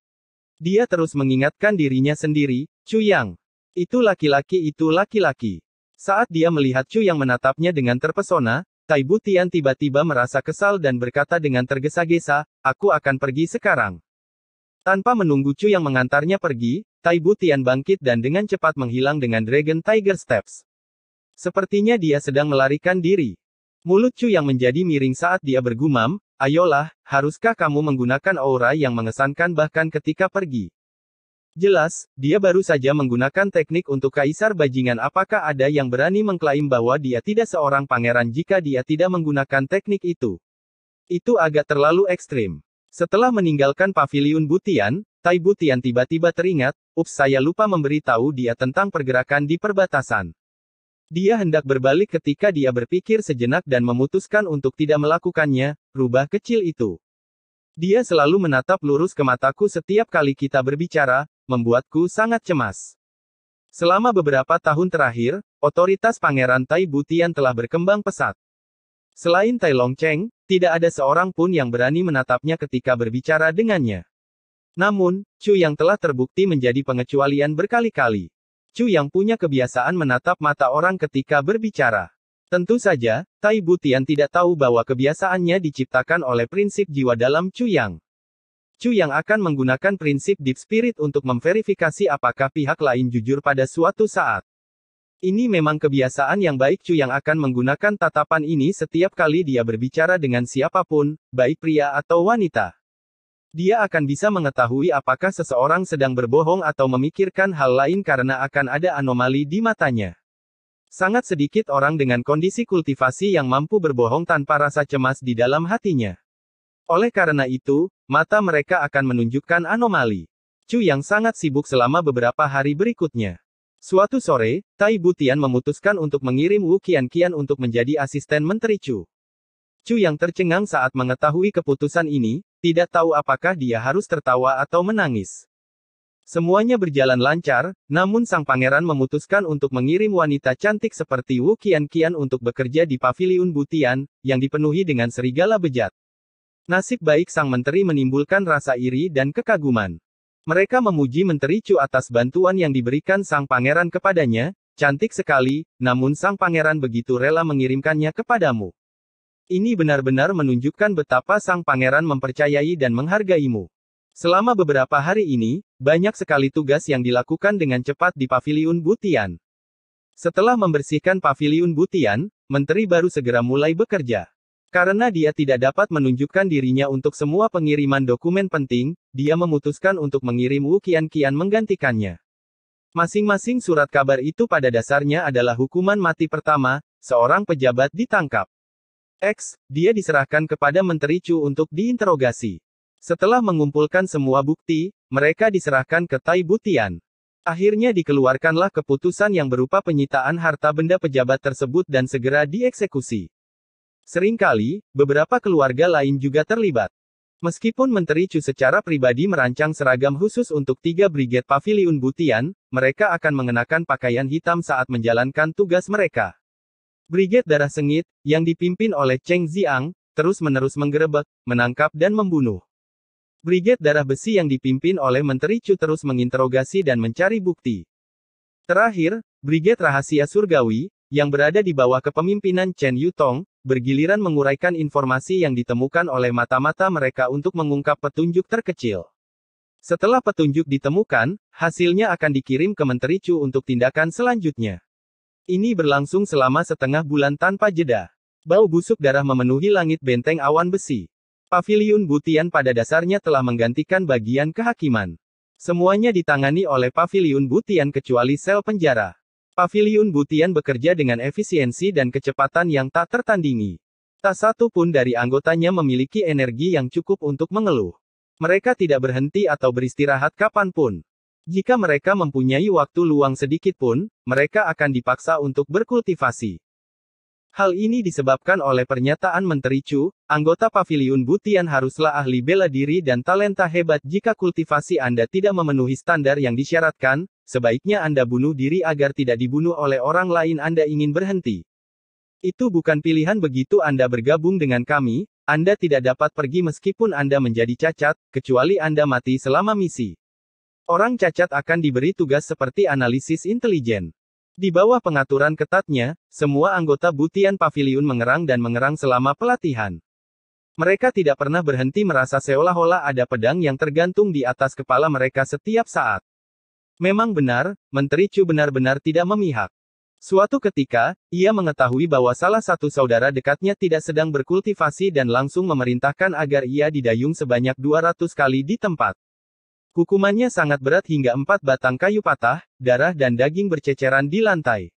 S1: Dia terus mengingatkan dirinya sendiri, Chu Yang. Itu laki-laki. Saat dia melihat Chu yang menatapnya dengan terpesona, Tai Butian tiba-tiba merasa kesal dan berkata dengan tergesa-gesa, aku akan pergi sekarang. Tanpa menunggu Chu yang mengantarnya pergi, Tai Butian bangkit dan dengan cepat menghilang dengan Dragon Tiger Steps. Sepertinya dia sedang melarikan diri. Mulut Chu yang menjadi miring saat dia bergumam, ayolah, haruskah kamu menggunakan aura yang mengesankan bahkan ketika pergi? Jelas, dia baru saja menggunakan teknik untuk Kaisar Bajingan. Apakah ada yang berani mengklaim bahwa dia tidak seorang pangeran jika dia tidak menggunakan teknik itu? Itu agak terlalu ekstrim. Setelah meninggalkan Paviliun Butian, Tai Butian tiba-tiba teringat, ups, saya lupa memberitahu dia tentang pergerakan di perbatasan. Dia hendak berbalik ketika dia berpikir sejenak dan memutuskan untuk tidak melakukannya, rubah kecil itu. Dia selalu menatap lurus ke mataku setiap kali kita berbicara, membuatku sangat cemas. Selama beberapa tahun terakhir, otoritas Pangeran Tai Butian telah berkembang pesat. Selain Tai Longcheng, tidak ada seorang pun yang berani menatapnya ketika berbicara dengannya. Namun, Chu yang telah terbukti menjadi pengecualian berkali-kali. Chu yang punya kebiasaan menatap mata orang ketika berbicara. Tentu saja, Tai Butian tidak tahu bahwa kebiasaannya diciptakan oleh prinsip jiwa dalam Chu Yang. Chu yang akan menggunakan prinsip Deep Spirit untuk memverifikasi apakah pihak lain jujur pada suatu saat. Ini memang kebiasaan yang baik. Chu yang akan menggunakan tatapan ini setiap kali dia berbicara dengan siapapun, baik pria atau wanita. Dia akan bisa mengetahui apakah seseorang sedang berbohong atau memikirkan hal lain karena akan ada anomali di matanya. Sangat sedikit orang dengan kondisi kultivasi yang mampu berbohong tanpa rasa cemas di dalam hatinya. Oleh karena itu, mata mereka akan menunjukkan anomali. Chu yang sangat sibuk selama beberapa hari berikutnya. Suatu sore, Tai Butian memutuskan untuk mengirim Wu Qianqian untuk menjadi asisten Menteri Chu. Chu yang tercengang saat mengetahui keputusan ini, tidak tahu apakah dia harus tertawa atau menangis. Semuanya berjalan lancar, namun sang pangeran memutuskan untuk mengirim wanita cantik seperti Wu Qianqian untuk bekerja di paviliun Butian, yang dipenuhi dengan serigala bejat. Nasib baik sang menteri menimbulkan rasa iri dan kekaguman. Mereka memuji Menteri Chu atas bantuan yang diberikan sang pangeran kepadanya, cantik sekali, namun sang pangeran begitu rela mengirimkannya kepadamu. Ini benar-benar menunjukkan betapa sang pangeran mempercayai dan menghargaimu. Selama beberapa hari ini, banyak sekali tugas yang dilakukan dengan cepat di paviliun Butian. Setelah membersihkan paviliun Butian, menteri baru segera mulai bekerja. Karena dia tidak dapat menunjukkan dirinya untuk semua pengiriman dokumen penting, dia memutuskan untuk mengirim Wu Qianqian menggantikannya. Masing-masing surat kabar itu pada dasarnya adalah hukuman mati pertama, seorang pejabat ditangkap. Dia diserahkan kepada Menteri Chu untuk diinterogasi. Setelah mengumpulkan semua bukti, mereka diserahkan ke Tai Butian. Akhirnya dikeluarkanlah keputusan yang berupa penyitaan harta benda pejabat tersebut dan segera dieksekusi. Seringkali, beberapa keluarga lain juga terlibat. Meskipun Menteri Chu secara pribadi merancang seragam khusus untuk 3 Brigade Paviliun Butian, mereka akan mengenakan pakaian hitam saat menjalankan tugas mereka. Brigade Darah Sengit, yang dipimpin oleh Cheng Ziang, terus-menerus menggerebek, menangkap dan membunuh. Brigade Darah Besi yang dipimpin oleh Menteri Chu terus menginterogasi dan mencari bukti. Terakhir, Brigade Rahasia Surgawi, yang berada di bawah kepemimpinan Chen Yutong, bergiliran menguraikan informasi yang ditemukan oleh mata-mata mereka untuk mengungkap petunjuk terkecil. Setelah petunjuk ditemukan, hasilnya akan dikirim ke Menteri Chu untuk tindakan selanjutnya. Ini berlangsung selama setengah bulan tanpa jeda. Bau busuk darah memenuhi langit benteng awan besi. Paviliun Butian pada dasarnya telah menggantikan bagian kehakiman. Semuanya ditangani oleh Paviliun Butian kecuali sel penjara. Paviliun Butian bekerja dengan efisiensi dan kecepatan yang tak tertandingi. Tak satu pun dari anggotanya memiliki energi yang cukup untuk mengeluh. Mereka tidak berhenti atau beristirahat kapanpun. Jika mereka mempunyai waktu luang sedikit pun, mereka akan dipaksa untuk berkultivasi. Hal ini disebabkan oleh pernyataan Menteri Chu, anggota Paviliun Butian haruslah ahli bela diri dan talenta hebat. Jika kultivasi Anda tidak memenuhi standar yang disyaratkan, sebaiknya Anda bunuh diri agar tidak dibunuh oleh orang lain. Anda ingin berhenti. Itu bukan pilihan. Begitu Anda bergabung dengan kami, Anda tidak dapat pergi meskipun Anda menjadi cacat, kecuali Anda mati selama misi. Orang cacat akan diberi tugas seperti analisis intelijen. Di bawah pengaturan ketatnya, semua anggota Butian Paviliun mengerang dan mengerang selama pelatihan. Mereka tidak pernah berhenti merasa seolah-olah ada pedang yang tergantung di atas kepala mereka setiap saat. Memang benar, Menteri Chu benar-benar tidak memihak. Suatu ketika, ia mengetahui bahwa salah satu saudara dekatnya tidak sedang berkultivasi dan langsung memerintahkan agar ia didayung sebanyak 200 kali di tempat. Hukumannya sangat berat hingga 4 batang kayu patah, darah dan daging berceceran di lantai.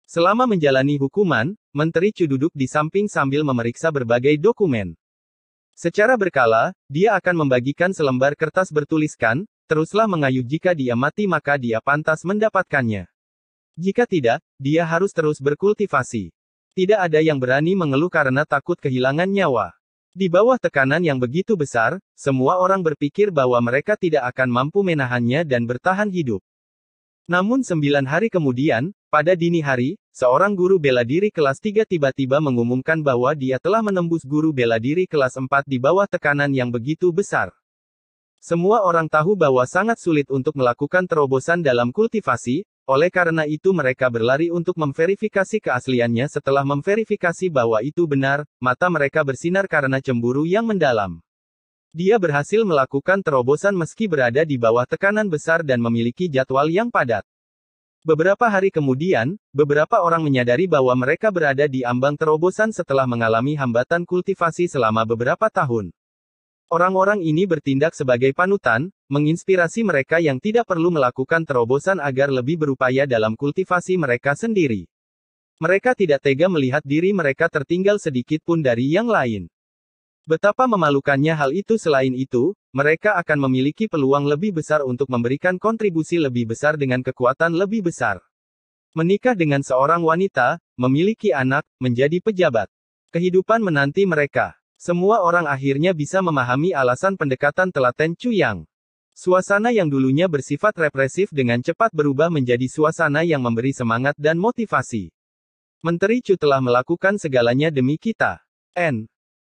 S1: Selama menjalani hukuman, Menteri Chu duduk di samping sambil memeriksa berbagai dokumen. Secara berkala, dia akan membagikan selembar kertas bertuliskan, teruslah mengayuh. Jika dia mati maka dia pantas mendapatkannya. Jika tidak, dia harus terus berkultivasi. Tidak ada yang berani mengeluh karena takut kehilangan nyawa. Di bawah tekanan yang begitu besar, semua orang berpikir bahwa mereka tidak akan mampu menahannya dan bertahan hidup. Namun 9 hari kemudian, pada dini hari, seorang guru bela diri kelas 3 tiba-tiba mengumumkan bahwa dia telah menembus guru bela diri kelas 4 di bawah tekanan yang begitu besar. Semua orang tahu bahwa sangat sulit untuk melakukan terobosan dalam kultivasi, oleh karena itu mereka berlari untuk memverifikasi keasliannya. Setelah memverifikasi bahwa itu benar, mata mereka bersinar karena cemburu yang mendalam. Dia berhasil melakukan terobosan meski berada di bawah tekanan besar dan memiliki jadwal yang padat. Beberapa hari kemudian, beberapa orang menyadari bahwa mereka berada di ambang terobosan setelah mengalami hambatan kultivasi selama beberapa tahun. Orang-orang ini bertindak sebagai panutan, menginspirasi mereka yang tidak perlu melakukan terobosan agar lebih berupaya dalam kultivasi mereka sendiri. Mereka tidak tega melihat diri mereka tertinggal sedikit pun dari yang lain. Betapa memalukannya hal itu. Selain itu, mereka akan memiliki peluang lebih besar untuk memberikan kontribusi lebih besar dengan kekuatan lebih besar. Menikah dengan seorang wanita, memiliki anak, menjadi pejabat. Kehidupan menanti mereka. Semua orang akhirnya bisa memahami alasan pendekatan telaten Chu Yang. Suasana yang dulunya bersifat represif dengan cepat berubah menjadi suasana yang memberi semangat dan motivasi. Menteri Chu telah melakukan segalanya demi kita.